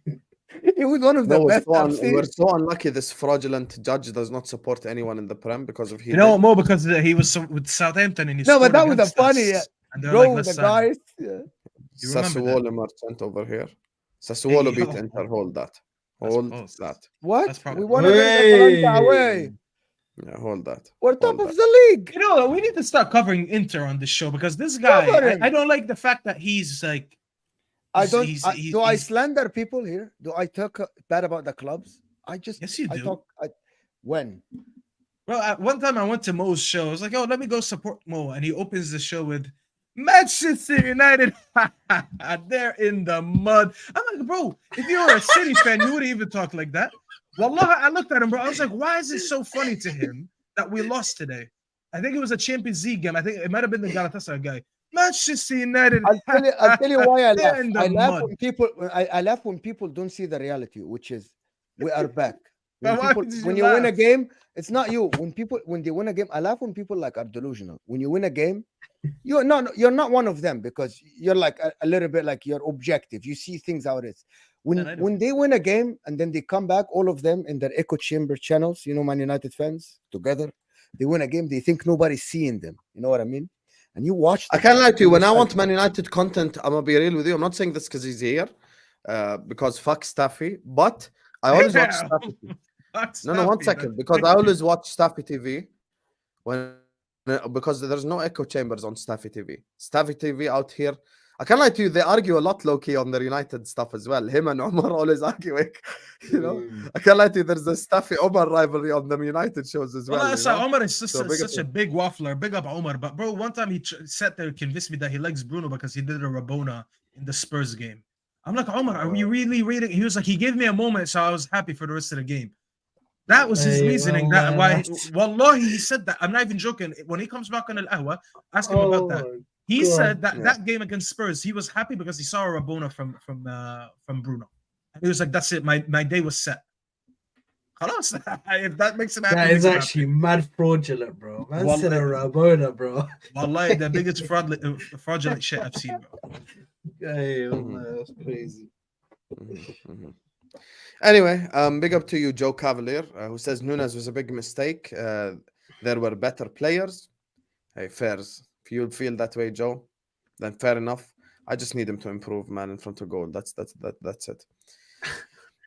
It was one of the No, best I've seen. we're so unlucky. This fraudulent judge does not support anyone in the Prem because of he. You know, did. Mo, because he was with Southampton and he No, but scored that was a against funny, us, and they're bro. like, The let's sign him. guys. Yeah. You remember that? Sassuolo merchant over here. Sassuolo Hey, beat yo. Inter. Hold that. That's Hold false. that. What? That's probably- We won against Atalanta away. Hey. Yeah, hold that. We're top Hold of that. the league. You know, we need to start covering Inter on this show because this guy, Cover him. I don't like the fact that he's like. Do I slander people here? Do I talk bad about the clubs? I just Yes, you I do. talk when Well, at one time I went to Mo's show. I was like, "Oh, let me go support Mo," and he opens the show with Manchester United. They're in the mud. I'm like, bro, if you were a City fan, you wouldn't even talk like that. Wallah, I looked at him, bro. I was like, why is it so funny to him that we lost today? I think it was a Champions League game. I think it might have been the Galatasaray guy. Manchester United. I'll tell you why I They're laugh. in the I laugh mud. when people I laugh when people don't see the reality, which is we are back. But why did When you you win a laugh? game, it's not you. When they win a game, I laugh when people like are delusional. When you win a game, you're not one of them because you're like a little bit like you're objective. You see things how it is. Yeah, I know. When they win a game and then they come back, all of them in their echo chamber channels, you know, Man United fans together, they win a game, they think nobody's seeing them. You know what I mean? And you watch. I can't lie to you. When I want Man United content, I'm gonna be real with you. I'm not saying this because he's here, because fuck Staffy. But I always watch Yeah. Staffy. Fuck No, 1 Staffy, second. that's Because I ridiculous. always watch Staffy TV because there's no echo chambers on Staffy TV. Staffy TV out here. I can't lie to you. They argue a lot low key on their United stuff as well. Him and Omar always arguing. You know, I can't lie to you. There's a Staffy Omar rivalry on them United shows as well. Well, you so know? Omar is So big up such a him. big waffler. Big up Omar. But bro, one time he sat there and convinced me that he likes Bruno because he did a Rabona in the Spurs game. I'm like, Omar, are you really reading? He was like, he gave me a moment, so I was happy for the rest of the game. That was his Hey, reasoning. well, That why, that's- Wallahi, he said that. I'm not even joking. When he comes back on Al Ahwa, ask him about that. Oh, He God. said that Yeah. that game against Spurs, he was happy because he saw a Rabona from Bruno. And he was like, that's it. My day was set. Khalas, if that makes him happy, That makes is him happy. actually mad fraudulent, bro. Man Wallahi. said a Rabona, bro. Wallahi, the biggest fraudulent shit I've seen, bro. Hey, wallah, that's crazy. Anyway, big up to you, Joe Cavalier, who says Nunes was a big mistake. There were better players. Hey, fairs. If you feel that way, Joe, then fair enough. I just need him to improve, man, in front of goal. That's it.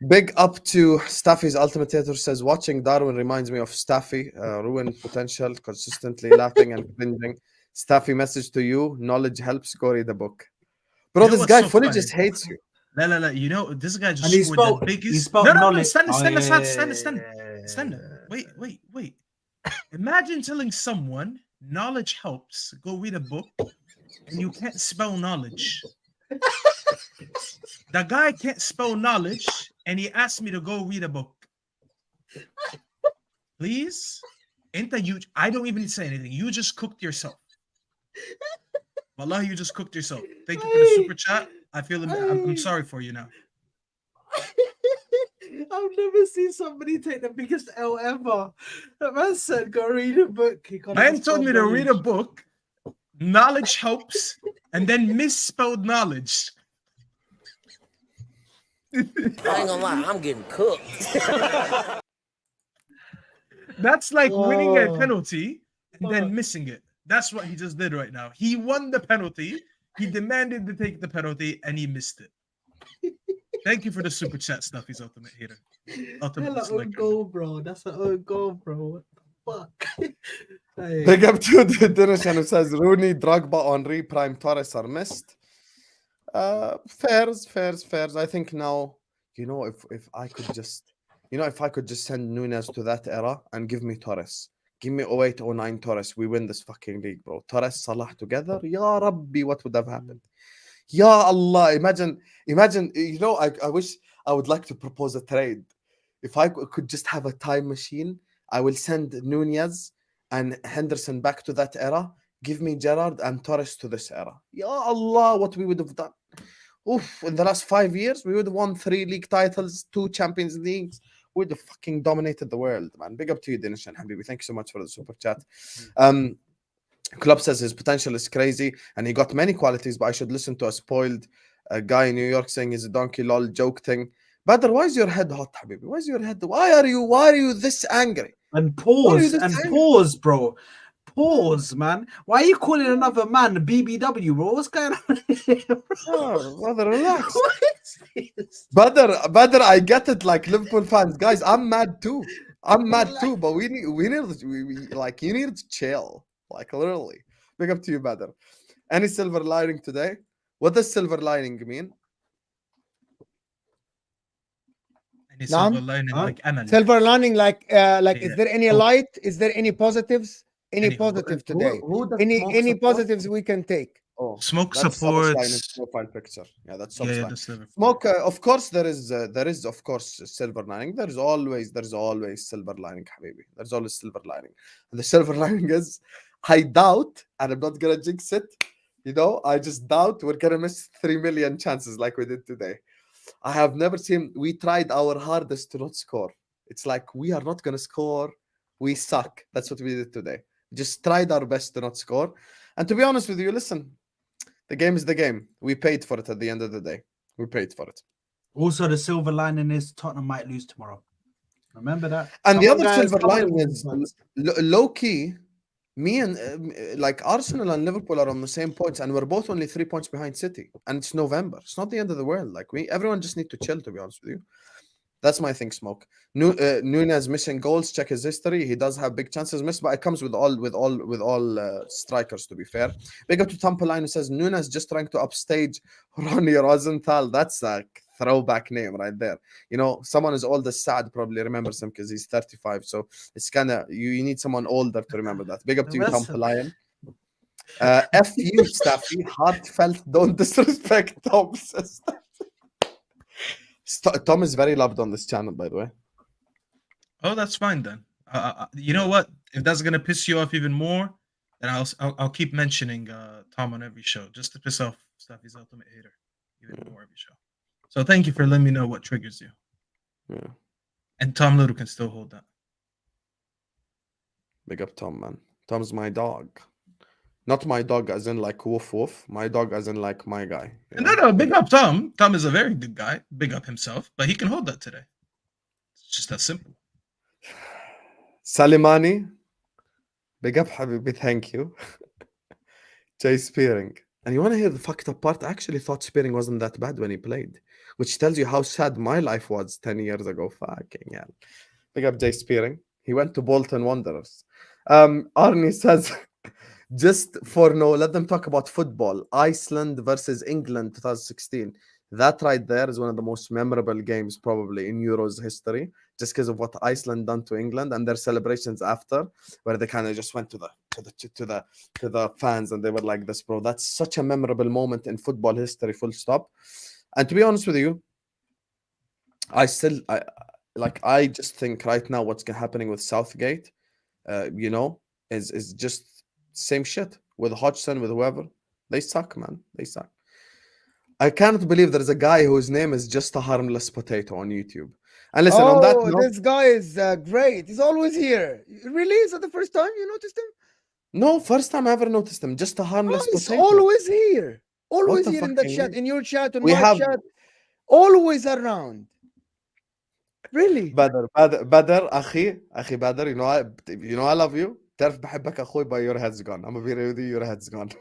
Big up to Staffy's Ultimate Theater says watching Darwin reminds me of Staffy, ruined potential, consistently laughing and cringing. Staffy, message to you: knowledge helps. Go read the book, bro. You know This what's guy so fully funny? just hates you. La. You know, this guy just And he scored spelled, the he biggest. spelled No, knowledge. stand. Oh, Stand. Wait. Imagine telling someone knowledge helps. Go read a book, and you can't spell knowledge. The guy can't spell knowledge, and he asked me to go read a book. Please, I don't even say anything. You just cooked yourself. Wallah, you just cooked yourself. Thank you for the super chat. I feel I'm sorry for you now. I've never seen somebody take the biggest L ever. That man said, "Go read a book." He can't Man even told spell me to read a knowledge. book. Knowledge helps, and then misspelled knowledge. I ain't gonna lie, I'm getting cooked. That's like winning a Oh. penalty and then missing it. That's what he just did right now. He won the penalty. He demanded to take the penalty, and he missed it. Thank you for the super chat stuff. He's ultimate hater. Ultimate Hella own disliker. goal, bro. That's an own goal, bro. What the fuck? Hey. Big up to the Dinishan who says Rooney, Drogba, Henry, Prime Torres are missed. Fairs. I think now, if I could just send Nunes to that era and give me Torres. Give me 08, 09 Torres. We win this fucking league, bro. Torres, Salah together. Ya Rabbi, what would have happened? Ya Allah. Imagine, I wish I would like to propose a trade. If I could just have a time machine, I will send Nunez and Henderson back to that era. Give me Gerrard and Torres to this era. Ya Allah, what we would have done. Oof, in the last 5 years, we would have won 3 league titles, 2 Champions Leagues. would have fucking dominated the world, man. Big up to you, Dinesh and Habibi. Thank you so much for the super chat. Klopp says his potential is crazy and he got many qualities, but I should listen to a spoiled guy in New York saying he's a donkey lol joke thing. Badr, why is your head hot, Habibi? Why is your head? Why are you this angry? And pause, bro. Pause, man. Why are you calling another man BBW, bro? What's going on here, bro? Oh, brother, relax. What is this? Badr, I get it. Like Liverpool fans, guys, I'm mad too. But we need like you need to chill. Like literally. Big up to you, Badr. Any silver lining today? What does silver lining mean? Any silver lining like Amal. Silver lining, like is there any Oh. light? Is there any positives? Any Any- positive today? Who does Any smoke any support? positives we can take? Oh, Smoke that's Sub's line in supports. profile picture. Yeah, that's Yeah, Sub's yeah, line. that's Liverpool. Smoke, of course, there is of course silver lining. There's always silver lining, Habibi. There's always silver lining, and the silver lining is, I doubt, and I'm not gonna jinx it. You know, I just doubt we're gonna miss 3 million chances like we did today. I have never seen. We tried our hardest to not score. It's like we are not gonna score. We suck. That's what we did today. Just tried our best to not score. And to be honest with you, listen, the game is the game. We paid for it at the end of the day. We paid for it. Also, the silver lining is Tottenham might lose tomorrow. Remember that. And the Come on, other guys, silver come on, lining is fans. low key. Me and like Arsenal and Liverpool are on the same points, and we're both only 3 points behind City. And it's November. It's not the end of the world. Like everyone just need to chill. To be honest with you, that's my thing. Smoke. Nunez missing goals. Check his history. He does have big chances missed, but it comes with all strikers. To be fair, big up to Tampa who says Nunez just trying to upstage Ronnie Rosenthal. That's a throwback name right there. You know, someone as old as Saad probably remembers him because he's 35. So it's kind of you need someone older to remember that. Big up to you, Tampa Lion. F you, Staffy. Heartfelt. Don't disrespect Tom. Says Tom is very loved on this channel, by the way. Oh, that's fine then. You know what? If that's gonna piss you off even more, then I'll keep mentioning Tom on every show just to piss off Staffy's ultimate hater even more every show. So thank you for letting me know what triggers you. Yeah. And Tom Little can still hold that. Big up Tom, man. Tom's my dog. Not my dog as in like woof woof. My dog as in like my guy. You know? No, big up Tom. Tom is a very good guy. Big up himself, but he can hold that today. It's just that simple. Salimani. Big up Habibi, thank you. Jay Spearing. And you want to hear the fucked up part? I actually thought Spearing wasn't that bad when he played, which tells you how sad my life was 10 years ago. Fucking hell. Big up Jay Spearing. He went to Bolton Wanderers. Arnie says, just for no, let them talk about football. Iceland versus England 2016. That right there is one of the most memorable games probably in Euros history, just because of what Iceland done to England and their celebrations after, where they kind of just went to the fans and they were like this, bro. That's such a memorable moment in football history, full stop. And to be honest with you, I just think right now what's happening with Southgate, you know, is just same shit with Hodgson, with whoever. They suck, man. They suck. I cannot believe there is a guy whose name is Just a Harmless Potato on YouTube. And listen, on that note, this guy is great. He's always here. Really? Is that the first time you noticed him? no, first time I ever noticed him. Just a Harmless He's Potato. always here. Always the here in the fucking chat, name? in your chat, in We my have- chat. Always around. Really? Badr, أخي Badr, you know I love you. تعرف بحبك أخوي, but your head's gone. I'm gonna be real with you, your head's gone.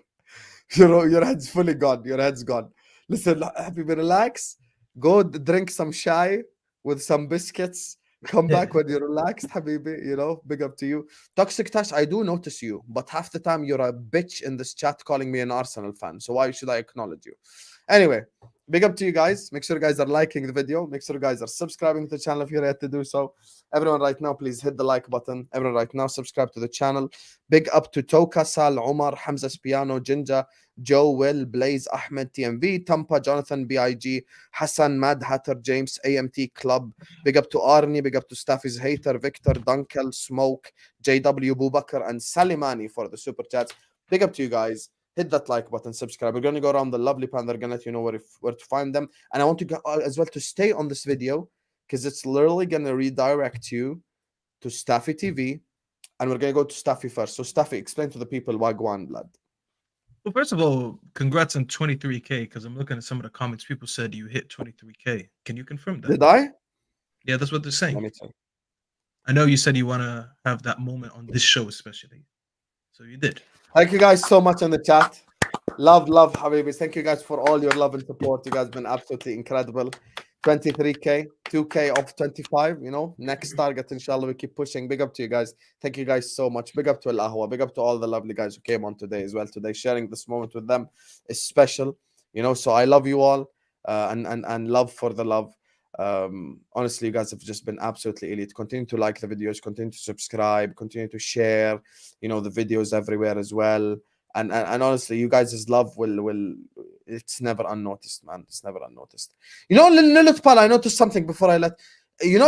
your head's fully gone. Your head's gone. Listen, Habibi, relax. Go drink some chai with some biscuits. Come back when you're relaxed, Habibi. You know, big up to you. Toxic Tash, I do notice you, but half the time you're a bitch in this chat calling me an Arsenal fan. So why should I acknowledge you? Anyway, big up to you guys. Make sure you guys are liking the video. Make sure you guys are subscribing to the channel if you're yet to do so. Everyone right now, please hit the like button. Everyone right now, subscribe to the channel. Big up to Toka, Sal, Omar, Hamza Spiano, Jinja, Joe, Will, Blaze, Ahmed, TMV, Tampa, Jonathan, BIG, Hassan, Mad Hatter, James, AMT Club. Big up to Arnie. Big up to Staffy's Hater, Victor, Dunkel, Smoke, JW, Bubakar, and Salimani for the super chats. Big up to you guys. Hit that like button, subscribe. We're going to go around the lovely pan. They're going to let you know where to find them. And I want you as well to stay on this video because it's literally gonna redirect you to Staffy TV, and we're gonna go to Staffy first. So Staffy, explain to the people why Guan blood. Well, first of all, congrats on 23K, because I'm looking at some of the comments. People said you hit 23K. Can you confirm that? Did I? Yeah, that's what they're Let saying. me check. I know you said you want to have that moment on this show, especially. So you did. Thank you guys so much on the chat. Love, Habibis. Thank you guys for all your love and support. You guys have been absolutely incredible. 23K, 2K off 25. Next target, inshallah, we keep pushing. Big up to you guys. Thank you guys so much. Big up to Al Ahwa. Big up to all the lovely guys who came on today as well. Today, sharing this moment with them is special. So I love you all, and love for the love. Honestly, you guys have just been absolutely elite. Continue to like the videos, continue to subscribe, continue to share, the videos everywhere as well. And honestly, you guys' love will it's never unnoticed, man. It's never unnoticed. Liverpool, I noticed something before I let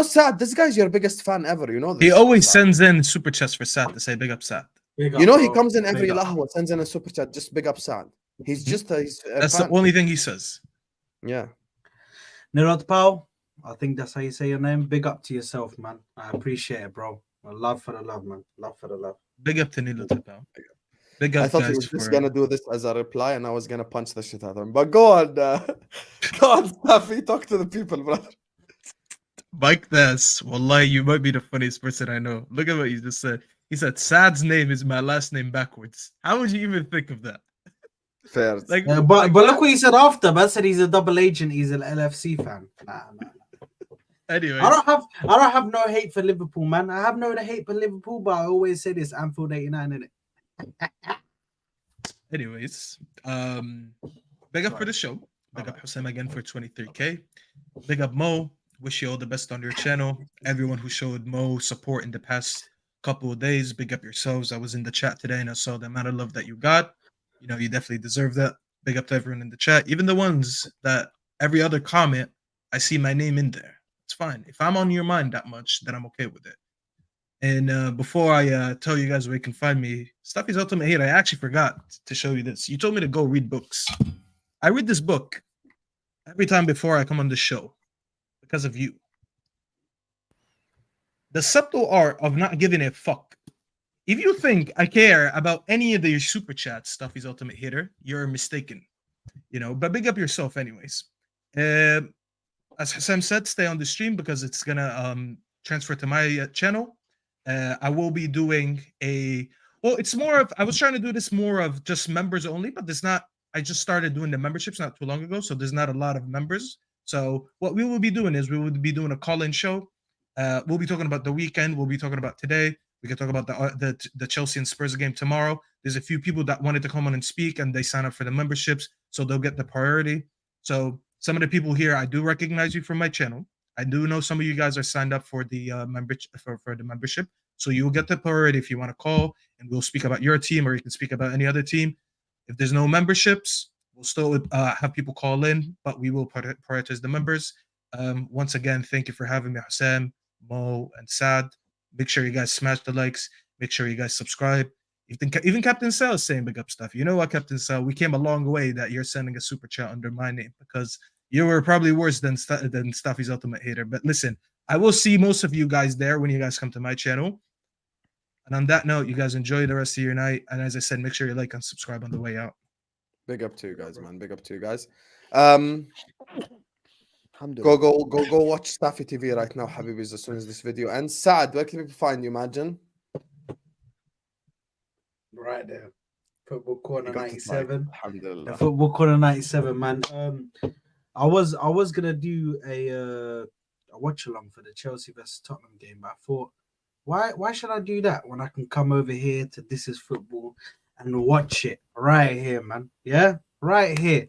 Saad, this guy's your biggest fan ever. This. He always sends in super chats for Saad to say big up Saad. Big up, he bro. comes in every Big up. lahwa, sends in a super chat, just big up Saad. He's just he's a That's fan. the only thing he says. Yeah. Nirot Pal, I think that's how you say your name. Big up to yourself, man. I appreciate it, bro. Love for the love, man. Love for the love. Big up to Nilo Tapao. Big up, I thought guys, he was just for... gonna do this as a reply, and I was gonna punch the shit out of him. But go on, Staffy, talk to the people, brother. Mike Ness, wallahi, you might be the funniest person I know. Look at what he just said. He said, Saad's name is my last name backwards. How would you even think of that? Fair. Like, But look what he said after. Man said he's a double agent. He's an LFC fan. Nah. anyway, I don't have no hate for Liverpool, man. I have no hate for Liverpool, but I always say this: Anfield 89, innit? anyways, big up for the show. Big up Hussein again for 23K. Big up Mo. Wish you all the best on your channel. Everyone who showed Mo support in the past couple of days, big up yourselves. I was in the chat today and I saw the amount of love that you got. You definitely deserve that. Big up to everyone in the chat. Even the ones that every other comment, I see my name in there. It's fine. If I'm on your mind that much, then I'm okay with it. And before I tell you guys where you can find me, Staffy's Ultimate Hate, I actually forgot to show you this. You told me to go read books. I read this book every time before I come on the show because of you. The Subtle Art of Not Giving a Fuck. If you think I care about any of your super chats, Staffy's Ultimate Hater, you're mistaken. But big up yourself anyways. As Sam said, stay on the stream because it's gonna transfer to my channel. I will be doing it's more of, I was trying to do this more of just members only, but there's not, I just started doing the memberships not too long ago, so there's not a lot of members. So what we will be doing is we will be doing a call-in show. We'll be talking about the weekend. We'll be talking about today. We can talk about the Chelsea and Spurs game tomorrow. There's a few people that wanted to come on and speak, and they sign up for the memberships, so they'll get the priority. So some of the people here, I do recognize you from my channel. I do know some of you guys are signed up for the for the membership, so you will get the priority if you want to call, and we'll speak about your team, or you can speak about any other team. If there's no memberships, we'll still have people call in, but we will prioritize the members. Once again, thank you for having me, Hussein, Mo, and Saad. Make sure you guys smash the likes. Make sure you guys subscribe. Even Captain Sal is saying big up stuff. You know what, Captain Sal? We came a long way that you're sending a super chat under my name because you were probably worse than Staffy's Ultimate Hater. But listen, I will see most of you guys there when you guys come to my channel. And on that note, you guys enjoy the rest of your night. And as I said, make sure you like and subscribe on the way out. Big up to you guys, man. Big up to you guys. Go watch Staffy TV right now, Habibis, as soon as this video ends. Saad, where can people find you, imagine? Right there. Football Corner You got to 97. fight. Alhamdulillah. The Football Corner 97, man. I was gonna do a watch along for the Chelsea versus Tottenham game, but I thought, why should I do that when I can come over here to This Is Football and watch it right here, man? Yeah, right here.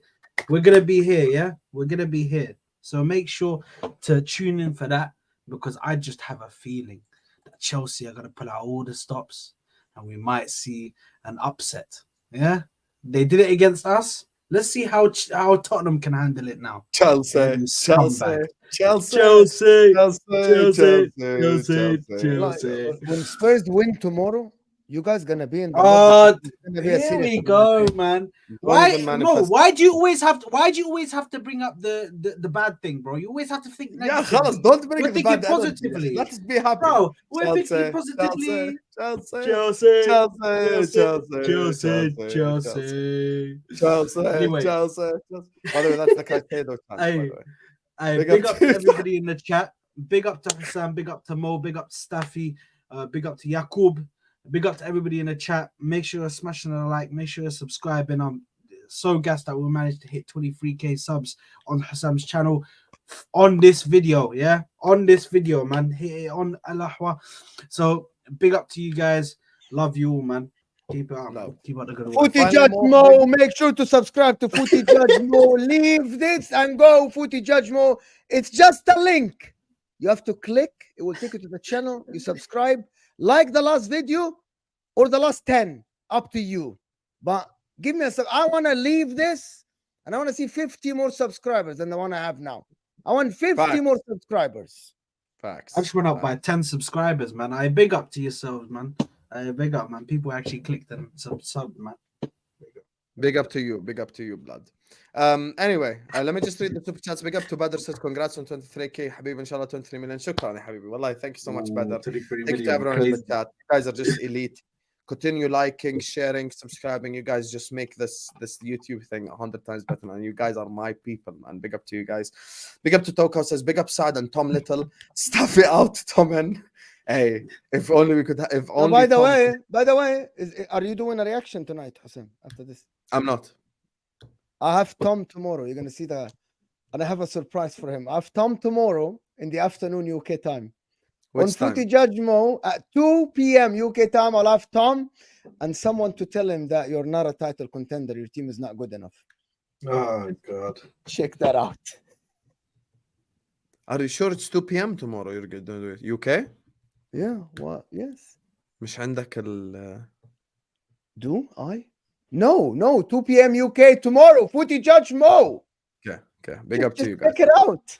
We're gonna be here, yeah. We're gonna be here. So make sure to tune in for that because I just have a feeling that Chelsea are gonna pull out all the stops and we might see an upset. Yeah, they did it against us. Let's see how Tottenham can handle it now. Chelsea. Like, when Spurs win tomorrow, You guys gonna be in the Oh, It's gonna be a here serious we one. go, man. Don't Why even no? manifest. Why do you always have to? Why do you always have to bring up the bad thing, bro? You always have to think Yeah, negatively. خلاص, don't bring We're the thinking bad energy. positively. Let's be happy. Bro, we're Chelsea, thinking positively. Chelsea, Chelsea, Chelsea. Anyway, By the way, that's the Caicedo chance, by the way. big up to everybody in the chat. Big up to Hassan. Big up to Mo. Big up to Staffy. Big up to Yaqub. Big up to everybody in the chat. Make sure you're smashing a like. Make sure you're subscribing. I'm so gassed that we managed to hit 23k subs on Hassan's channel on this video. Yeah, on this video, man. Hit it on Ahwa. So big up to you guys. Love you all, man. Keep it up. Love. Keep up the good work. Footy Finally, Judge more Mo, make sure to subscribe to Footy Judge Mo. Leave this and go, Footy Judge Mo. It's just a link. You have to click. It will take you to the channel. You subscribe, like the last video or the last 10. Up to you. But give me a sub. I want to leave this and I want to see 50 more subscribers than the one I have now. I want 50 Facts. more subscribers. Facts. I just went up by 10 subscribers, man. I big up to yourselves, man. Big up, man. People actually clicked and sub, man. Big up to you, blood. Anyway, let me just read the super chats. Big up to Badr, says congrats on 23k. Habib, inshallah 23 million. Shukran, ya Habibi. Wallahi, thank you so much, Badr. Thank you to everyone in the chat. You guys are just elite. Continue liking, sharing, subscribing. You guys just make this YouTube thing 100 times better, and you guys are my people, man. Big up to you guys. Big up to Toko, says big up Saad and Tom Little. Stuff it out, Tom. And hey, if only we could. If Oh, only. by the Tom way, are you doing a reaction tonight, Hassan? After this, I'm not. I have Tom tomorrow. You're gonna see that, and I have a surprise for him. I have Tom tomorrow in the afternoon UK time. Which On time? Footy Judge Mo at 2 p.m. UK time, I'll have Tom and someone to tell him that you're not a title contender. Your team is not good enough. Oh, God. Check that out. Are you sure it's 2 p.m. tomorrow? You're going to do it. UK? Yeah, what? Yes. مش عندك ال Do I? No, 2 p.m. UK tomorrow. Footy Judge Mo. Okay. Big up to you guys. Check it out.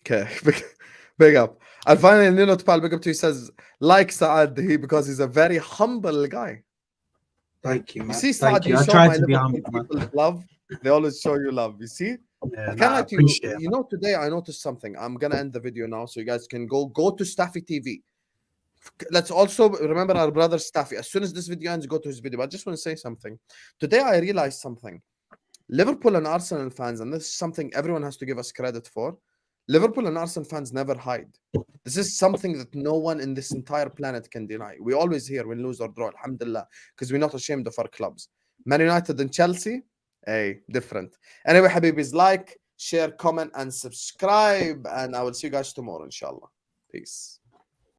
Okay. Big up. And finally, Nino Tpal, big up to you, says, like Saad, because he's a very humble guy. Thank you, man. You see, Thank Saad, you. you I show tried my to be Liverpool humble, man. people love. They always show you love. You see? Yeah, I nah, can't I lie to appreciate you. You know, today I noticed something. I'm going to end the video now so you guys can go to Staffy TV. Let's also remember our brother Staffy. As soon as this video ends, go to his video. But I just want to say something. Today I realized something. Liverpool and Arsenal fans, and this is something everyone has to give us credit for. Liverpool and Arsenal fans never hide. This is something that no one in this entire planet can deny. We always hear when lose or draw, alhamdulillah, because we're not ashamed of our clubs. Man United and Chelsea, different. Anyway, Habibis, like, share, comment, and subscribe. And I will see you guys tomorrow, inshallah. Peace.